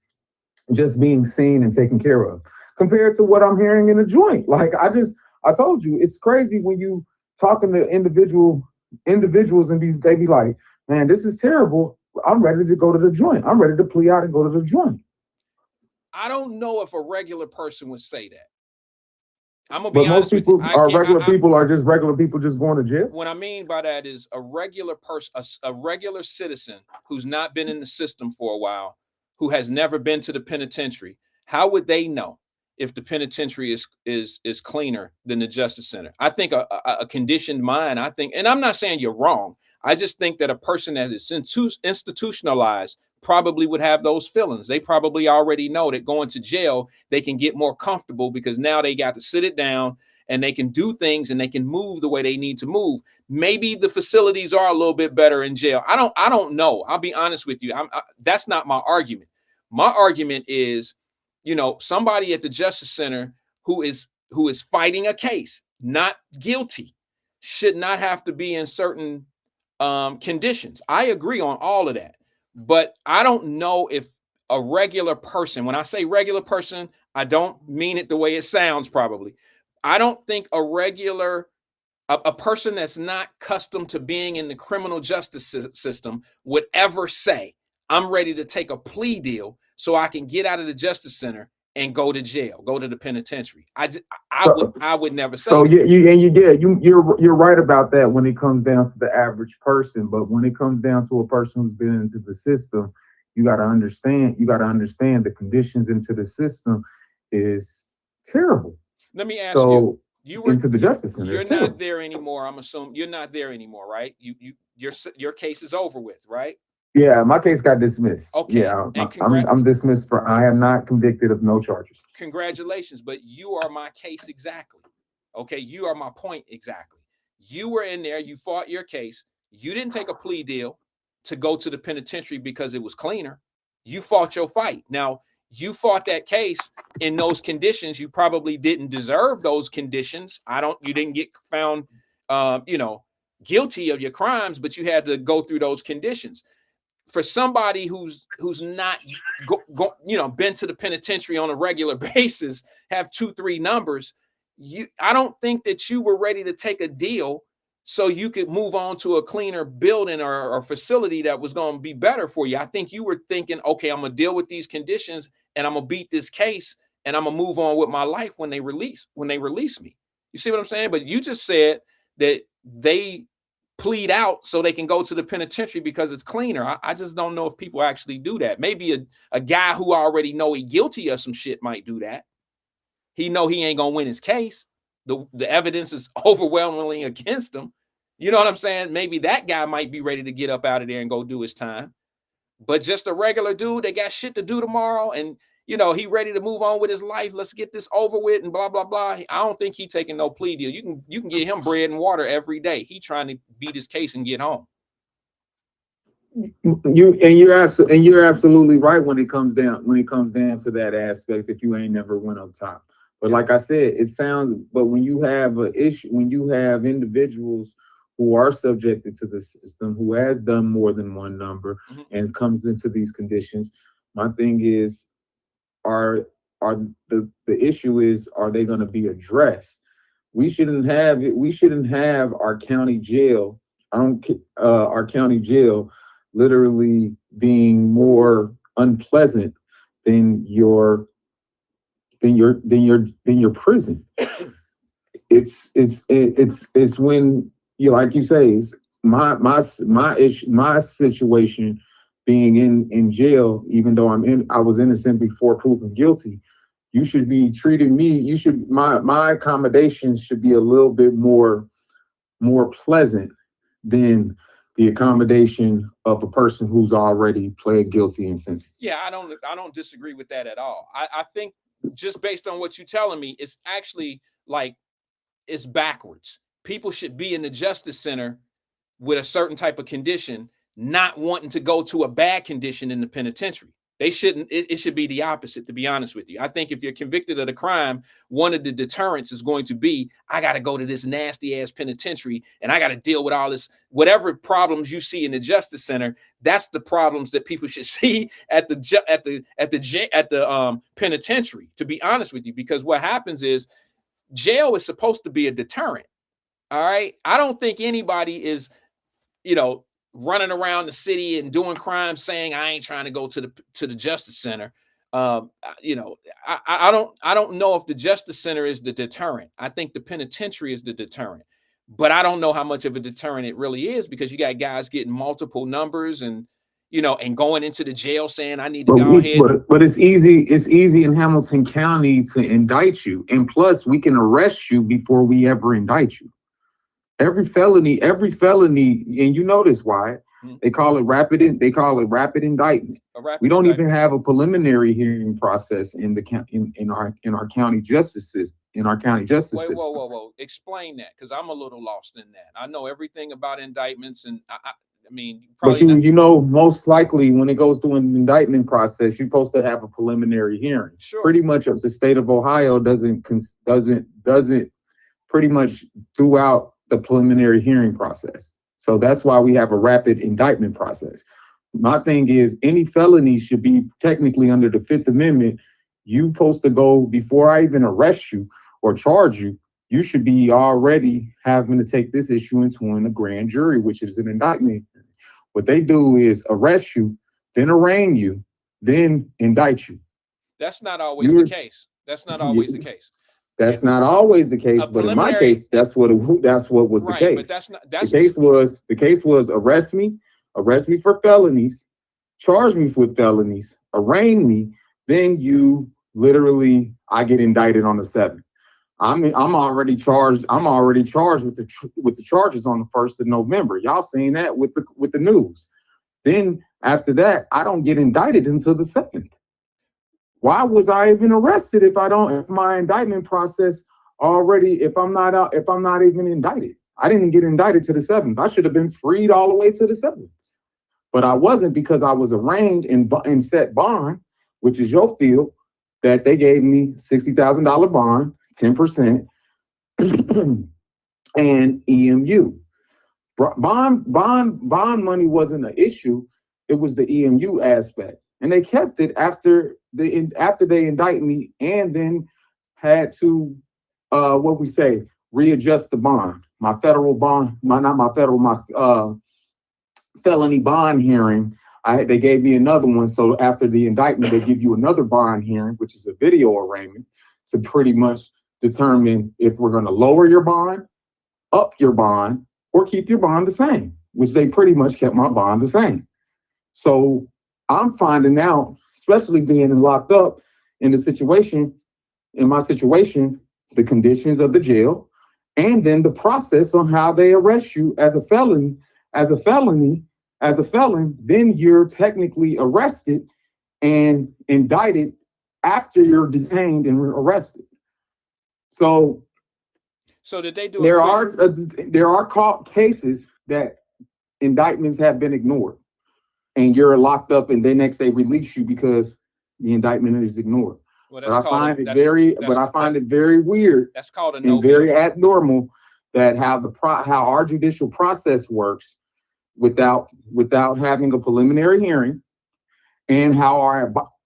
just being seen and taken care of, compared to what I'm hearing in a joint. Like I told you, it's crazy when you talking to individuals and they be like, man, this is terrible. I'm ready to go to the joint. I'm ready to plea out and go to the joint. I don't know if a regular person would say that. I'm gonna be honest with you. Most people people are just regular people just going to jail. What I mean by that is a regular person, a regular citizen who's not been in the system for a while, who has never been to the penitentiary. How would they know if the penitentiary is cleaner than the Justice Center? I think a conditioned mind. I think, and I'm not saying you're wrong. I just think that a person that is institutionalized probably would have those feelings. They probably already know that going to jail, they can get more comfortable because now they got to sit it down and they can do things and they can move the way they need to move. Maybe the facilities are a little bit better in jail. I don't know. I'll be honest with you. That's not my argument. My argument is, you know, somebody at the Justice Center who is fighting a case, not guilty, should not have to be in certain conditions. I agree on all of that. But I don't know if a regular person, when I say regular person, I don't mean it the way it sounds probably. I don't think a person that's not accustomed to being in the criminal justice system would ever say, I'm ready to take a plea deal so I can get out of the Justice Center and go to jail, go to the penitentiary. I would never say so. That. You're right about that when it comes down to the average person, but when it comes down to a person who's been into the system, you got to understand the conditions into the system is terrible. Let me ask you. You were into the Justice Center. You're not there anymore. I'm assuming you're not there anymore, right? Your case is over with, right? Yeah, my case got dismissed. Okay. Yeah, I'm dismissed I am not convicted of no charges. Congratulations, but you are my case exactly. Okay, you are my point exactly. You were in there, you fought your case. You didn't take a plea deal to go to the penitentiary because it was cleaner. You fought your fight. Now, you fought that case in those conditions. You probably didn't deserve those conditions. You didn't get found, guilty of your crimes, but you had to go through those conditions. For somebody who's not been to the penitentiary on a regular basis, have 2-3 numbers, I don't think that you were ready to take a deal so you could move on to a cleaner building or facility that was going to be better for you. I think you were thinking, okay, I'm going to deal with these conditions and I'm going to beat this case and I'm going to move on with my life when they release me. You see what I'm saying? But you just said that they plead out so they can go to the penitentiary because it's cleaner. I just don't know if people actually do that. Maybe a guy who already know he guilty of some shit might do that. He know he ain't gonna win his case. The evidence is overwhelmingly against him. You know what I'm saying? Maybe that guy might be ready to get up out of there and go do his time. But just a regular dude that got shit to do tomorrow and he ready to move on with his life. Let's get this over with and blah, blah, blah. I don't think he taking no plea deal. You can get him bread and water every day. He trying to beat his case and get home. You're absolutely right when it comes down to that aspect. If you ain't never went up top, but like I said, but when you have an issue, when you have individuals who are subjected to the system, who has done more than one number and comes into these conditions, my thing is, the issue is, are they going to be addressed? We shouldn't have our county jail. Our county jail literally being more unpleasant than your prison. It's when like you say, it's my situation being in jail, even though I was innocent before proven guilty. You should be treating me. My accommodations should be a little bit more pleasant than the accommodation of a person who's already pled guilty and sentenced. Yeah, I don't disagree with that at all. I think just based on what you're telling me, it's actually like it's backwards. People should be in the Justice Center with a certain type of condition, not wanting to go to a bad condition in the penitentiary. They shouldn't. It should be the opposite, to be honest with you. I think if you're convicted of the crime, one of the deterrents is going to be, I got to go to this nasty ass penitentiary and I got to deal with all this, whatever problems you see in the Justice Center. That's the problems that people should see at the penitentiary, to be honest with you, because what happens is jail is supposed to be a deterrent. All right. I don't think anybody is, running around the city and doing crimes saying I ain't trying to go to the Justice Center. I don't know if the Justice Center is the deterrent. I think the penitentiary is the deterrent, but I don't know how much of a deterrent it really is, because you got guys getting multiple numbers and going into the jail saying I need to go ahead. But it's easy in Hamilton County to indict you, and plus we can arrest you before we ever indict you. Every felony, and you know this, Wyatt, They call it rapid indictment. We don't even have a preliminary hearing process in the in our county justice system. Wait, whoa. Explain that, because I'm a little lost in that. I know everything about indictments, and I mean, but you know, most likely when it goes through an indictment process, you're supposed to have a preliminary hearing. Sure. Pretty much of the state of Ohio doesn't pretty much throughout the preliminary hearing process. So that's why we have a rapid indictment process. My thing is, any felony should be technically under the Fifth Amendment. You supposed to go, before I even arrest you or charge you, you should be already having to take this issue into a grand jury, which is an indictment. What they do is arrest you, then arraign you, then indict you. That's not always the case. That's not always the case. That's not always the case, but in my case, that's what was the case. But that's the case was arrest me for felonies, charge me with felonies, arraign me, then I get indicted on the 7th. I'm already charged with the charges on the 1st of November. Y'all seen that with the news. Then after that, I don't get indicted until the 7th. Why was I even arrested if my indictment process if I'm not even indicted? I didn't get indicted to the 7th. I should have been freed all the way to the 7th. But I wasn't, because I was arraigned and set bond, which is your field, that they gave me $60,000 bond, 10%, and EMU. Bond money wasn't an issue. It was the EMU aspect. And they kept it after they indict me, and then had to readjust the bond. My felony bond hearing. They gave me another one. So after the indictment, they give you another bond hearing, which is a video arraignment, to pretty much determine if we're going to lower your bond, up your bond, or keep your bond the same, which they pretty much kept my bond the same. So I'm finding out, especially being locked up in my situation, the conditions of the jail, and then the process on how they arrest you as a felon, then you're technically arrested and indicted after you're detained and arrested. So did they do? There are cases that indictments have been ignored, and you're locked up, and then next they release you because the indictment is ignored. Well, but I find it very weird. That's called and very abnormal that how our judicial process works without having a preliminary hearing, and how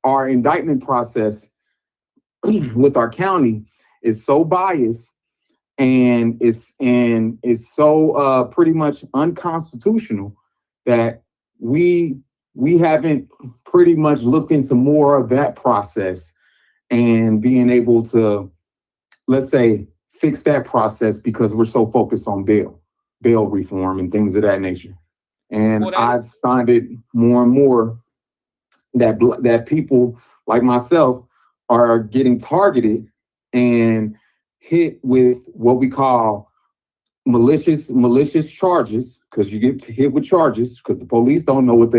our indictment process with our county is so biased and is so pretty much unconstitutional that we haven't pretty much looked into more of that process and being able to, let's say, fix that process, because we're so focused on bail reform and things of that nature. And I find it more and more that people like myself are getting targeted and hit with what we call malicious charges, because you get hit with charges because the police don't know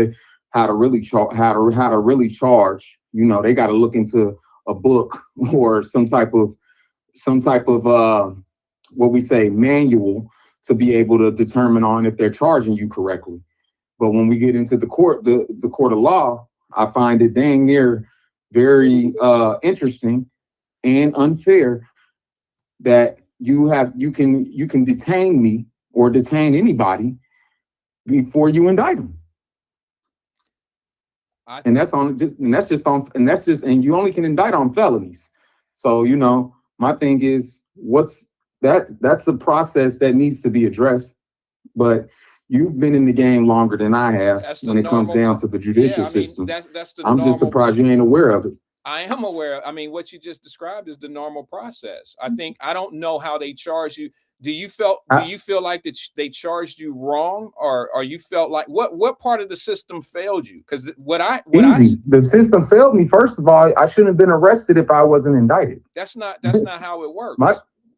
how to really charge. You know, they got to look into a book or some type of what we say manual to be able to determine on if they're charging you correctly. But when we get into the court of law, I find it dang near very interesting and unfair that you can detain me or detain anybody before you indict them. And you only can indict on felonies. So, you know, my thing is, that's a process that needs to be addressed. But you've been in the game longer than I have when it comes down to the judicial system. I'm just surprised you ain't aware of it. I am aware. I mean, what you just described is the normal process. I don't know how they charge you. Do you feel like that they charged you wrong, or you felt like what part of the system failed you? Because the system failed me. First of all, I shouldn't have been arrested if I wasn't indicted. That's not how it works.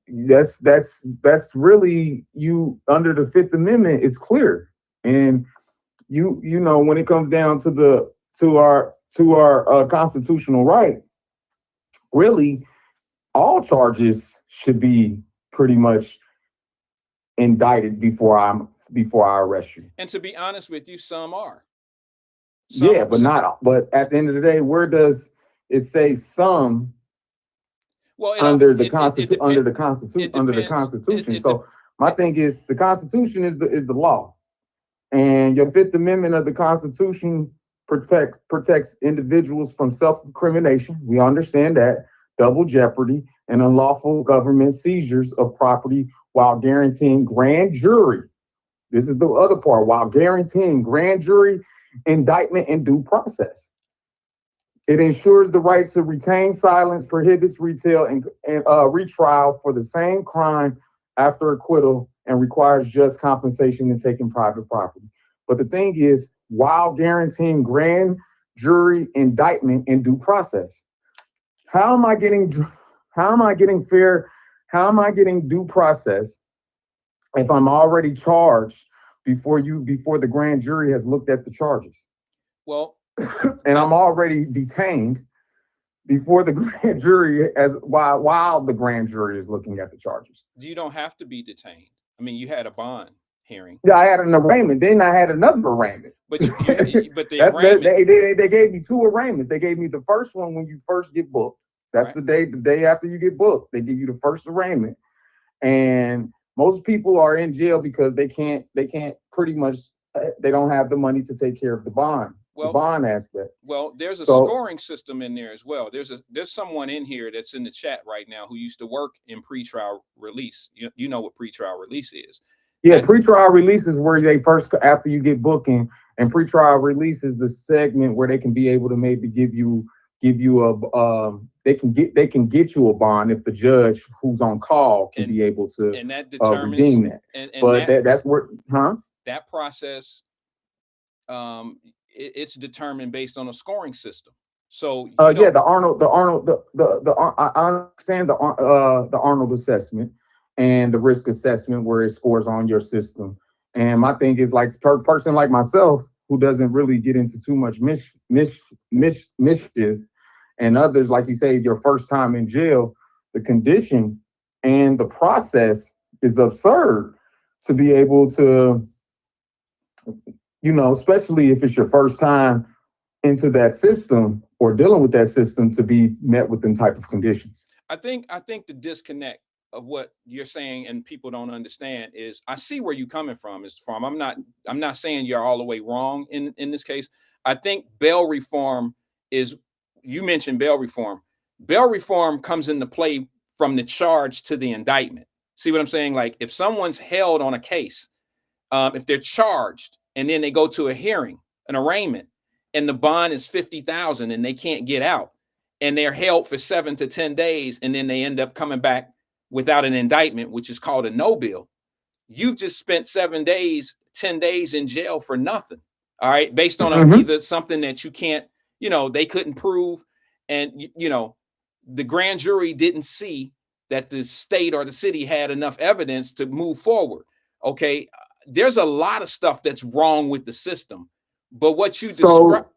That's really, you under the Fifth Amendment is clear, and you know, when it comes down to our constitutional right, really all charges should be pretty much indicted before I arrest you. And to be honest with you, some are. Yeah, but not. But at the end of the day, where does it say some well, under the depends. Constitution? So my thing is, the Constitution is the law, and your Fifth Amendment of the Constitution protects individuals from self-incrimination. We understand that, double jeopardy, and unlawful government seizures of property while guaranteeing grand jury. This is the other part, while guaranteeing grand jury indictment and due process. It ensures the right to retain silence, prohibits retail and retrial for the same crime after acquittal, and requires just compensation in taking private property. But the thing is, while guaranteeing grand jury indictment and due process, how am I getting fair? How am I getting due process if I'm already charged before the grand jury has looked at the charges? Well, and I'm already detained before the grand jury while the grand jury is looking at the charges. You don't have to be detained. I mean, you had a bond hearing. Yeah, I had an arraignment. Then I had another arraignment. But the arraignment, they gave me two arraignments. They gave me the first one when you first get booked. That's right. The day after you get booked. They give you the first arraignment. And most people are in jail because they can't pretty much, they don't have the money to take care of the bond. The bond aspect. Well, there's a scoring system in there as well. There's someone in here that's in the chat right now who used to work in pretrial release. You know what pretrial release is. Yeah, pretrial release is where they first, after you get booking, and pretrial release is the segment where they can be able to maybe give you they can get you a bond if the judge who's on call can be able to and that determines redeem that. But that's where that process it's determined based on a scoring system. So I understand the Arnold assessment and the risk assessment where it scores on your system. And my thing is, like, per person like myself who doesn't really get into too much mischief, and others, like you say, your first time in jail, the condition and the process is absurd to be able to, you know, especially if it's your first time into that system or dealing with that system, to be met with them type of conditions. I think the disconnect of what you're saying and people don't understand is, I see where you're coming from. I'm not saying you're all the way wrong in this case. I think bail reform is, you mentioned bail reform. Bail reform comes into play from the charge to the indictment. See what I'm saying? Like, if someone's held on a case, if they're charged and then they go to a hearing, an arraignment, and the bond is $50,000 and they can't get out, and they're held for 7 to 10 days, and then they end up coming back without an indictment, which is called a no bill. You've just spent 7 days, 10 days in jail for nothing. All right. Based on either something that you can't, you know, they couldn't prove. And, you know, the grand jury didn't see that the state or the city had enough evidence to move forward. Okay. There's a lot of stuff that's wrong with the system, but what you describe.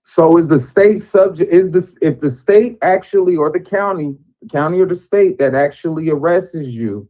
So is the state subject, if the state actually, or the county or the state that actually arrests you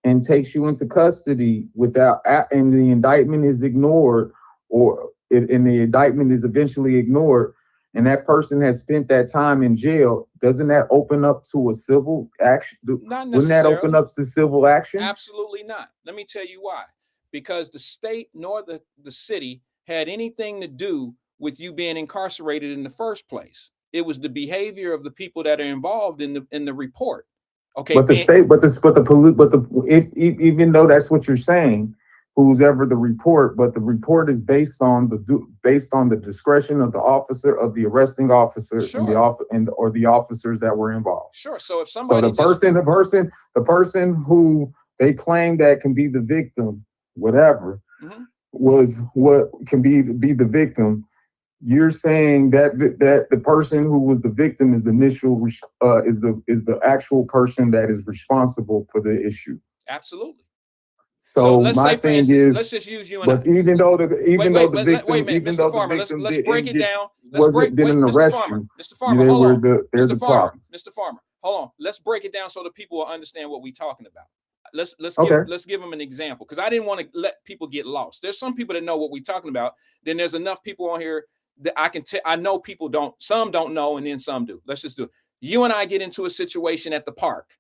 and takes you into custody and the indictment is ignored, and the indictment is eventually ignored, and that person has spent that time in jail, doesn't that open up to a civil action? Not necessarily. Wouldn't that open up to civil action? Absolutely not. Let me tell you why. Because the state nor the city had anything to do with you being incarcerated in the first place. It was the behavior of the people that are involved in the report. Okay. But the state, even though that's what you're saying, who's ever the report, but the report is based on the discretion of the officer, of the arresting officer, sure. or the officers that were involved. Sure. So if somebody, the person who they claim that can be the victim, whatever, was what can be the victim. You're saying that the person who was the victim is the actual person that is responsible for the issue. Absolutely. So let's my say, for thing instance, is, let's just use you and I. but even though the Wait a victim, minute, even Mr. though the Farmer. victim Let's break it down. didn't Mr. arrest Farmer. you, Mr. Farmer, there hold were on. there's Mr. the Farmer. problem. Mr. Farmer, hold on. Let's break it down so the people will understand what we're talking about. Let's Okay. give them an example, because I didn't want to let people get lost. There's some people that know what we're talking about. Then there's enough people on here that I can tell. I know people don't. Some don't know, and then some do. Let's just do it. You and I get into a situation at the park.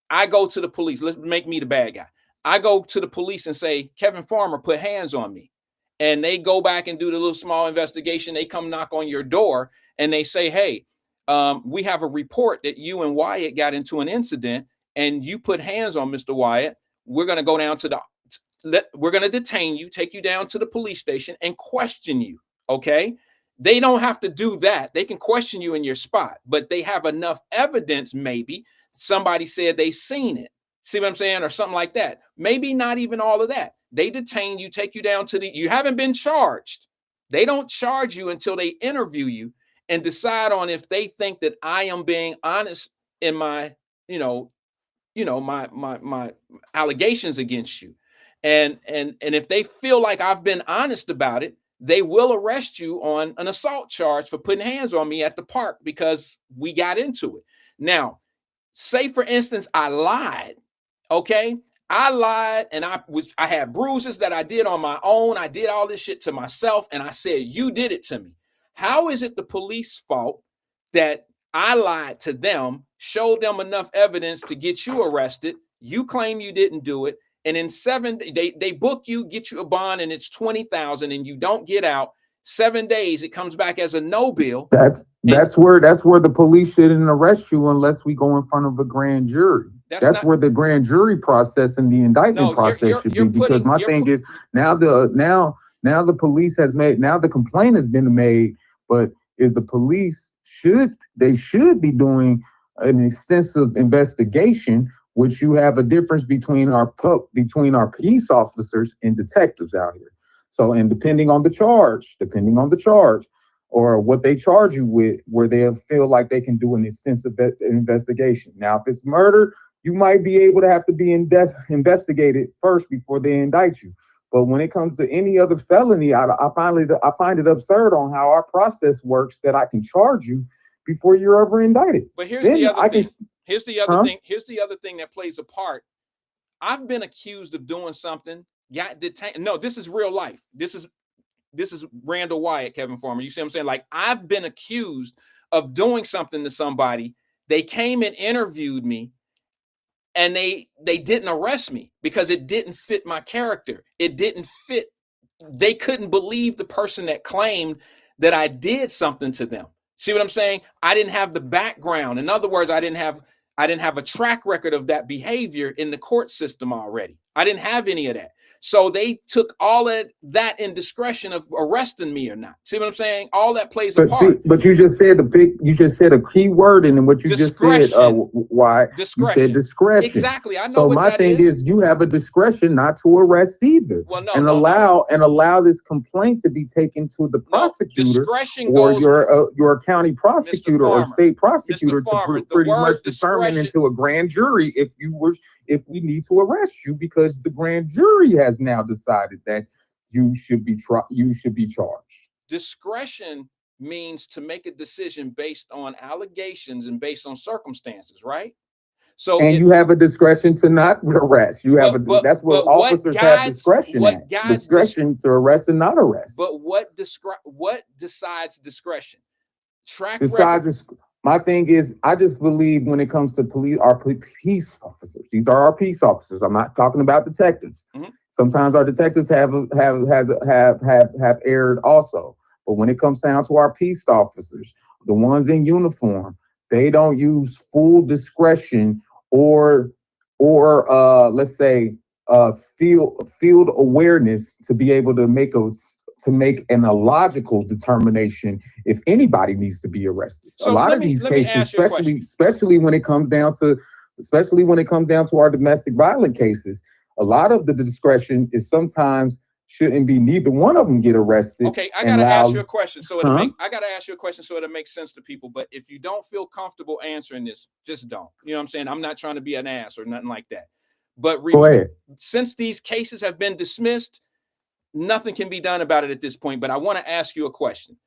I go to the police. Let's make me the bad guy. I go to the police and say, Kevin Farmer put hands on me. And they go back and do the little small investigation. They come knock on your door and they say, hey, we have a report that you and Wyatt got into an incident and you put hands on Mr. Wyatt. We're going to go down to we're going to detain you, take you down to the police station and question you. Okay. They don't have to do that. They can question you in your spot, but they have enough evidence. Maybe somebody said they seen it. See what I'm saying? Or something like that. Maybe not even all of that. They detain you, take you down to you haven't been charged. They don't charge you until they interview you and decide on if they think that I am being honest in my, my allegations against you. And if they feel like I've been honest about it, they will arrest you on an assault charge for putting hands on me at the park because we got into it. Now, say for instance, I lied. Okay. I lied and I had bruises that I did on my own. I did all this shit to myself. And I said, you did it to me. How is it the police fault that I lied to them, showed them enough evidence to get you arrested? You claim you didn't do it. And in 7 days, they book you, get you a bond, and it's $20,000 and you don't get out. 7 days, it comes back as a no bill. That's where the police shouldn't arrest you unless we go in front of a grand jury. That's where the grand jury process and the indictment process should be. Because my thing is now the police has made, now the complaint has been made, but is the police should be doing an extensive investigation, which you have a difference between our police officers and detectives out here. So, and depending on the charge, or what they charge you with, where they feel like they can do an extensive investigation. Now, if it's murder, you might be able to have to be investigated first before they indict you. But when it comes to any other felony, I find it absurd on how our process works that I can charge you before you're ever indicted. But here's the other thing. Here's the other thing that plays a part. I've been accused of doing something, got detained. No, this is real life. This is Randall Wyatt, Kevin Farmer. You see what I'm saying? Like, I've been accused of doing something to somebody. They came and interviewed me, and they didn't arrest me because it didn't fit my character. It didn't fit. They couldn't believe the person that claimed that I did something to them. See what I'm saying? I didn't have the background. In other words, I didn't have a track record of that behavior in the court system already. I didn't have any of that. So they took all of that in discretion of arresting me or not. See what I'm saying? All that plays a part. But you just said a key word in what you just said. Why? Discretion. You said discretion. Exactly. I know. So my thing is, you have a discretion not to arrest either, allow this complaint to be taken to the prosecutor or your county prosecutor or state prosecutor to pretty much determine into a grand jury if we need to arrest you, because the grand jury has now decided that you should be charged. Discretion means to make a decision based on allegations and based on circumstances, right? So, you have a discretion to not arrest. That's what officers have discretion at. Discretion to arrest and not arrest. But what decides discretion? My thing is, I just believe when it comes to our peace officers, these are our peace officers. I'm not talking about detectives. Mm-hmm. Sometimes our detectives have erred also. But when it comes down to our peace officers, the ones in uniform, they don't use full discretion or let's say field awareness to be able to make an illogical determination if anybody needs to be arrested. So a lot of these cases, especially when it comes down to our domestic violence cases, a lot of the discretion is sometimes shouldn't be neither one of them get arrested. Okay, I gotta ask you a question so it'll make sense to people. But if you don't feel comfortable answering this, just don't. You know what I'm saying? I'm not trying to be an ass or nothing like that. But Go ahead. since these cases have been dismissed, nothing can be done about it at this point. But I want to ask you a question.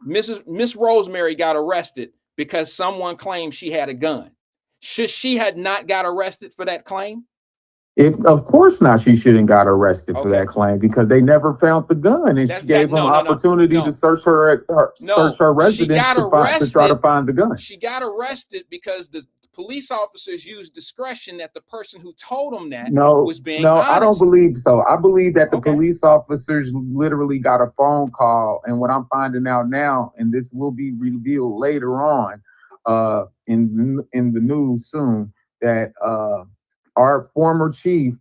Miss Rosemary got arrested because someone claimed she had a gun. Should she had not got arrested for that claim? Of course not. She shouldn't got arrested for that claim because they never found the gun, and she gave them opportunity to search her residence to try to find the gun. She got arrested because the police officers used discretion that the person who told them that was being honest. I don't believe so. I believe that the police officers literally got a phone call, and what I'm finding out now, and this will be revealed later on in the news soon, that our former chief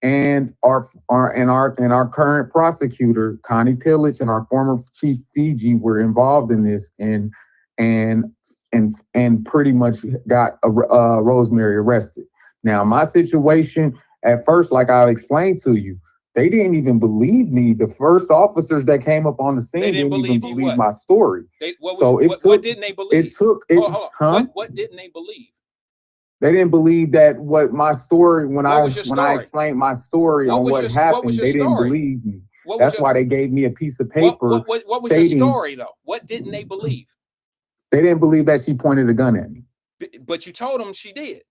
and our current prosecutor, Connie Pillage, and our former chief Fiji were involved in this and pretty much got Rosemary arrested. Now, my situation at first, like I explained to you, they didn't even believe me. The first officers that came up on the scene didn't even believe my story. What didn't they believe? What didn't they believe? They didn't believe that my story, when I explained my story on what happened, they didn't believe me. That's why they gave me a piece of paper. What was your story though? What didn't they believe? They didn't believe that she pointed a gun at me. But you told them she did.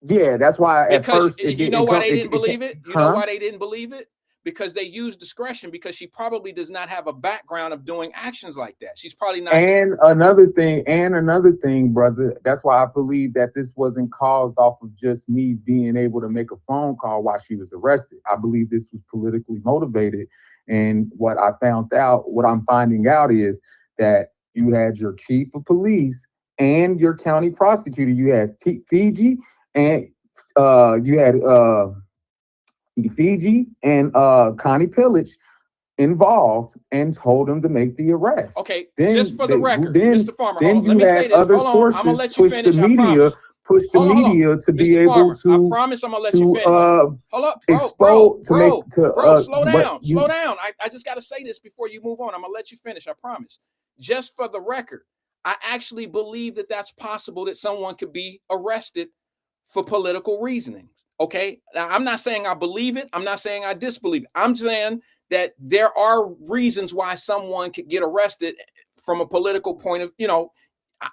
Yeah, that's why at first. You know why they didn't believe it? You know why they didn't believe it? Because they used discretion, because she probably does not have a background of doing actions like that. She's probably not. And another thing, brother, that's why I believe that this wasn't caused off of just me being able to make a phone call while she was arrested. I believe this was politically motivated. And what I'm finding out is that you had your chief of police and your county prosecutor. You had Fiji and you had Fiji and Connie Pillage involved and told them to make the arrest. Okay, just for the record, Mr. Farmer, let me say this. Hold on, I'm gonna let you finish. Push the media to be able to. I promise I'm gonna let you finish. Hold up, bro. Slow down. I just gotta say this before you move on. I'm gonna let you finish. I promise. Just for the record, I actually believe that that's possible, that someone could be arrested for political reasoning. Okay, now I'm not saying I believe it. I'm not saying I disbelieve it. I'm saying that there are reasons why someone could get arrested from a political point of,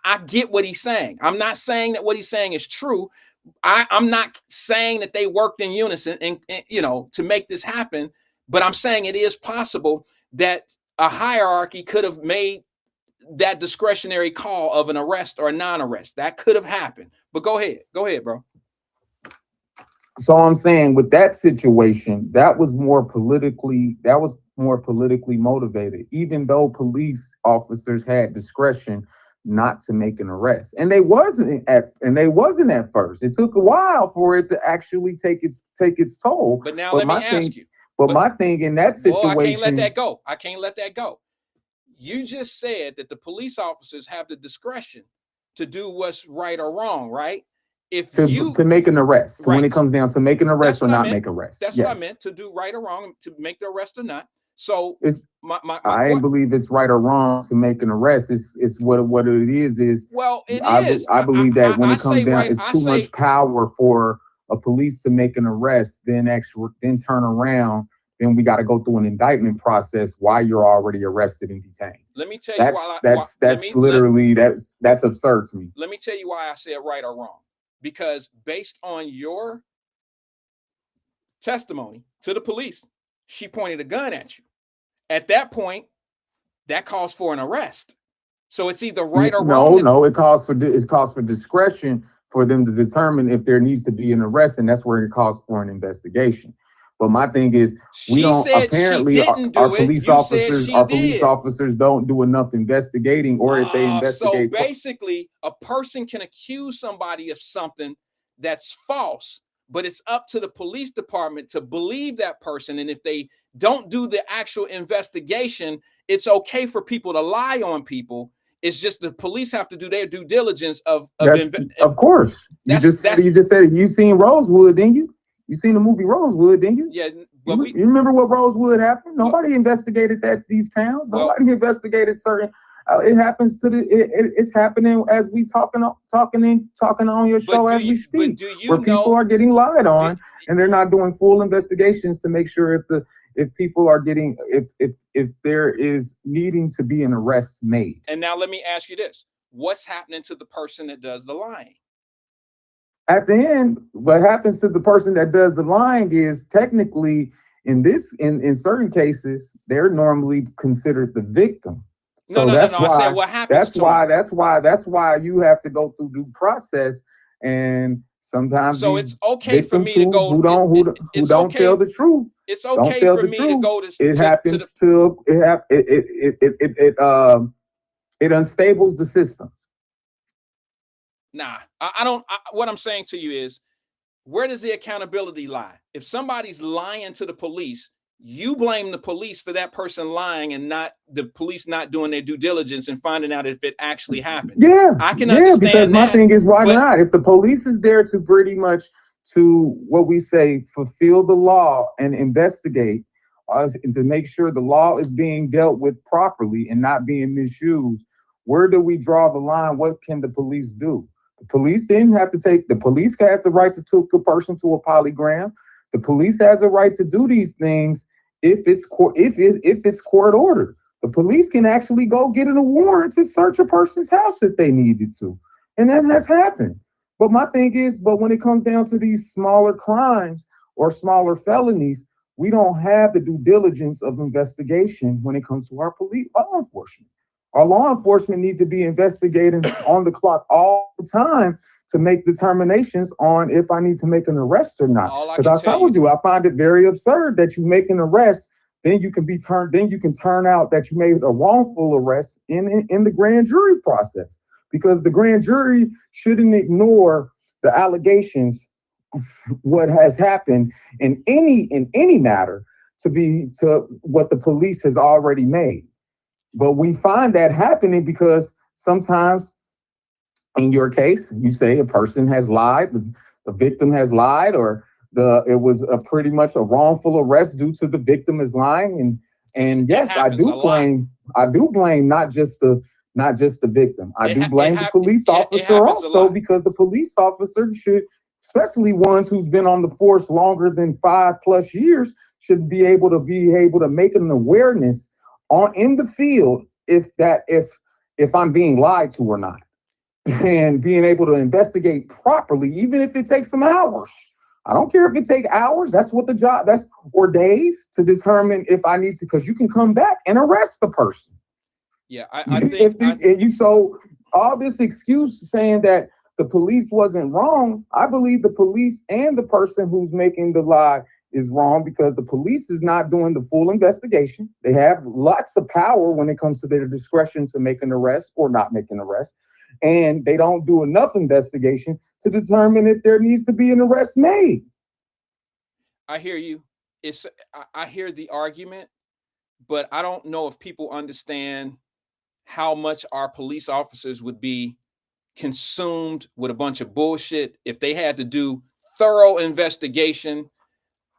I get what he's saying. I'm not saying that what he's saying is true. I'm not saying that they worked in unison and to make this happen, but I'm saying it is possible that a hierarchy could have made that discretionary call of an arrest or a non-arrest. That could have happened. But go ahead, bro. So I'm saying with that situation, that was more politically motivated, even though police officers had discretion not to make an arrest. And they wasn't at first. It took a while for it to actually take its toll. But now let me ask you. But my thing in that situation, I can't let that go. You just said that the police officers have the discretion to do what's right or wrong, right? To make an arrest, right. When it comes down to make an arrest or not make an arrest, that's what I meant, to do right or wrong, to make the arrest or not. So I didn't believe it's right or wrong to make an arrest. It's what it is. Well, I believe that when it comes down, it's too much power for a police to make an arrest, then turn around. Then we got to go through an indictment process while you're already arrested and detained. Let me tell you that's absurd to me. Let me tell you why I said right or wrong. Because based on your testimony to the police, she pointed a gun at you. At that point, that calls for an arrest. So it's either right or wrong. No, it calls for discretion for them to determine if there needs to be an arrest, and that's where it calls for an investigation. But my thing is, our police officers don't do enough investigating, or if they investigate. So basically, a person can accuse somebody of something that's false, but it's up to the police department to believe that person. And if they don't do the actual investigation, it's okay for people to lie on people. It's just the police have to do their due diligence of course. You just said it. You seen Rosewood, didn't you? You seen the movie Rosewood, didn't you? Yeah, Well, You remember what Rosewood happened? Nobody investigated these towns. Nobody investigated certain. It happens to it's happening as we talking on your show as we speak. Where people are getting lied on, and they're not doing full investigations to make sure if people are getting if there is needing to be an arrest made. And now let me ask you this: what's happening to the person that does the lying? At the end, what happens to the person that does the lying is technically in certain cases, they're normally considered the victim. So No. I said what happens. That's why you have to go through due process, and sometimes so it's okay for me to go who don't tell the truth. It's okay for me to go to. It happens to it unstables the system. Nah, I don't. What I'm saying to you is, where does the accountability lie? If somebody's lying to the police, you blame the police for that person lying and not the police not doing their due diligence and finding out if it actually happened. Yeah, I can understand because my that, thing is, why not? If the police is there to pretty much to what we say, fulfill the law and investigate and to make sure the law is being dealt with properly and not being misused, where do we draw the line? What can the police do? The police didn't have to the police has the right to take a person to a polygraph. The police has a right to do these things if it's court ordered. The police can actually go get a warrant to search a person's house if they needed to. And that has happened. But my thing is, when it comes down to these smaller crimes or smaller felonies, we don't have the due diligence of investigation when it comes to our law enforcement. Our law enforcement need to be investigating on the clock all the time to make determinations on if I need to make an arrest or not. Because I told you, I find it very absurd that you make an arrest, then you can turn out that you made a wrongful arrest in the grand jury process. Because the grand jury shouldn't ignore the allegations of what has happened in any matter to what the police has already made. But we find that happening because sometimes, in your case, you say a person has lied, the victim has lied, or it was pretty much a wrongful arrest due to the victim is lying. And yes, I do blame not just the victim. I do blame the police officer also, because the police officer should, especially ones who's been on the force longer than 5+ years, should be able to make an awareness in the field if I'm being lied to or not, and being able to investigate properly, even if it takes some hours. I don't care if it takes hours. That's what or days to determine if I need to, because you can come back and arrest the person. Yeah, I think so all this excuse saying that the police wasn't wrong, I believe the police and the person who's making the lie is wrong, because the police is not doing the full investigation. They have lots of power when it comes to their discretion to make an arrest or not make an arrest. And they don't do enough investigation to determine if there needs to be an arrest made. I hear you. I hear the argument, but I don't know if people understand how much our police officers would be consumed with a bunch of bullshit if they had to do thorough investigation.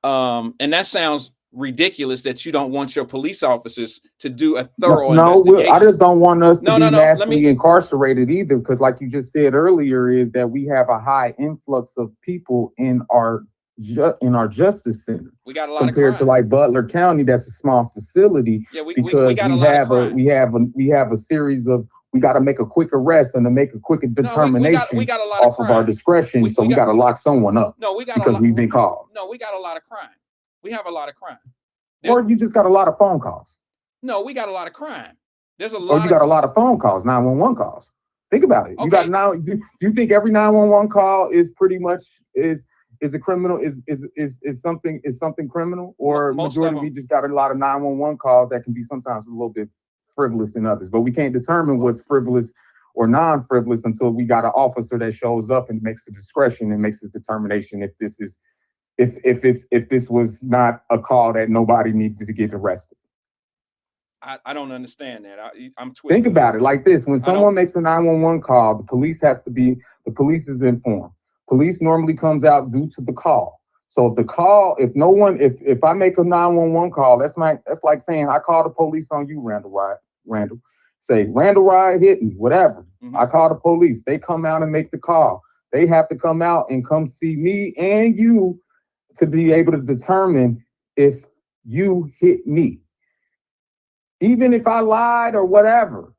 And that sounds ridiculous that you don't want your police officers to do a thorough investigation. I just don't want us to be massively incarcerated either, because like you just said earlier, is that we have a high influx of people in our justice center. We got a lot compared of to like Butler County, that's a small facility. Yeah, we have a series of, we got to make a quick arrest and to make a quick determination we got a lot off of our discretion. We got to lock someone up. Because we've been called. No, we got a lot of crime. We have a lot of crime. Or you just got a lot of phone calls. No, we got a lot of crime. There's a lot. Or you got a lot of phone calls, 911 calls. Think about it. Okay. Do you think every 911 call is pretty much is a criminal? Is something criminal? Or majority we just got a lot of 911 calls that can be sometimes a little bit frivolous than others. But we can't determine what's frivolous or non-frivolous until we got an officer that shows up and makes a discretion and makes his determination if this was not a call that nobody needed to get arrested. I don't understand that. I'm twisted. Think about it like this. When someone makes a 911 call, the police is informed. Police normally comes out due to the call. So if I make a 911 call, that's like saying I call the police on you, Randall. Say Randall Wyatt hit me, whatever. Mhm. I call the police. They come out and make the call. They have to come out and come see me and you to be able to determine if you hit me. Even if I lied or whatever.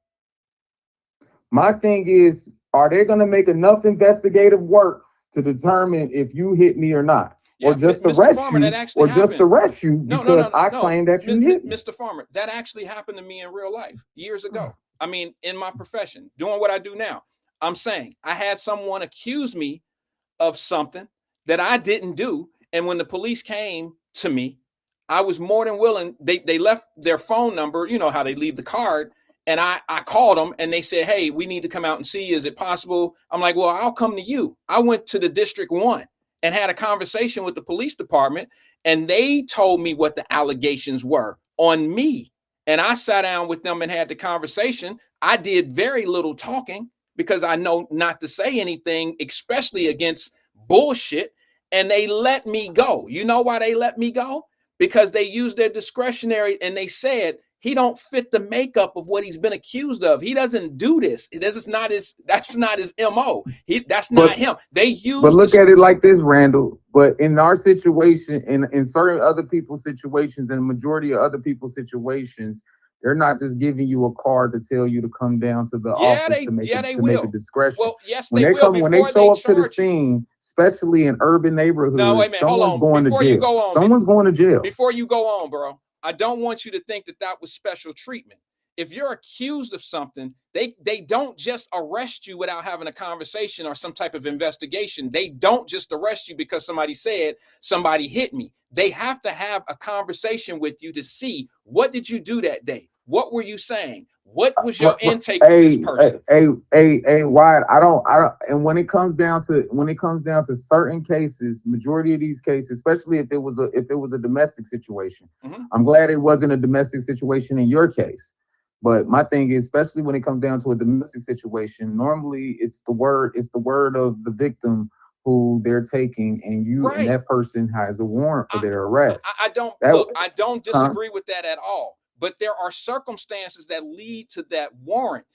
My thing is, are they going to make enough investigative work to determine if you hit me or not? Yeah, Or just Mr. arrest Farmer, you, that actually or just happened. arrest you No, because no, no, I no. claim that you hit me. Mr. Farmer, that actually happened to me in real life years ago. I mean, in my profession, doing what I do now. I'm saying I had someone accuse me of something that I didn't do. And when the police came to me, I was more than willing. They left their phone number, you know how they leave the card. And I called them and they said, hey, we need to come out and see you. Is it possible? I'm like, well, I'll come to you. I went to the District 1 and had a conversation with the police department. And they told me what the allegations were on me. And I sat down with them and had the conversation. I did very little talking because I know not to say anything, especially against bullshit. And they let me go. You know why they let me go? Because they used their discretionary and they said, he don't fit the makeup of what he's been accused of. He doesn't do this. That's not his MO. That's not him. They use. But look at it like this, Randall. But in our situation, in certain other people's situations, and the majority of other people's situations, they're not just giving you a card to tell you to come down to the office to make a discretion. Well, yes, when they will. when they show up to the you. scene, especially in urban neighborhoods, No, wait a minute. Hold someone's on. going Before to jail. you go on, Someone's going to jail. Before you go on, bro, I don't want you to think that that was special treatment. If you're accused of something, they don't just arrest you without having a conversation or some type of investigation. They don't just arrest you because somebody said somebody hit me. They have to have a conversation with you to see, what did you do that day? What were you saying? What was your intake with this person? Wyatt, I don't. And when it comes down to certain cases, majority of these cases, especially if it was a domestic situation, I'm glad it wasn't a domestic situation in your case. But my thing is, especially when it comes down to a domestic situation, normally it's the word of the victim who they're taking, and that person has a warrant for their arrest. I don't disagree with that at all. But there are circumstances that lead to that warrant.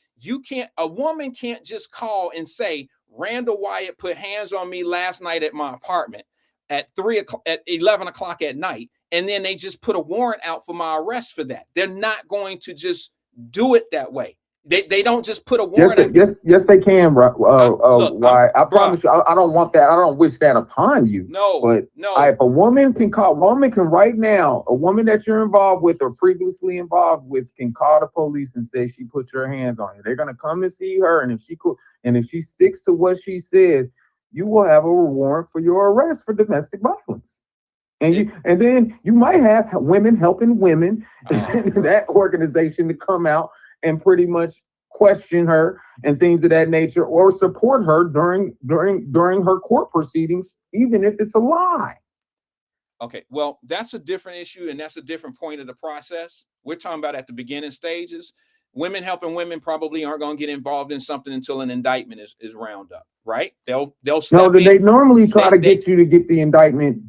A woman can't just call and say, Randall Wyatt put hands on me last night at my apartment at 11 o'clock at night, and then they just put a warrant out for my arrest for that. They're not going to just do it that way. They don't just put a warrant. Yes, they can, Wyatt. I promise you, I don't want that. I don't wish that upon you. No. If a woman can right now, a woman that you're involved with or previously involved with can call the police and say she put your hands on you. They're gonna come and see her, and if she sticks to what she says, you will have a warrant for your arrest for domestic violence. And then you might have women helping women, that organization, to come out and pretty much question her and things of that nature, or support her during her court proceedings, even if it's a lie. Okay, well, that's a different issue, and that's a different point of the process. We're talking about at the beginning stages. Women helping women probably aren't going to get involved in something until an indictment is round up, right? They'll step in. They normally try to get you to get the indictment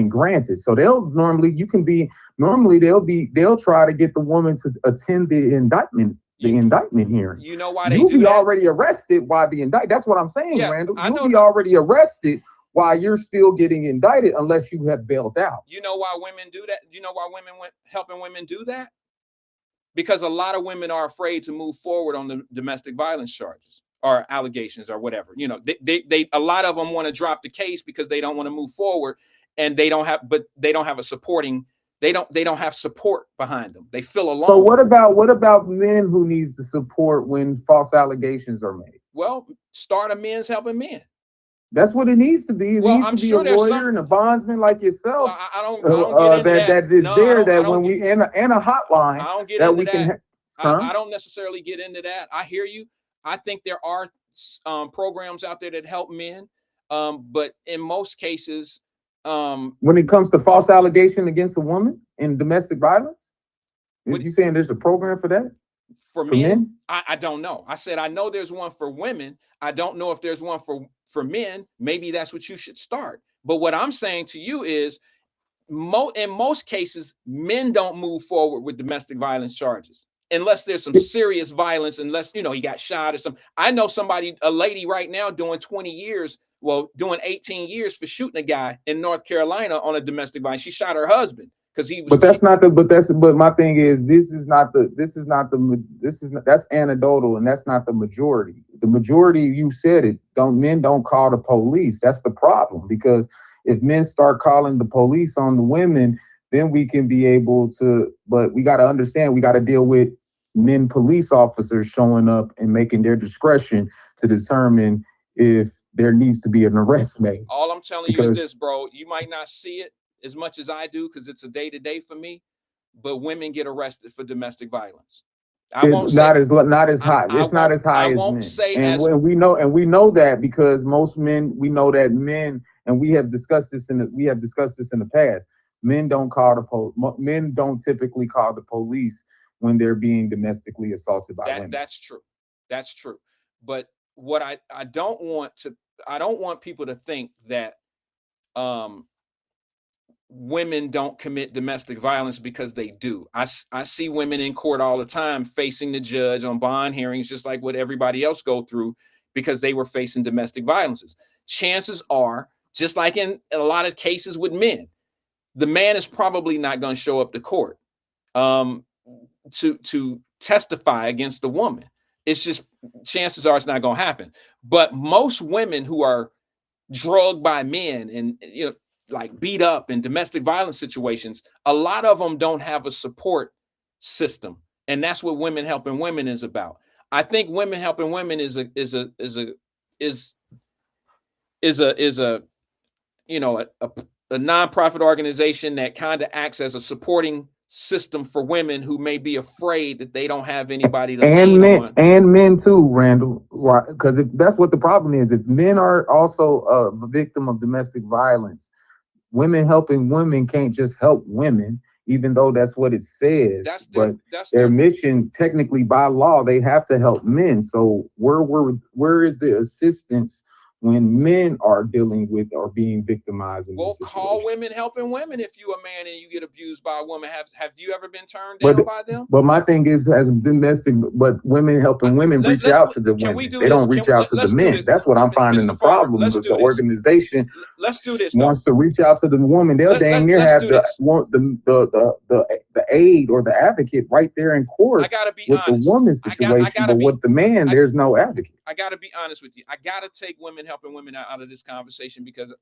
granted. So they'll try to get the woman to attend the indictment hearing. You know why you'll be already arrested while the indictment. That's what I'm saying, Randall. You'll be already arrested while you're still getting indicted, unless you have bailed out. You know why women do that? You know why helping women do that? Because a lot of women are afraid to move forward on the domestic violence charges or allegations or whatever. You know, a lot of them want to drop the case because they don't want to move forward, and they don't have a supporting. They don't have support behind them. They feel alone. So what about men who needs the support when false allegations are made? Well, start a men's helping men. That's what it needs to be. It needs to be a lawyer and a bondsman like yourself. Well, I don't get into that is there that when we and a hotline I don't get that into we that. can. I don't necessarily get into that. I hear you. I think there are programs out there that help men, but in most cases, when it comes to false allegation against a woman in domestic violence, are you saying there's a program for that? For men? I don't know. I said I know there's one for women. I don't know if there's one for men. Maybe that's what you should start. But what I'm saying to you is, in most cases, men don't move forward with domestic violence charges unless there's some serious violence, unless, you know, he got shot or something. I know a lady right now doing 20 years, doing 18 years for shooting a guy in North Carolina on a domestic violence. She shot her husband because he was. But my thing is, that's anecdotal, and that's not the majority. The majority, you said it, men don't call the police. That's the problem, because if men start calling the police on the women, then we can be able to, but we got to understand, we got to deal with men police officers showing up and making their discretion to determine if there needs to be an arrest made. All I'm telling you is this, bro. You might not see it as much as I do because it's a day-to-day for me, but women get arrested for domestic violence. It's not as high. It's not as high as men. And we know that because most men, we know that men, and we have discussed this in the past. Men don't typically call the police when they're being domestically assaulted by women. That's true. That's true. But what I don't want people to think that women don't commit domestic violence, because they do. I see women in court all the time facing the judge on bond hearings, just like what everybody else go through, because they were facing domestic violences. Chances are, just like in a lot of cases with men, the man is probably not going to show up to court to testify against the woman. It's just, chances are it's not going to happen. But most women who are drugged by men and, you know, like beat up in domestic violence situations, a lot of them don't have a support system, and that's what Women Helping Women is about. I think Women Helping Women is a you know, a nonprofit organization that kind of acts as a supporting system for women who may be afraid that they don't have anybody to lean on. And men too, Randall. Because if that's what the problem is, if men are also a victim of domestic violence, Women Helping Women can't just help women, even though that's what it says. But their mission, technically by law, they have to help men. So where is the assistance when men are dealing with or being victimized? Well, call Women Helping Women if you're a man and you get abused by a woman. Have you ever been turned down by them? But my thing is, as domestic, but Women Helping Women reach out to the women. They don't reach out to the men. That's what I'm finding the problem, because the organization wants to reach out to the woman. They'll dang near have the aid or the advocate right there in court. I gotta be with honest. The woman's situation, but with the man, there's no advocate. I gotta be honest with you. I gotta take Women Helping Women out of this conversation, because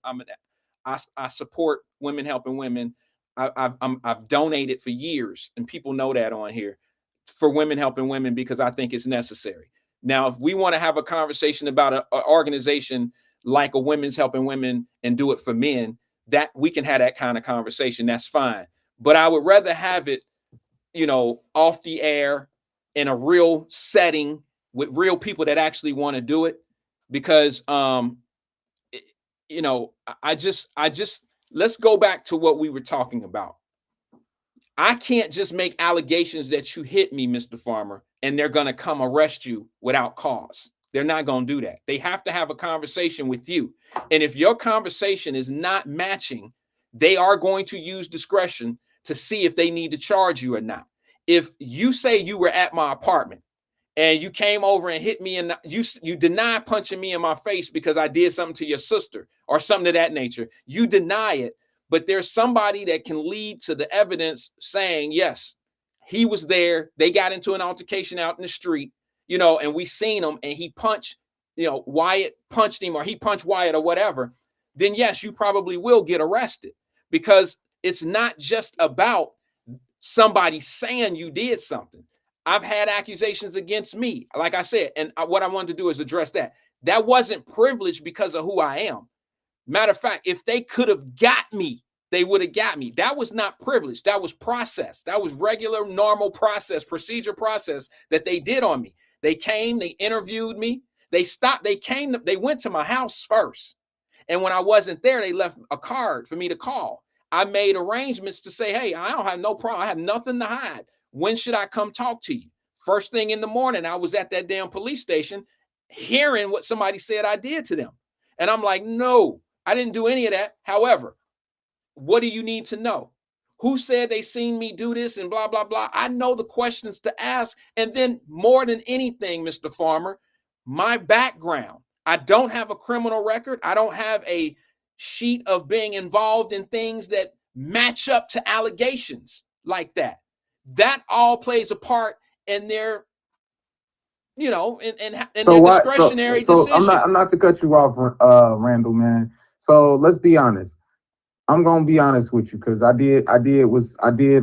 I support Women Helping Women. I've donated for years, and people know that on here, for Women Helping Women, because I think it's necessary. Now, if we want to have a conversation about an organization like a Women's Helping Women and do it for men, that we can have that kind of conversation. That's fine. But I would rather have it, you know, off the air in a real setting with real people that actually want to do it. Because, you know, I just, let's go back to what we were talking about. I can't just make allegations that you hit me, Mr. Farmer, and they're going to come arrest you without cause. They're not going to do that. They have to have a conversation with you. And if your conversation is not matching, they are going to use discretion to see if they need to charge you or not. If you say you were at my apartment and you came over and hit me, and you deny punching me in my face because I did something to your sister or something of that nature, you deny it. But there's somebody that can lead to the evidence saying, yes, he was there. They got into an altercation out in the street, you know, and we seen him, and he punched, you know, Wyatt punched him, or he punched Wyatt or whatever. Then yes, you probably will get arrested, because it's not just about somebody saying you did something. I've had accusations against me, like I said, and what I wanted to do is address that. That wasn't privilege because of who I am. Matter of fact, if they could have got me, they would have got me. That was not privilege. That was process. That was regular, normal procedure process that they did on me. They came, they interviewed me. They went to my house first. And when I wasn't there, they left a card for me to call. I made arrangements to say, hey, I don't have no problem. I have nothing to hide. When should I come talk to you? First thing in the morning, I was at that damn police station hearing what somebody said I did to them. And I'm like, no, I didn't do any of that. However, what do you need to know? Who said they seen me do this and blah, blah, blah? I know the questions to ask. And then more than anything, Mr. Farmer, my background. I don't have a criminal record. I don't have a sheet of being involved in things that match up to allegations like that. That all plays a part in their, in their discretionary decision. I'm not to cut you off, Randall, man. So let's be honest. I'm gonna be honest with you because I did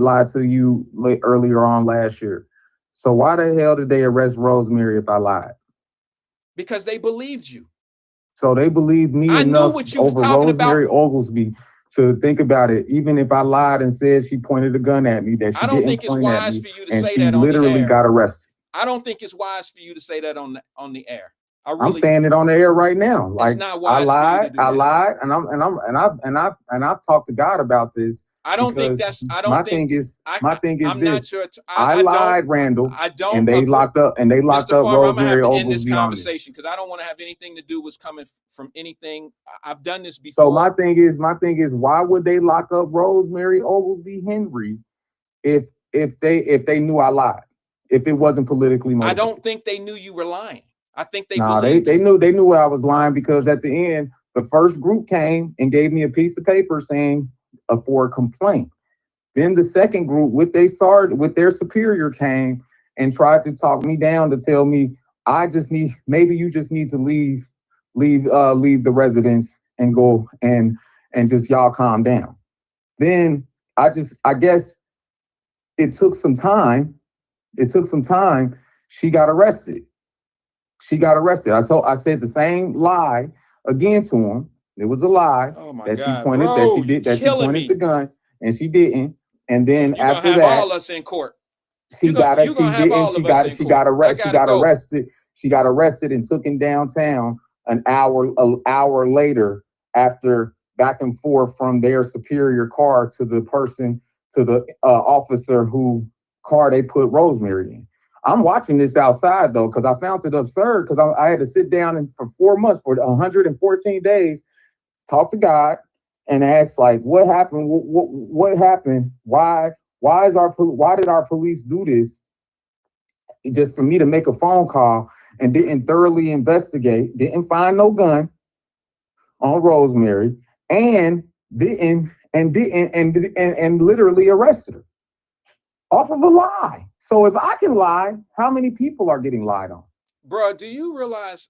lie to you earlier on last year. So why the hell did they arrest Rosemary if I lied? Because they believed you. So they believed me enough over Rosemary Oglesby to think about it. Even if I lied and said she pointed a gun at me, that she didn't point at me, and she literally got arrested. I don't think it's wise for you to say that on the air. I'm saying it on the air right now. Like, I lied, and I've talked to God about this. I don't think that's. I don't. My thing is I'm this. Not sure. I lied, Randall. I don't. And they locked up. And they locked up Rosemary Oglesby. End this conversation because I don't want to have anything to do with coming from anything. I've done this before. So my thing is, why would they lock up Rosemary Oglesby Henry if they knew I lied? If it wasn't politically motivated? I don't think they knew you were lying. I think they knew I was lying because at the end, the first group came and gave me a piece of paper saying for a complaint. Then the second group with their superior came and tried to talk me down to tell me maybe you just need to leave the residence and go and just y'all calm down. Then I guess it took some time. She got arrested. I said the same lie again to him. It was a lie she pointed the gun and she didn't. And then after that, all us in court. She got arrested. She got arrested and took him downtown an hour later after back and forth from their superior car to the officer who car they put Rosemary in. I'm watching this outside though, because I found it absurd because I had to sit down for 4 months, for 114 days, talk to God and ask like, what happened? What happened? Why did our police do this? Just for me to make a phone call and didn't thoroughly investigate, didn't find no gun on Rosemary and literally arrested her off of a lie. So if I can lie, how many people are getting lied on? Bro, do you realize,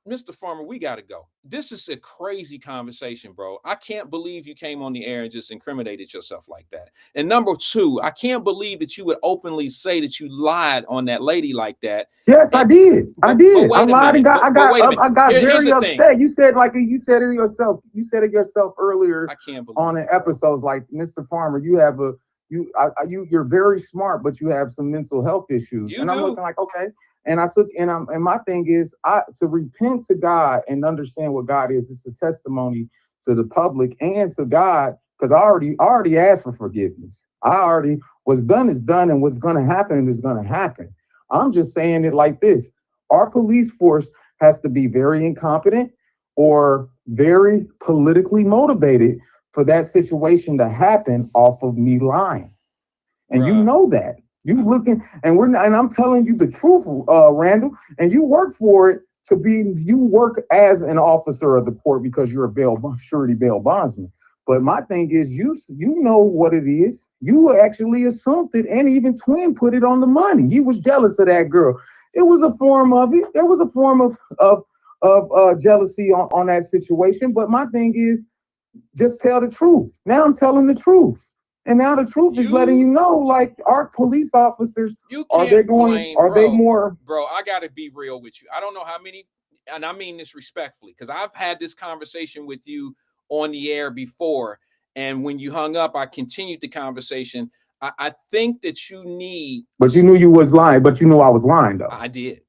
Mr. Farmer, we got to go. This is a crazy conversation, bro. I can't believe you came on the air and just incriminated yourself like that. And number two, I can't believe that you would openly say that you lied on that lady like that. Yes, I did. I lied and I got very upset. You said it yourself. You said it yourself earlier. I can't believe on an episodes like, Mr. Farmer, you're very smart, but you have some mental health issues. I'm looking like, okay. And my thing is to repent to God and understand what God is. It's a testimony to the public and to God, because I already asked for forgiveness. What's done is done, and what's going to happen is going to happen. I'm just saying it like this. Our police force has to be very incompetent or very politically motivated for that situation to happen off of me lying. And you know that. You looking, and I'm telling you the truth, Randall, and you work for it you work as an officer of the court because you're a surety bail bondsman. But my thing is, you know what it is. You actually assumed it, and even Twin put it on the money. He was jealous of that girl. It was a form of it. There was a form of jealousy on that situation. But my thing is, just tell the truth. Now I'm telling the truth. And now the truth is letting you know, like, our police officers, they more? Bro, I got to be real with you. I don't know how many, and I mean this respectfully, because I've had this conversation with you on the air before. And when you hung up, I continued the conversation. I think that you need. But you knew you was lying, but you knew I was lying, though. I did.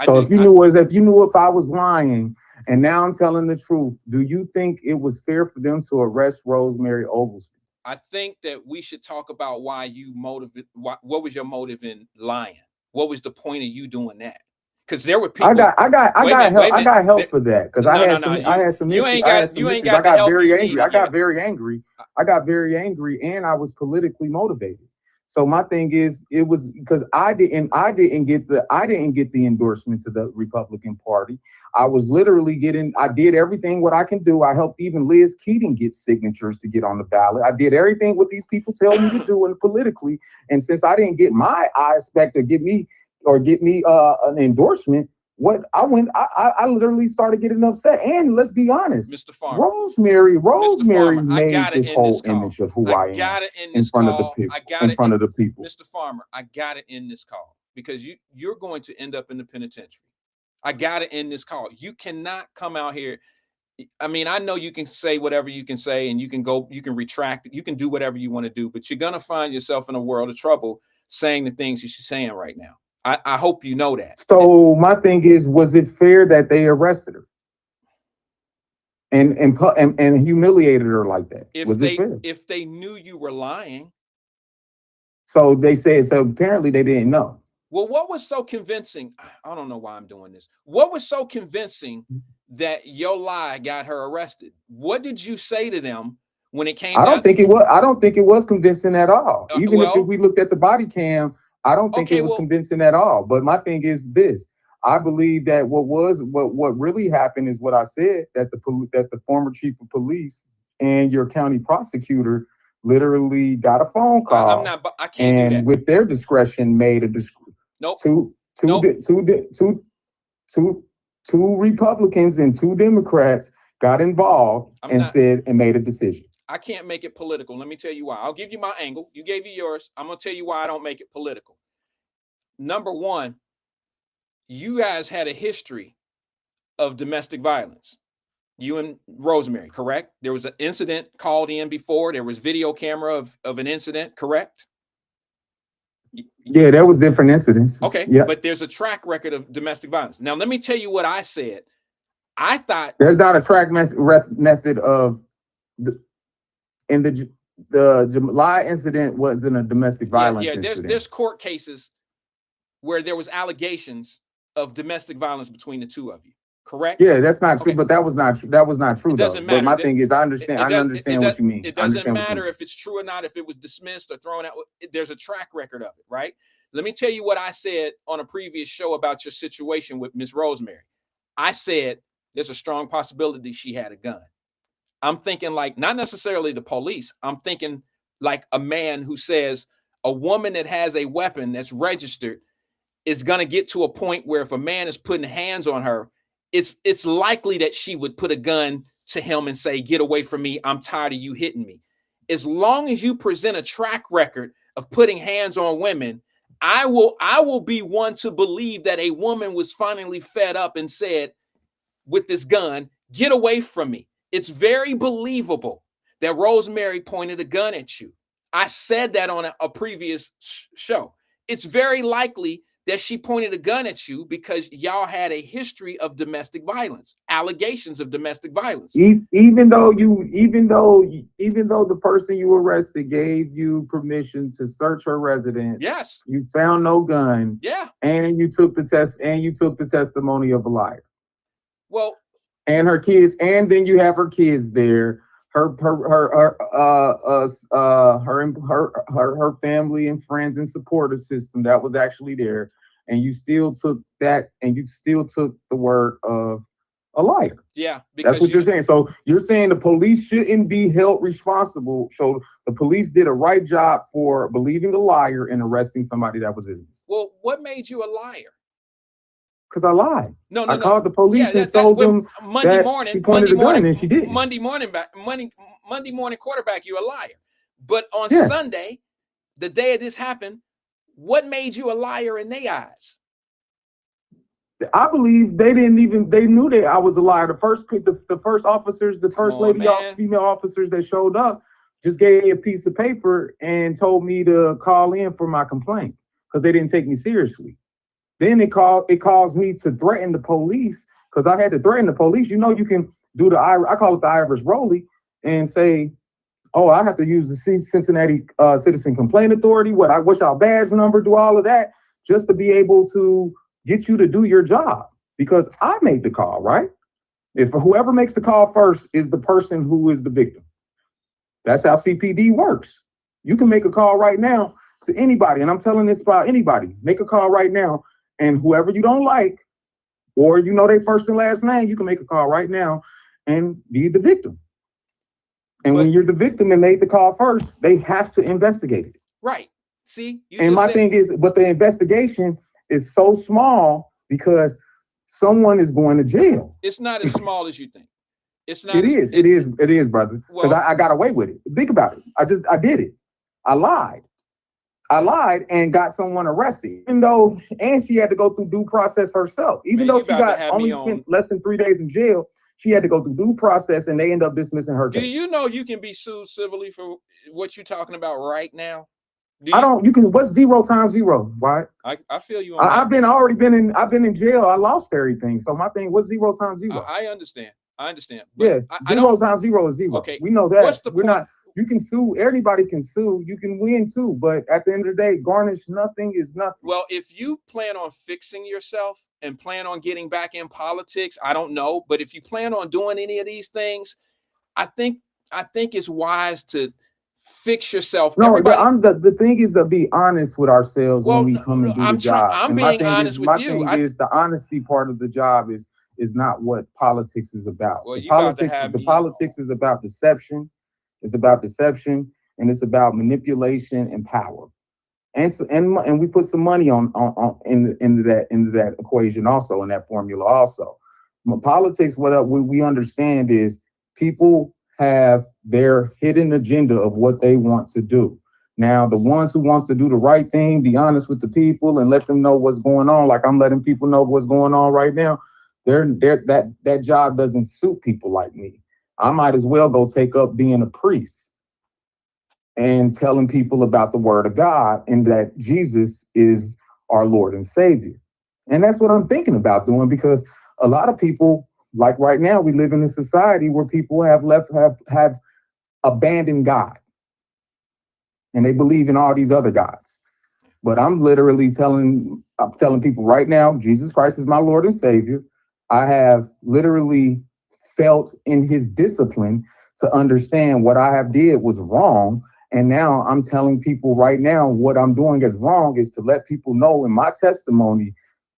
So if you knew if I was lying and now I'm telling the truth, do you think it was fair for them to arrest Rosemary Oglesby? I think that we should talk about what was your motive in lying? What was the point of you doing that? because there were people. I got help. I got help for that because I had some You issues. ain't I had got some you issues. ain't got I got the help very you angry. needed I got yet. very angry. I got very angry, and I was politically motivated. So my thing is, it was because I didn't get the endorsement to the Republican Party. I was literally I did everything what I can do. I helped even Liz Keating get signatures to get on the ballot. I did everything what these people tell me to do and politically. And since I didn't get my aspect or get me an endorsement, I literally started getting upset. And let's be honest, Mr. Farmer, Rosemary I made gotta this end whole this call. image of who I am gotta end in this front of the call. people. I gotta In front of the people. Mr. Farmer, I gotta end this call because you're going to end up in the penitentiary. I gotta end this call. You cannot come out here. I mean, I know you can say whatever you can say, and you can retract it, you can do whatever you want to do, but you're gonna find yourself in a world of trouble saying the things you're saying right now. I hope you know that. So my thing is, was it fair that they arrested her and humiliated her like that? Was it fair? If they knew you were lying. So they said, so apparently they didn't know. Well, what was so convincing? I don't know why I'm doing this. What was so convincing that your lie got her arrested? What did you say to them when it came? I don't think it was convincing at all. Even if we looked at the body cam, I don't think it was convincing at all. But my thing is this: I believe that what really happened is what I said, that the former chief of police and your county prosecutor literally got a phone call. I can't do that. With their discretion made a two Republicans and 2 Democrats got involved and made a decision. I can't make it political. Let me tell you why. I'll give you my angle. You gave you yours. I'm going to tell you why I don't make it political. Number one, you guys had a history of domestic violence. You and Rosemary, correct? There was an incident called in before. There was video camera of an incident, correct? Yeah, there was different incidents. Okay, yeah. But there's a track record of domestic violence. Now, let me tell you what I said. I thought there's not a track method of the July incident wasn't a domestic violence incident. There's court cases where there was allegations of domestic violence between the two of you, correct? Yeah, that's not true, but that was not true. It doesn't matter. But my thing is, I understand what you mean. It doesn't matter if it's true or not, if it was dismissed or thrown out. There's a track record of it, right? Let me tell you what I said on a previous show about your situation with Miss Rosemary. I said there's a strong possibility she had a gun. I'm thinking like not necessarily the police. I'm thinking like a man who says a woman that has a weapon that's registered is going to get to a point where if a man is putting hands on her, it's likely that she would put a gun to him and say, get away from me. I'm tired of you hitting me. As long as you present a track record of putting hands on women, I will be one to believe that a woman was finally fed up and said with this gun, get away from me. It's very believable that Rosemary pointed a gun at you. I said that on a previous show. It's very likely that she pointed a gun at you because y'all had a history of domestic violence, allegations of domestic violence. Even though the person you arrested gave you permission to search her residence, yes, you found no gun, yeah, and you took the test, and you took the testimony of a liar. Well, and her kids, and then you have her kids there, her family and friends and supportive system that was actually there. And you still took that, and you still took the word of a liar. Yeah, that's what you're saying. So you're saying the police shouldn't be held responsible. So the police did a right job for believing a liar and arresting somebody that was innocent. Well, what made you a liar? Because I lied. No, I called the police and told them Monday morning, she pointed a gun and she did. Monday morning quarterback, you a liar. But on Sunday, the day of this happened, what made you a liar in their eyes? I believe they knew that I was a liar. The first officers, the first female officers that showed up just gave me a piece of paper and told me to call in for my complaint because they didn't take me seriously. Then it caused me to threaten the police because I had to threaten the police. You know, you can do I call it the Irish Rollie and say, oh, I have to use the Cincinnati Citizen Complaint Authority. What's y'all badge number? Do all of that just to be able to get you to do your job because I made the call, right? If whoever makes the call first is the person who is the victim. That's how CPD works. You can make a call right now to anybody, and I'm telling this about anybody. Make a call right now, and whoever you don't like, or you know their first and last name, you can make a call right now and be the victim. And when you're the victim and made the call first, they have to investigate it. Right. See, and my thing is, but the investigation is so small because someone is going to jail. It's not as small as you think. It's not. It is, brother. Because I got away with it. Think about it. I did it. I lied and got someone arrested. Even though, and she had to go through due process herself. Even though she got only spent less than 3 days in jail, she had to go through due process, and they end up dismissing her case. Do you know you can be sued civilly for what you're talking about right now? What's 0 times 0? Why? I feel you. I've been in jail. I lost everything. So my thing, what's 0 times 0? I understand. Yeah, 0 times 0 is 0. Okay. We know that. What's the point? You can sue. Everybody can sue. You can win too. But at the end of the day, garnish nothing is nothing. Well, if you plan on fixing yourself and plan on getting back in politics, I don't know. But if you plan on doing any of these things, I think it's wise to fix yourself. No, the thing is to be honest with ourselves when we come and do the job. I'm being honest with you. My thing is the honesty part of the job is not what politics is about. Well, the politics is about deception. It's about deception, and it's about manipulation and power. And we put some money into that equation also, in that formula also. Politics, what we understand is people have their hidden agenda of what they want to do. Now, the ones who want to do the right thing, be honest with the people and let them know what's going on, like I'm letting people know what's going on right now, that job doesn't suit people like me. I might as well go take up being a priest and telling people about the word of God and that Jesus is our Lord and Savior. And that's what I'm thinking about doing, because a lot of people, like right now, we live in a society where people have abandoned God and they believe in all these other gods. But I'm literally telling people right now, Jesus Christ is my Lord and Savior. I have literally felt in his discipline to understand what I have did was wrong. And now I'm telling people right now what I'm doing as wrong is to let people know in my testimony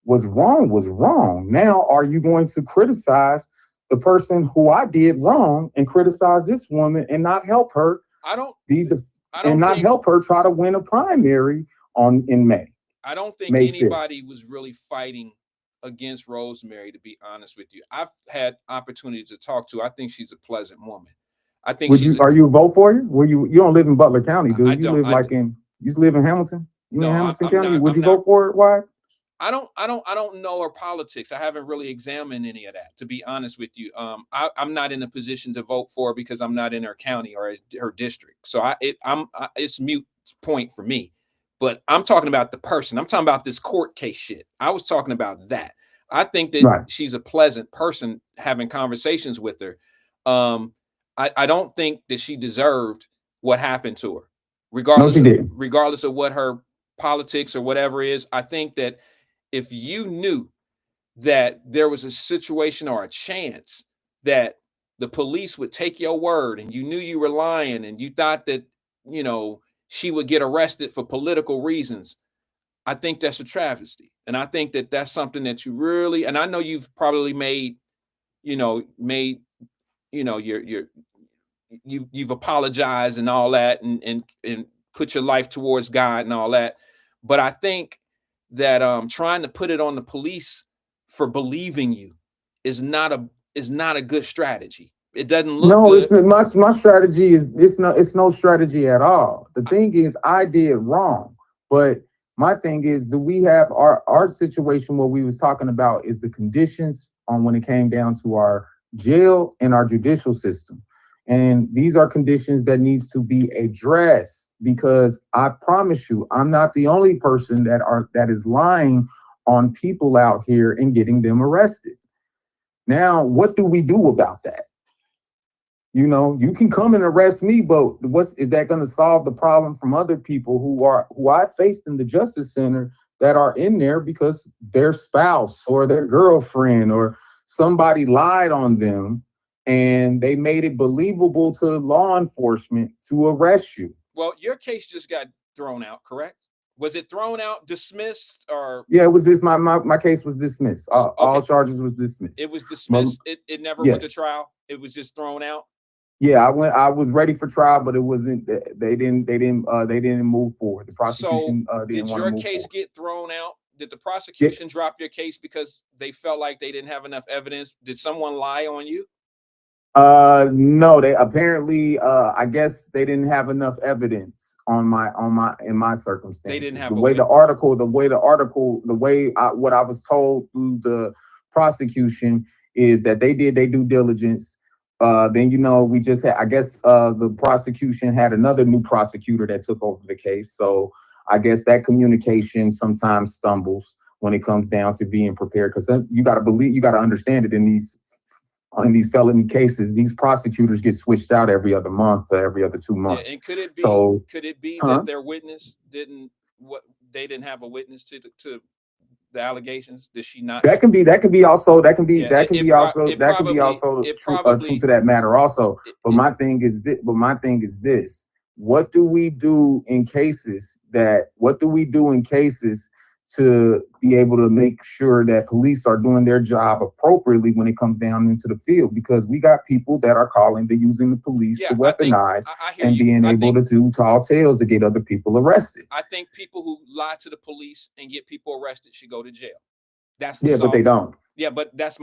was wrong. Now, are you going to criticize the person who I did wrong and criticize this woman and not help her? Help her try to win a primary in May. I don't think anybody was really fighting against Rosemary, to be honest with you. I've had opportunity to talk to her. I think she's a pleasant woman. I think are you a vote for her? You don't live in Butler County, do you? You live in Hamilton? In Hamilton County? Would you vote for it? Why? I don't know her politics. I haven't really examined any of that, to be honest with you. I'm not in a position to vote for her because I'm not in her county or her district. So it's mute point for me. But I'm talking about the person. I'm talking about this court case shit. I was talking about that. I think that she's a pleasant person, having conversations with her. I don't think that she deserved what happened to her, regardless of what her politics or whatever is. I think that if you knew that there was a situation or a chance that the police would take your word and you knew you were lying and you thought that, she would get arrested for political reasons, I think that's a travesty. And I think that that's something that you really, and I know you've probably you've apologized and all that and put your life towards God and all that. But I think that trying to put it on the police for believing you is not a good strategy. It doesn't look good. My strategy is it's no strategy at all. The thing is, I did wrong. But my thing is, do we have our situation? What we was talking about is the conditions on when it came down to our jail and our judicial system. And these are conditions that needs to be addressed, because I promise you, I'm not the only person that is lying on people out here and getting them arrested. Now, what do we do about that? You can come and arrest me, but is that going to solve the problem from other people who I faced in the Justice Center that are in there because their spouse or their girlfriend or somebody lied on them and they made it believable to law enforcement to arrest you. Well, your case just got thrown out, correct? Was it thrown out, dismissed, or? Yeah, it was this. My case was dismissed. All Okay. charges was dismissed. It was dismissed. It never Yeah. went to trial. It was just thrown out. Yeah, I was ready for trial, but it wasn't. They didn't move forward. The prosecution So didn't did want to your move case forward. get thrown out? Did the prosecution drop your case because they felt like they didn't have enough evidence? Did someone lie on you? No, they apparently I guess they didn't have enough evidence in my circumstances. They didn't have the way the article, what I was told through the prosecution is that they did their due diligence. Then we just had, I guess the prosecution had another new prosecutor that took over the case. So I guess that communication sometimes stumbles when it comes down to being prepared, because you got to understand it in these felony cases, these prosecutors get switched out every other month to every other 2 months. Yeah, and could it be Huh? that their witness didn't have a witness to the allegations? Did she not? That can be also true to that matter also. But my thing is this. What do we do in cases to be able to make sure that police are doing their job appropriately when it comes down into the field? Because we got people that are calling to using the police to weaponize and being able to do tall tales to get other people arrested. I think people who lie to the police and get people arrested should go to jail. But they don't. Yeah, but that's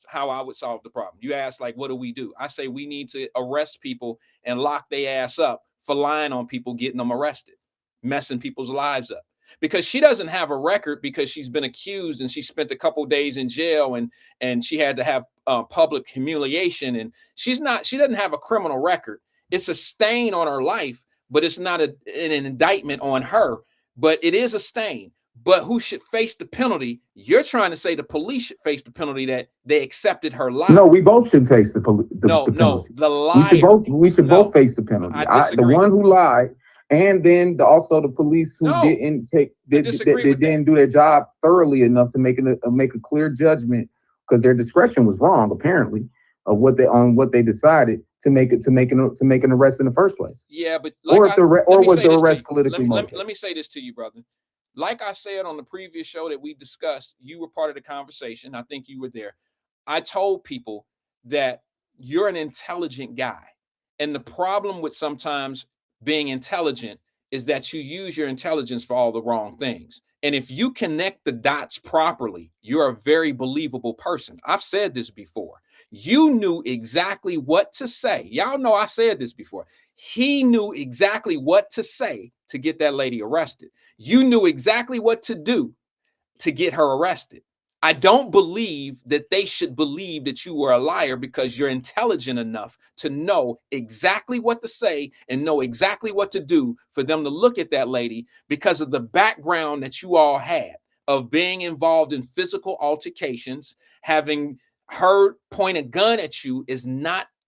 how I would solve the problem. You ask, like, what do we do? I say we need to arrest people and lock their ass up for lying on people, getting them arrested, messing people's lives up. Because she doesn't have a record, because she's been accused and she spent a couple days in jail and she had to have public humiliation, and she doesn't have a criminal record. It's a stain on her life, but it's not an indictment on her, but it is a stain. But who should face the penalty? You're trying to say the police should face the penalty that they accepted her lie. No, we both should face the penalty. No, the liar. We should both face the penalty. The one who lied, and then also the police who didn't do their job thoroughly enough to make a clear judgment, because their discretion was wrong apparently of what they decided to make an arrest in the first place. Yeah, but was the arrest politically motivated? Let me say this to you, brother. Like I said on the previous show that we discussed, you were part of the conversation. I think you were there. I told people that you're an intelligent guy. And the problem with sometimes being intelligent is that you use your intelligence for all the wrong things. And if you connect the dots properly, you're a very believable person. I've said this before. You knew exactly what to say. Y'all know I said this before. He knew exactly what to say to get that lady arrested. You knew exactly what to do to get her arrested. I don't believe that they should believe that you were a liar, because you're intelligent enough to know exactly what to say and know exactly what to do for them to look at that lady, because of the background that you all had of being involved in physical altercations. Having her point a gun at you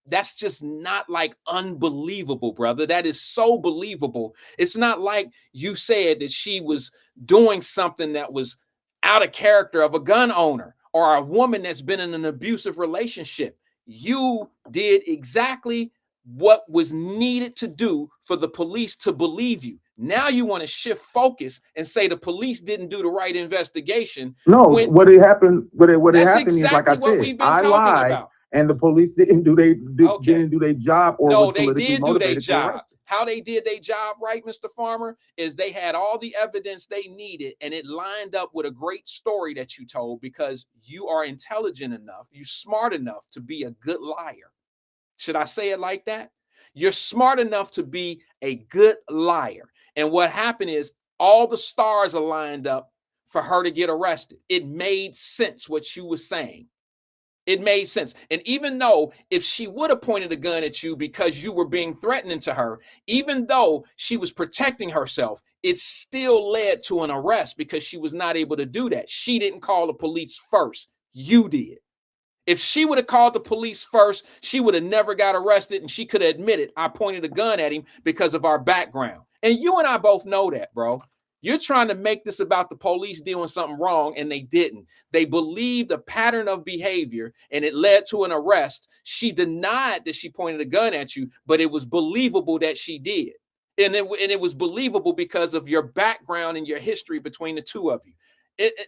that's just not like unbelievable, brother. That is so believable. It's not like you said that she was doing something that was out of character of a gun owner or a woman that's been in an abusive relationship. You did exactly what was needed to do for the police to believe you. Now you want to shift focus and say the police didn't do the right investigation. No, what happened is, like I said, I lied. About. And the police didn't do their job, or no, they did do their job. How they did their job, right, Mr. Farmer, is they had all the evidence they needed, and it lined up with a great story that you told, because you are intelligent enough, you smart enough to be a good liar. Should I say it like that? You're smart enough to be a good liar. And what happened is all the stars are lined up for her to get arrested. It made sense what you were saying. It made sense. And even though if she would have pointed a gun at you because you were being threatening to her, even though she was protecting herself, it still led to an arrest, because she was not able to do that. She didn't call the police first. You did. If she would have called the police first, she would have never got arrested, and she could have admitted, I pointed a gun at him because of our background. And you and I both know that, bro. You're trying to make this about the police doing something wrong, and they didn't. They believed a pattern of behavior, and it led to an arrest. She denied that she pointed a gun at you, but it was believable that she did. And it was believable because of your background and your history between the two of you.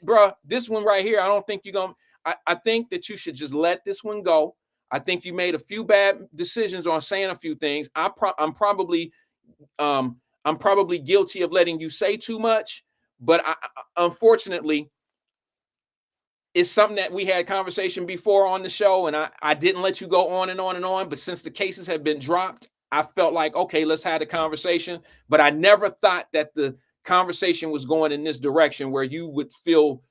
Bro, this one right here, I don't think you're going to, I think that you should just let this one go. I think you made a few bad decisions on saying a few things. I'm probably guilty of letting you say too much, but unfortunately, it's something that we had conversation before on the show, and I didn't let you go on and on and on. But since the cases have been dropped, I felt like, okay, let's have the conversation. But I never thought that the conversation was going in this direction where you would feel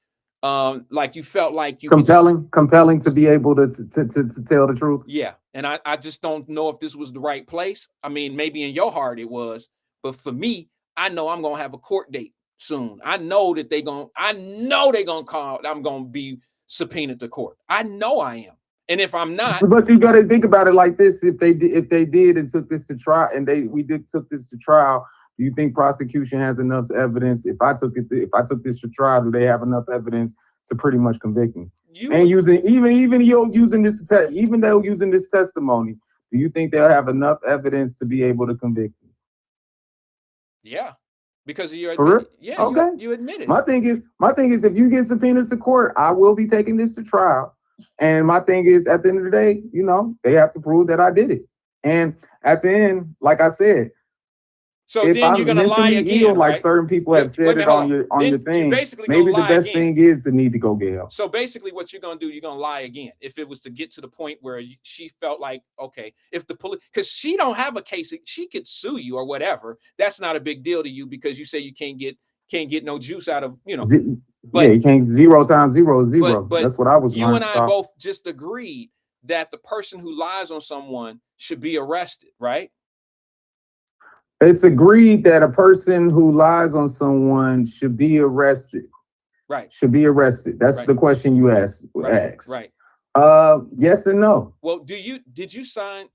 like you felt like you compelling to be able to tell the truth. Yeah, and I just don't know if this was the right place. I mean, maybe in your heart it was, but for me, I know I'm gonna have a court date soon. I know that they're gonna call. I'm gonna be subpoenaed to court. I know I am, and if I'm not, but you got to think about it like this: if they did and took this to trial, and took this to trial, do you think prosecution has enough evidence? If I took this to trial, do they have enough evidence to pretty much convict me? Using this testimony, do you think they'll have enough evidence to be able to convict me? Yeah, because of your okay. You admit it. My thing is, if you get subpoenaed to court, I will be taking this to trial. And my thing is, at the end of the day, they have to prove that I did it. And at the end, like I said, so if then you're gonna lie again, ill, like certain people have said it on your thing. Maybe the best thing is to need to go get help. So basically, what you're gonna do, you're gonna lie again. If it was to get to the point where she felt like, okay, if the police, because she don't have a case, she could sue you or whatever. That's not a big deal to you because you say you can't get no juice out of But you can't 0 times 0 is 0. But that's what I was. You and I both just agreed that the person who lies on someone should be arrested, right? It's agreed that a person who lies on someone should be arrested. Right. Should be arrested. That's the question you asked. Right. Yes and no. Well, didn't you sign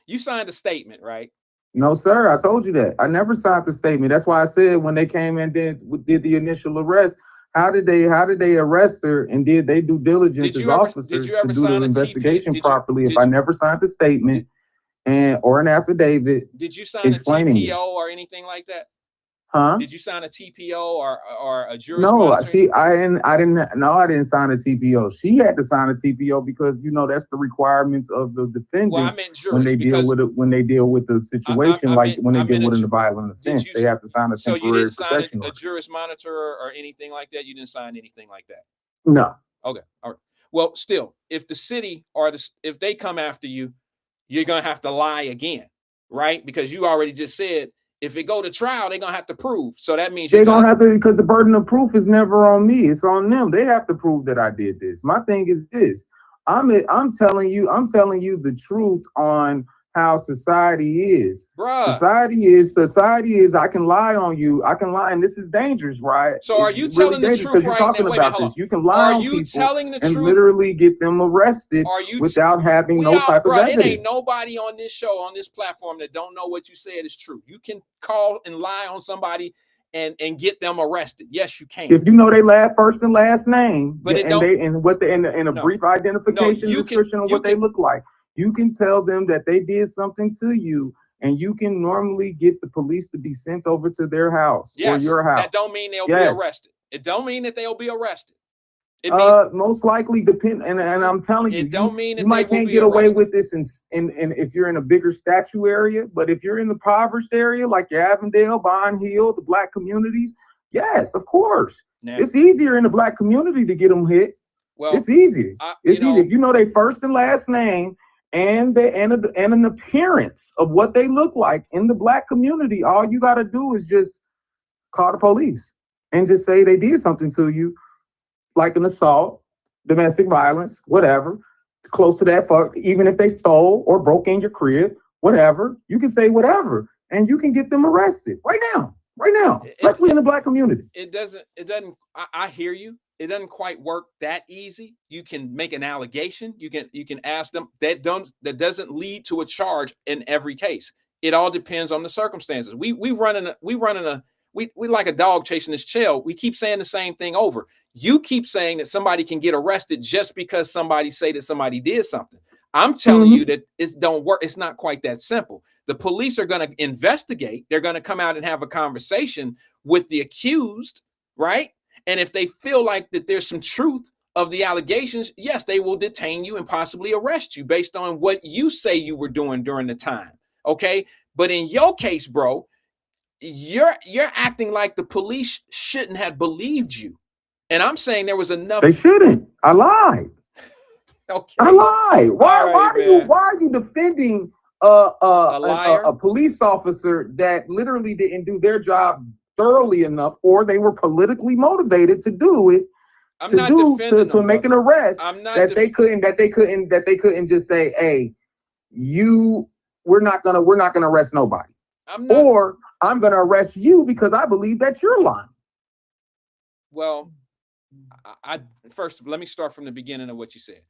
you signed a statement, right? No, sir. I told you that. I never signed the statement. That's why I said when they came and did the initial arrest, how did they arrest her and did they due diligence as officers to do the investigation properly if I never signed the statement? Or an affidavit. Did you sign a TPO or anything like that? Huh? Did you sign a TPO or a juris? No, I didn't sign a TPO. She had to sign a TPO because that's the requirements of the defendant. Well, I meant juris when they deal with the situation, when they deal with a violent offense, they have to sign a temporary protection order. So you didn't sign a juris monitor or anything like that? You didn't sign anything like that? No. Okay. All right. Well, still, if the city if they come after you, you're going to have to lie again, right? Because you already just said, if it go to trial, they're going to have to prove. So that means they're going to have to, because the burden of proof is never on me. It's on them. They have to prove that I did this. My thing is this. I'm telling you the truth on how society is. Bruh. Society is, I can lie on you. I can lie, and this is dangerous, right? So are you telling the truth right now? Wait a minute, you can lie on people and literally get them arrested without having no type of evidence. It ain't nobody on this show, on this platform that don't know what you said is true. You can call and lie on somebody and get them arrested. Yes, you can. If you know their first and last name, but a brief identification description of what they look like. You can tell them that they did something to you, and you can normally get the police to be sent over to their house or your house. That don't mean they'll be arrested. It don't mean that they'll be arrested. It means, most likely depend, and I'm telling you, it don't mean that you might can't get away with this in if you're in a bigger statue area, but if you're in the impoverished area like your Avondale, Bond Hill, the black communities, yes, of course, it's easier in the black community to get them hit. Well, it's easier. It's easier if you know their first and last name. And an appearance of what they look like in the black community. All you got to do is just call the police and just say they did something to you, like an assault, domestic violence, whatever, close to that fuck. Even if they stole or broke in your crib, whatever, you can say whatever, and you can get them arrested right now, especially in the black community. It doesn't. I hear you. It doesn't quite work that easy. You can make an allegation. You can ask them. That doesn't lead to a charge in every case. It all depends on the circumstances. We like a dog chasing his tail. We keep saying the same thing over. You keep saying that somebody can get arrested just because somebody say that somebody did something. I'm telling you that it don't work. It's not quite that simple. The police are going to investigate. They're going to come out and have a conversation with the accused, right? And if they feel like that there's some truth of the allegations, yes, they will detain you and possibly arrest you based on what you say you were doing during the time. Okay. But in your case, bro, you're acting like the police shouldn't have believed you. And I'm saying there was enough. They shouldn't. I lied. Okay. I lied. Why Right, why are you defending liar? a police officer that literally didn't do their job thoroughly enough, or they were politically motivated to do it, I'm not defending to them, make an brother. arrest I'm not that they couldn't just say, hey, we're not gonna arrest nobody. Or I'm gonna arrest you because I believe that you're lying. Well, I first let me start from the beginning of what you said.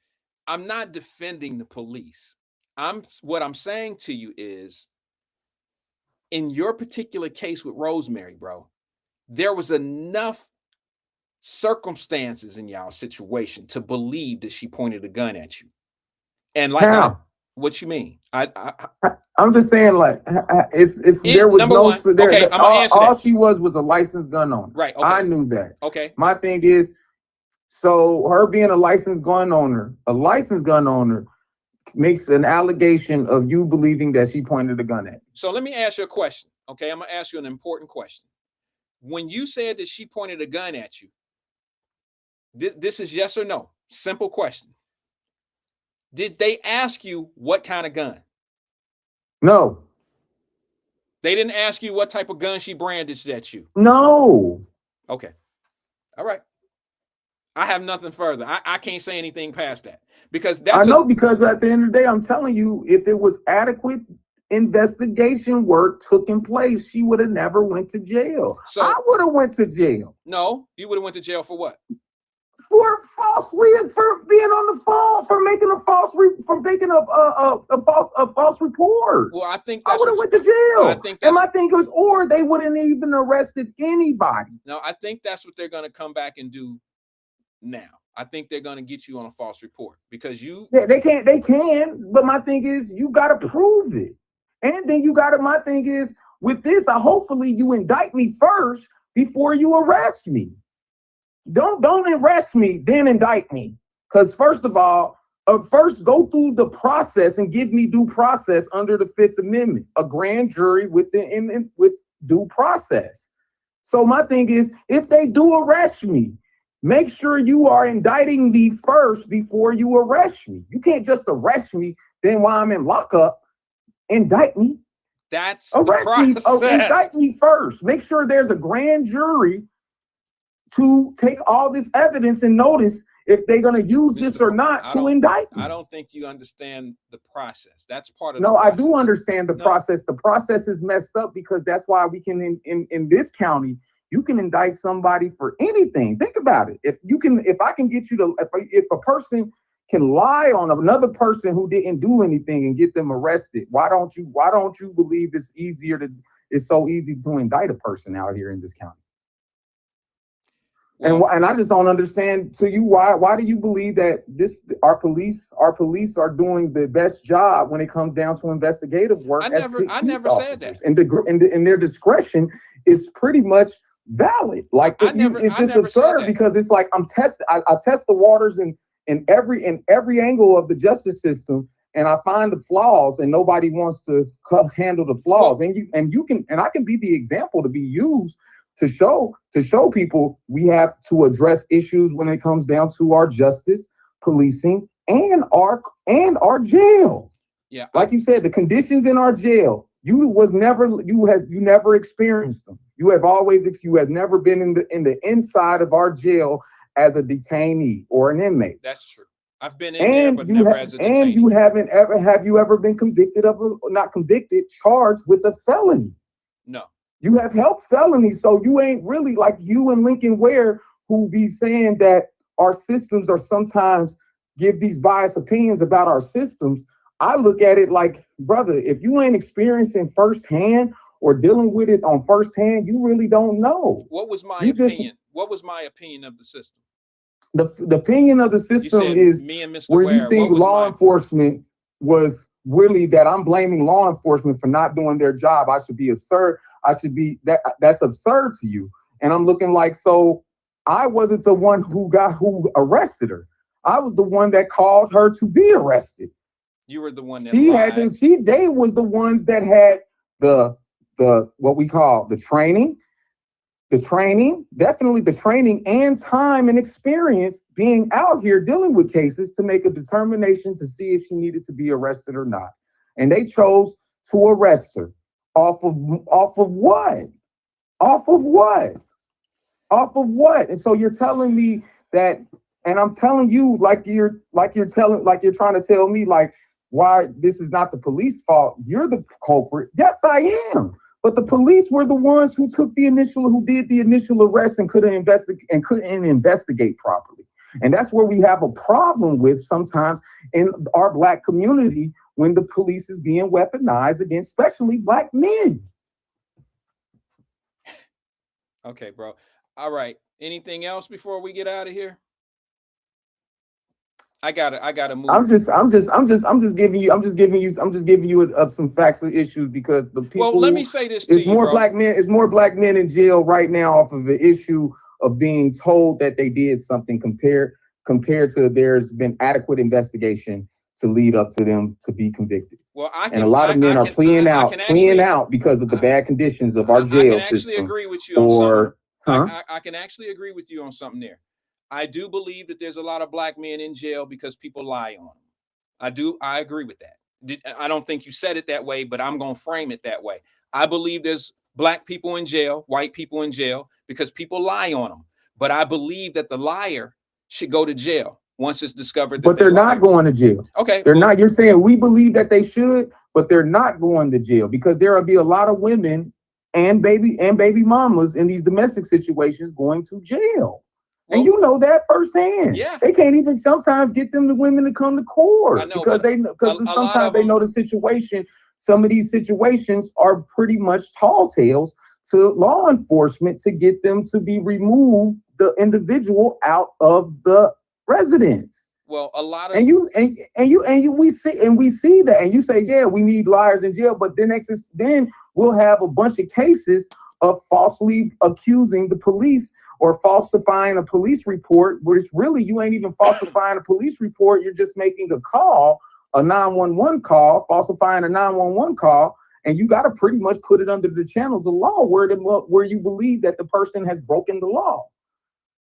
I'm not defending the police. What I'm saying to you is, in your particular case with Rosemary, bro, there was enough circumstances in y'all situation to believe that she pointed a gun at you. And like, what you mean? I'm just saying, like, there was no. Okay, I'm gonna answer all that. she was a licensed gun owner. Right. Okay. I knew that. Okay. My thing is, so her being a licensed gun owner makes an allegation of you believing that she pointed a gun at you. So let me ask you a question. Okay, I'm gonna ask you an important question. When you said that she pointed a gun at you, this is yes or no. Simple question. Did they ask you what kind of gun? No. They didn't ask you what type of gun she brandished at you? No. Okay. All right. I have nothing further. I can't say anything past that because that's because at the end of the day, I'm telling you, if it was adequate investigation work taking place, she would have never went to jail. So I would have went to jail. No, you would have went to jail for what? For being on the phone, for making a false report. Well, I think I would have went to jail. I think and my thing was, or they wouldn't even arrested anybody. No, I think that's what they're going to come back and do now. I think they're going to get you on a false report because they can, but my thing is, you got to prove it. And then my thing is, with this, hopefully you indict me first before you arrest me. Don't arrest me, then indict me. Because first of all, first go through the process and give me due process under the Fifth Amendment, a grand jury with due process. So my thing is, if they do arrest me, make sure you are indicting me first before you arrest me. You can't just arrest me, then while I'm in lockup, indict me. That's arrest me. Indict me first. Make sure there's a grand jury to take all this evidence and notice if they're going to use this or not to indict me. I don't think you understand the process. That's part of the process. I do understand the process. The process is messed up because that's why we can, in this county, you can indict somebody for anything. Think about it. If I can get you to, if a person can lie on another person who didn't do anything and get them arrested, why don't you believe it's so easy to indict a person out here in this county? Well, and I just don't understand to you why do you believe that our police are doing the best job when it comes down to investigative work? I never said that. And their discretion is pretty much valid. Like it's just absurd because it's like I test the waters in every angle of the justice system, and I find the flaws, and nobody wants to handle the flaws. And I can be the example to be used to show people we have to address issues when it comes down to our justice, policing, and our jail. Yeah, like you said, the conditions in our jail. You never experienced them. You have never been in the inside of our jail as a detainee or an inmate. That's true. I've been in there, but never as a detainee. And have you ever been charged with a felony? No. You have helped felonies, so you ain't really like you and Lincoln Ware, who be saying that our systems are sometimes give these biased opinions about our systems. I look at it like, brother, if you ain't experiencing firsthand or dealing with it on firsthand, you really don't know. What was my You just opinion? What was my opinion of the system? the opinion of the You system said is me and Mr. where you Ware. think What was law my enforcement was really that I'm blaming law enforcement for not doing their job. I should be absurd. I should be that's absurd to you. And I'm looking like, so I wasn't the one who arrested her. I was the one that called her to be arrested. You were the one that She lied. had to, they was the ones that had the what we call the training, definitely the training and time and experience being out here dealing with cases to make a determination to see if she needed to be arrested or not. And they chose to arrest her off of what? Off of what? Off of what? And so you're telling me that, and I'm telling you like you're trying to tell me like why this is not the police fault. You're the culprit. Yes, I am. But the police were the ones who did the initial arrest and couldn't investigate properly. And that's where we have a problem with sometimes in our Black community when the police is being weaponized against especially Black men. Okay, bro. All right. Anything else before we get out of here? I gotta move. I'm just giving you some facts of issues because the people. Well, let me say this to you, more bro. Black men. It's more Black men in jail right now off of the issue of being told that they did something compared to there's been adequate investigation to lead up to them to be convicted. Well, a lot of men are pleading out because of the bad conditions of our jail system. I can actually agree with you on something. I can actually agree with you on something there. I do believe that there's a lot of Black men in jail because people lie on them. I agree with that. I don't think you said it that way, but I'm going to frame it that way. I believe there's Black people in jail, white people in jail, because people lie on them. But I believe that the liar should go to jail once it's discovered that but they're not going to jail. Okay. They're not. You're saying we believe that they should, but they're not going to jail because there will be a lot of women and baby mamas in these domestic situations going to jail. And you know that firsthand. Yeah. They can't even sometimes get the women to come to court because sometimes they know the situation. Some of these situations are pretty much tall tales to law enforcement to get them to be removed the individual out of the residence. Well, a lot of we see that, and you say, yeah, we need liars in jail, but then we'll have a bunch of cases of falsely accusing the police or falsifying a police report, which really you ain't even falsifying a police report. You're just making a call, a 911 call, falsifying a 911 call, and you got to pretty much put it under the channels of law where you believe that the person has broken the law.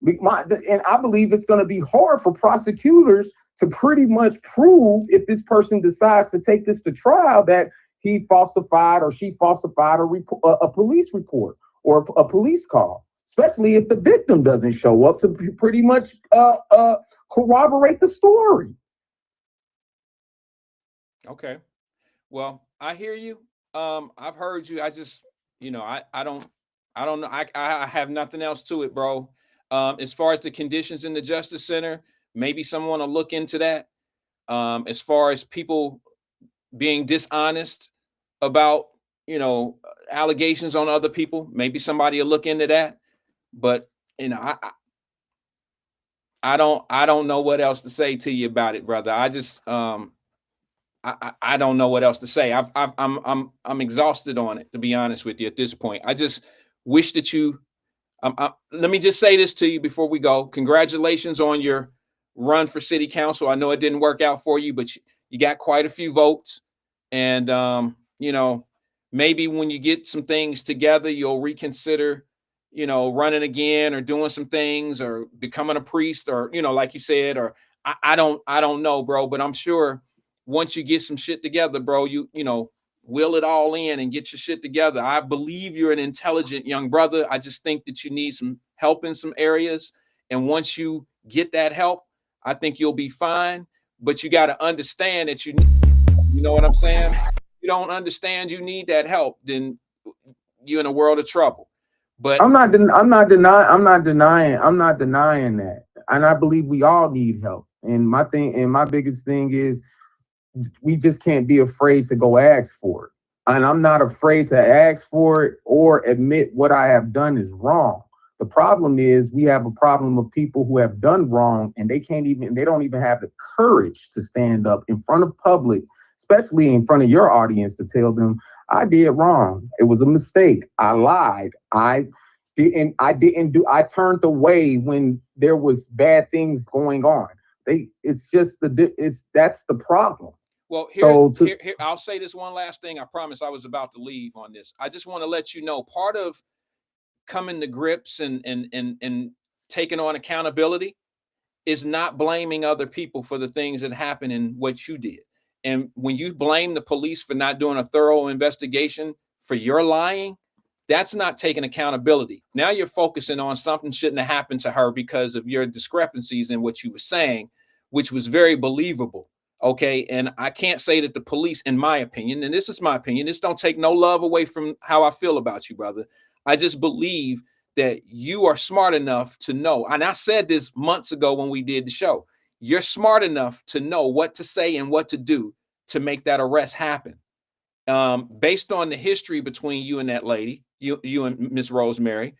And I believe it's going to be hard for prosecutors to pretty much prove if this person decides to take this to trial that he falsified or she falsified a police report or a police call, especially if the victim doesn't show up to pretty much corroborate the story. Okay. Well, I hear you. I've heard you. I just, I don't know. I have nothing else to it, bro. As far as the conditions in the Justice Center, maybe someone will look into that. As far as people being dishonest about, allegations on other people, maybe somebody will look into that. But, I don't know what else to say to you about it, brother. I just, I don't know what else to say. I'm exhausted on it, to be honest with you at this point. I just wish that you, let me just say this to you before we go. Congratulations on your run for city council. I know it didn't work out for you, but you got quite a few votes. And, maybe when you get some things together, you'll reconsider, running again or doing some things or becoming a priest or, like you said, or I don't know, bro, but I'm sure once you get some shit together, bro, you will it all in and get your shit together. I believe you're an intelligent young brother. I just think that you need some help in some areas. And once you get that help, I think you'll be fine. But you got to understand that you know what I'm saying? If you don't understand you need that help, then you're in a world of trouble. But I'm not denying that. And I believe we all need help. And my biggest thing is we just can't be afraid to go ask for it. And I'm not afraid to ask for it or admit what I have done is wrong. The problem is we have a problem of people who have done wrong and they don't even have the courage to stand up in front of public, especially in front of your audience, to tell them I did wrong. It was a mistake. I lied. I turned away when there was bad things going on. That's the problem. Well, here, I'll say this one last thing. I promise I was about to leave on this. I just want to let you know, part of coming to grips and taking on accountability is not blaming other people for the things that happen in what you did. And when you blame the police for not doing a thorough investigation for your lying, that's not taking accountability. Now you're focusing on something shouldn't have happened to her because of your discrepancies in what you were saying, which was very believable. Okay. And I can't say that the police, in my opinion, and this is my opinion, this don't take no love away from how I feel about you, brother. I just believe that you are smart enough to know. And I said this months ago when we did the show. You're smart enough to know what to say and what to do to make that arrest happen. Based on the history between you and that lady, you and Miss Rosemary,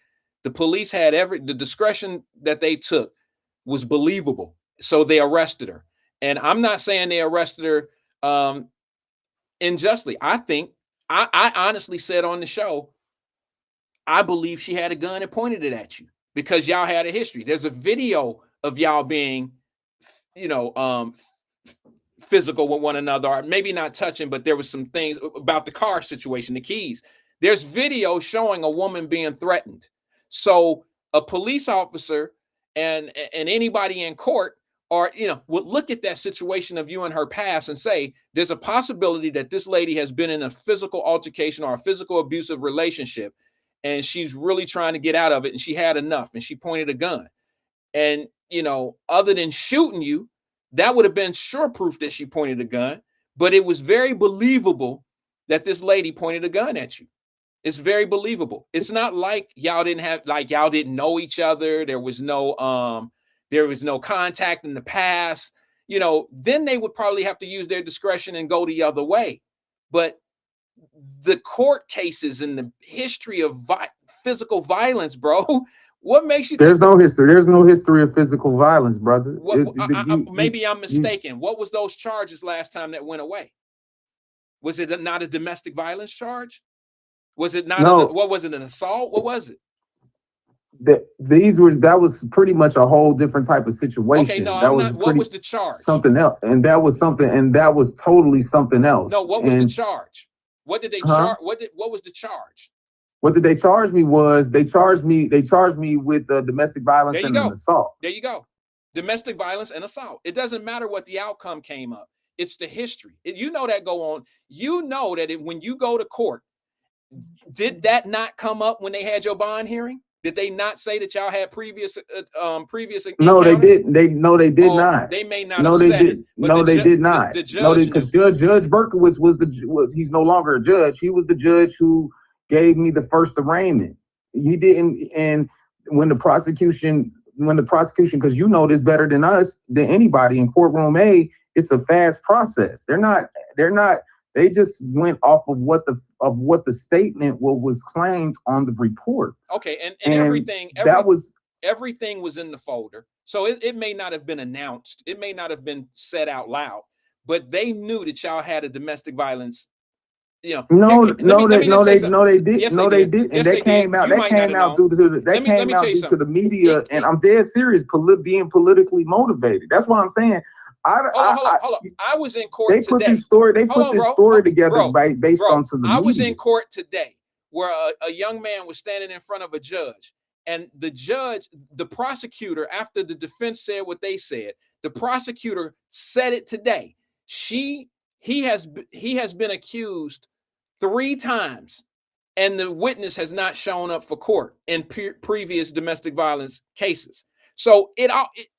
the police had the discretion that they took was believable. So they arrested her. And I'm not saying they arrested her unjustly. I think I honestly said on the show, I believe she had a gun and pointed it at you because y'all had a history. There's a video of y'all being, physical with one another, or maybe not touching, but there was some things about the car situation, the keys. There's video showing a woman being threatened. So a police officer and anybody in court would look at that situation of you and her past and say, there's a possibility that this lady has been in a physical altercation or a physical abusive relationship. And she's really trying to get out of it. And she had enough and she pointed a gun. And, other than shooting you, that would have been sure proof that she pointed a gun. But it was very believable that this lady pointed a gun at you. It's very believable. It's not like y'all didn't know each other. There was no contact in the past. Then they would probably have to use their discretion and go the other way. But the court cases and the history of physical violence, bro. What makes you? There's no history. There's no history of physical violence, brother. Maybe I'm mistaken. What was those charges last time that went away? Was it not a domestic violence charge? Was it not? No. What was it? An assault? What was it? That was pretty much a whole different type of situation. Okay, no, what was the charge? Something else, and that was totally something else. No, what was the charge? What did they charge? What was the charge? What did they charge me was they charged me with domestic violence and an assault. There you go. Domestic violence and assault. It doesn't matter what the outcome came up. It's the history. That go on. When you go to court, did that not come up when they had your bond hearing? Did they not say that y'all had previous No, they did. They did not. They may not have said it. No, they did not. The judge, because Judge Berkowitz he's no longer a judge. He was the judge who gave me the first arraignment. He didn't. And when the prosecution, because you know this better than anybody in courtroom A, it's a fast process. They're not. They just went off of what the statement was claimed on the report. Okay, and everything was in the folder. So it may not have been announced. It may not have been said out loud, but they knew that y'all had a domestic violence. No, they did. Yes, they did. And that came out. That came out due to the media. And I'm dead serious. Being politically motivated. That's what I'm saying. Hold up. I was in court today. They put this story together based on the media. I was in court today where a young man was standing in front of a judge, and the prosecutor, after the defense said what they said, the prosecutor said it today. He has been accused 3 times, and the witness has not shown up for court in previous domestic violence cases. So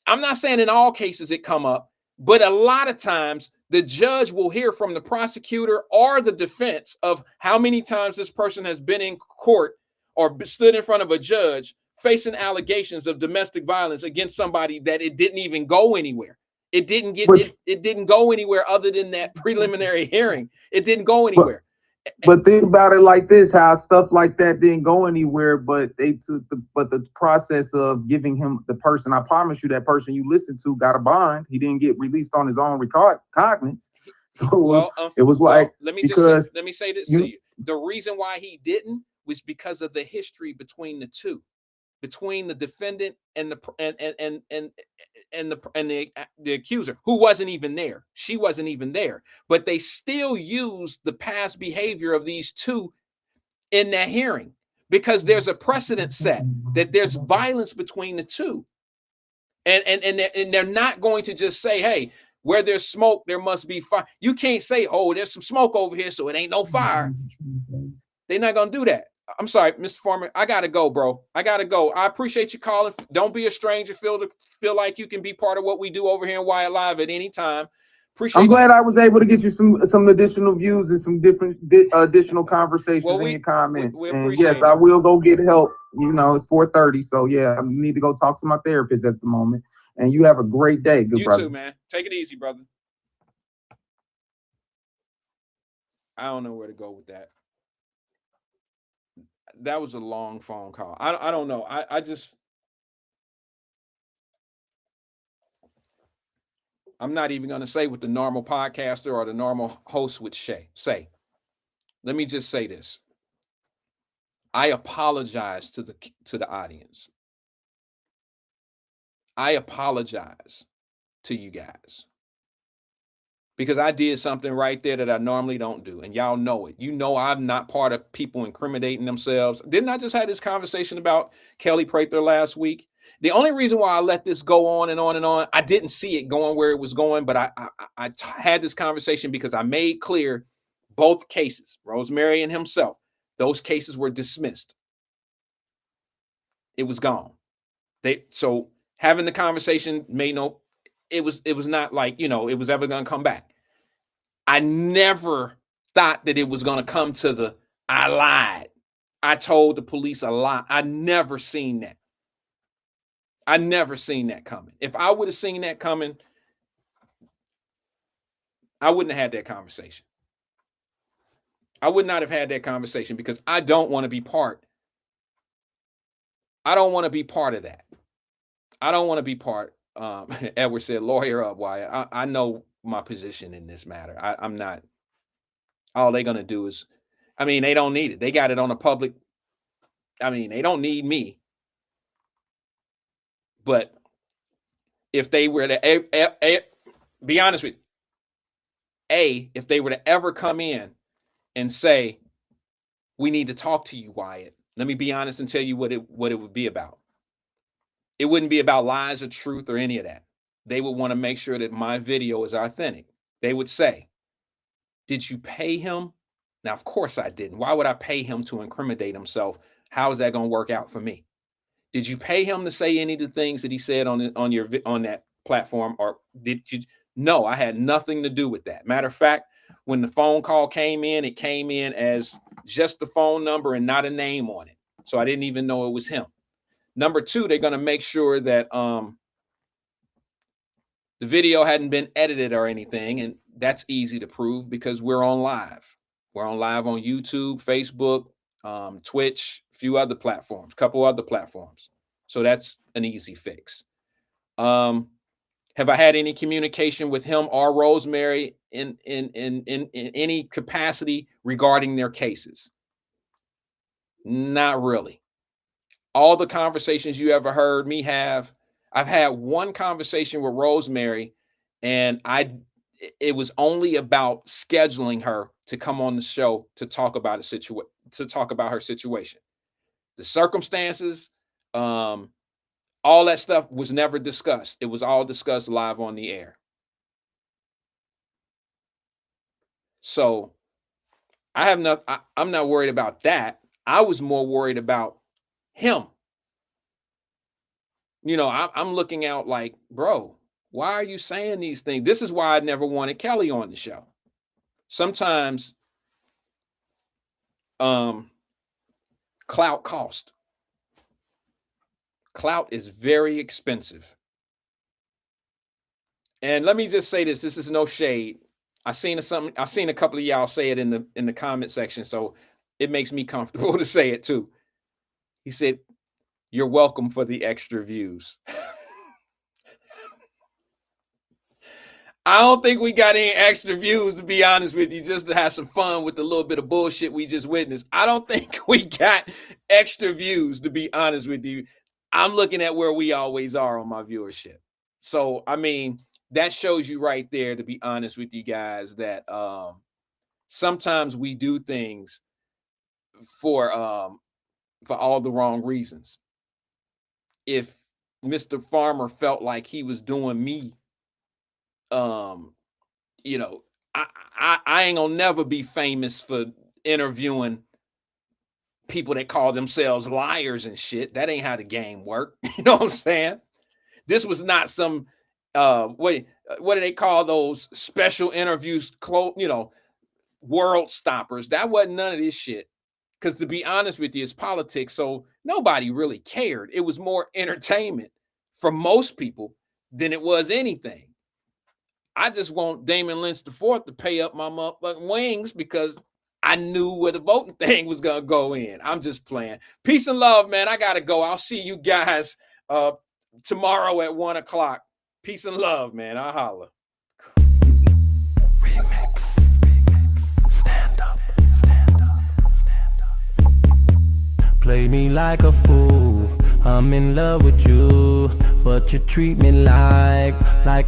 I'm not saying in all cases it come up, but a lot of times the judge will hear from the prosecutor or the defense of how many times this person has been in court or stood in front of a judge facing allegations of domestic violence against somebody that it didn't even go anywhere. It didn't get But- it didn't go anywhere other than that preliminary hearing. It didn't go anywhere. But think about it like this: how stuff like that didn't go anywhere, but they took the process of giving him the person. I promise you, that person you listened to got a bond. He didn't get released on his own recognizance. So Well, it was like, let me because say this you- to you. The reason why he didn't was because of the history between the two, between the defendant and the accuser, who wasn't even there. She wasn't even there, but they still used the past behavior of these two in that hearing because there's a precedent set that there's violence between the two, and they're not going to just say, hey, where there's smoke there must be fire. You can't say, oh, there's some smoke over here so it ain't no fire. They're not gonna do that. I'm sorry, Mr. Foreman. I gotta go, bro. I gotta go. I appreciate you calling. Don't be a stranger. Feel like you can be part of what we do over here in Wyatt Live at any time. Appreciate. I'm glad I was able to get you some additional views and some different additional conversations in your comments. we and yes, appreciate I it. will go get help. You know, it's 4:30, so yeah, I need to go talk to my therapist at the moment. And you have a great day, good You brother. too, man. Take it easy, brother. I don't know where to go with that. That was a long phone call. I don't know. I'm not even going to say what the normal podcaster or the normal host would say. Let me just say this. I apologize to the audience. I apologize to you guys. Because I did something right there that I normally don't do. And y'all know it. You know I'm not part of people incriminating themselves. Didn't I just have this conversation about Kelly Prather last week? The only reason why I let this go on and on and on, I didn't see it going where it was going, but I had this conversation because I made clear both cases, Rosemary and himself, those cases were dismissed. It was gone. So having the conversation it was not like, it was ever going to come back. I never thought that it was going to come to I lied. I told the police a lie. I never seen that. I never seen that coming. If I would have seen that coming, I wouldn't have had that conversation. I would not have had that conversation because I don't want to be part. I don't want to be part of that. I don't want to be part. Edward said, lawyer up, Wyatt. I know my position in this matter. I'm not. All they're going to do is, they don't need it. They got it on a public. They don't need me. But if they were to be honest with you, if they were to ever come in and say, we need to talk to you, Wyatt, let me be honest and tell you what it would be about. It wouldn't be about lies or truth or any of that. They would want to make sure that my video is authentic. They would say, did you pay him? Now, of course I didn't. Why would I pay him to incriminate himself? How is that going to work out for me? Did you pay him to say any of the things that he said on that platform, or did you? No, I had nothing to do with that. Matter of fact, when the phone call came in, it came in as just the phone number and not a name on it. So I didn't even know it was him. Number two, they're going to make sure that the video hadn't been edited or anything, and that's easy to prove because we're on live. We're on live on YouTube, Facebook, Twitch, a few other platforms, couple other platforms. So that's an easy fix. Have I had any communication with him or Rosemary in any capacity regarding their cases? Not really. All the conversations you ever heard me have, I've had one conversation with Rosemary, and it was only about scheduling her to come on the show to talk about her situation. The circumstances, all that stuff was never discussed. It was all discussed live on the air. So I'm not worried about that. I was more worried about him. I'm looking out like, bro, why are you saying these things? This is why I never wanted Kelly on the show. Sometimes clout cost. Clout is very expensive. And let me just say this: this is no shade. I seen a couple of y'all say it in the comment section, so it makes me comfortable to say it too. He said, "You're welcome for the extra views." I don't think we got any extra views, to be honest with you, just to have some fun with the little bit of bullshit we just witnessed. I don't think we got extra views, to be honest with you. I'm looking at where we always are on my viewership. So, I mean, that shows you right there, to be honest with you guys, that sometimes we do things for all the wrong reasons. If Mr. Farmer felt like he was doing me, you know, I ain't gonna never be famous for interviewing people that call themselves liars and shit. That ain't how the game work. You know what I'm saying? This was not some what do they call those special interviews, world stoppers. That wasn't none of this shit. Because to be honest with you, it's politics, so nobody really cared. It was more entertainment for most people than it was anything. I just want Damon Lynch IV to pay up my motherfucking wings because I knew where the voting thing was gonna go in. I'm just playing. Peace and love, man. I gotta go. I'll see you guys tomorrow at 1 o'clock. Peace and love, man. I'll holla. Remix. Stand up. Play me like a fool. I'm in love with you, but you treat me like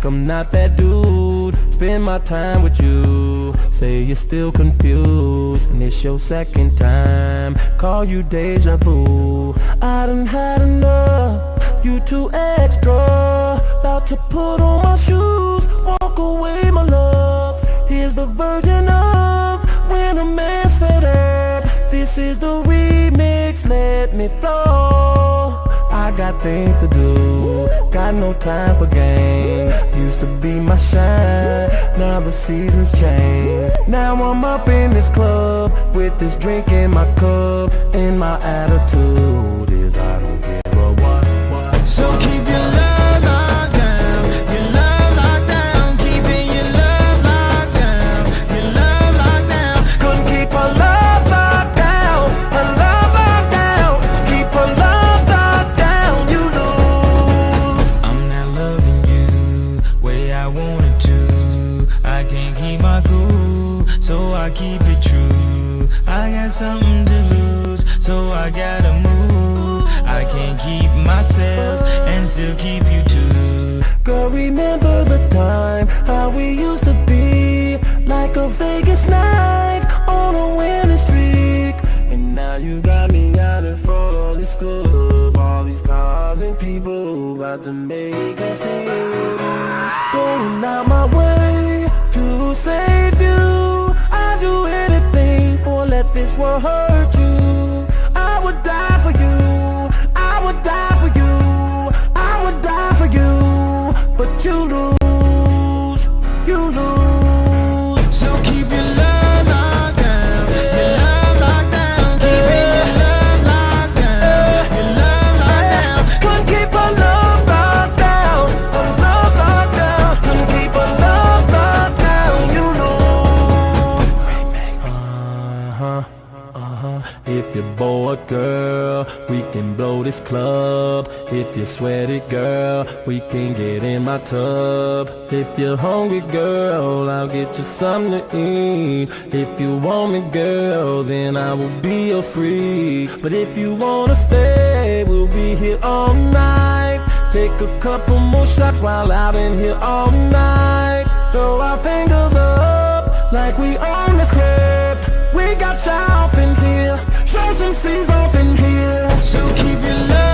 I'm not that dude. Spend my time with you, say you're still confused, and it's your second time. Call you deja vu. I done had enough, you too extra. About to put on my shoes, walk away my love. Here's the version of when a man's fed up. This is the remix, let me flow. I got things to do, got no time for games. Used to be my shine, now the seasons change. Now I'm up in this club, with this drink in my cup, and my attitude is I don't give a what. So keep your love locked down, your love locked down. Keeping your love locked down, your love locked down. Couldn't keep our love locked down, her love locked down. Keep her love locked down, you lose. I'm not loving you way I wanted to. I can't keep my cool, so I keep it true. I got something to lose, so I gotta move. I can't keep myself and still keep you too. Girl, remember the time how we used to be like a Vegas night on a winning streak. And now you got me out in front of this club, all these cars and people about to make us see. Going out my way to save you. I do anything for let this world hurt you. I would die for you, I would die for you, I would die for you. But you lose, you lose. So keep your love locked down, your love locked down. Keeping your love locked down, your love locked down. Couldn't keep our love locked down, our love locked down. Couldn't keep our love locked down, you lose. If you're bored, girl, we can blow this club. If you're sweaty, girl, we can get in my tub. If you're hungry, girl, I'll get you something to eat. If you want me, girl, then I will be your freak. But if you wanna stay, we'll be here all night. Take a couple more shots while I've been here all night. Throw our fingers up like we own the script. We got you off in here, show some C's off in here. So keep your love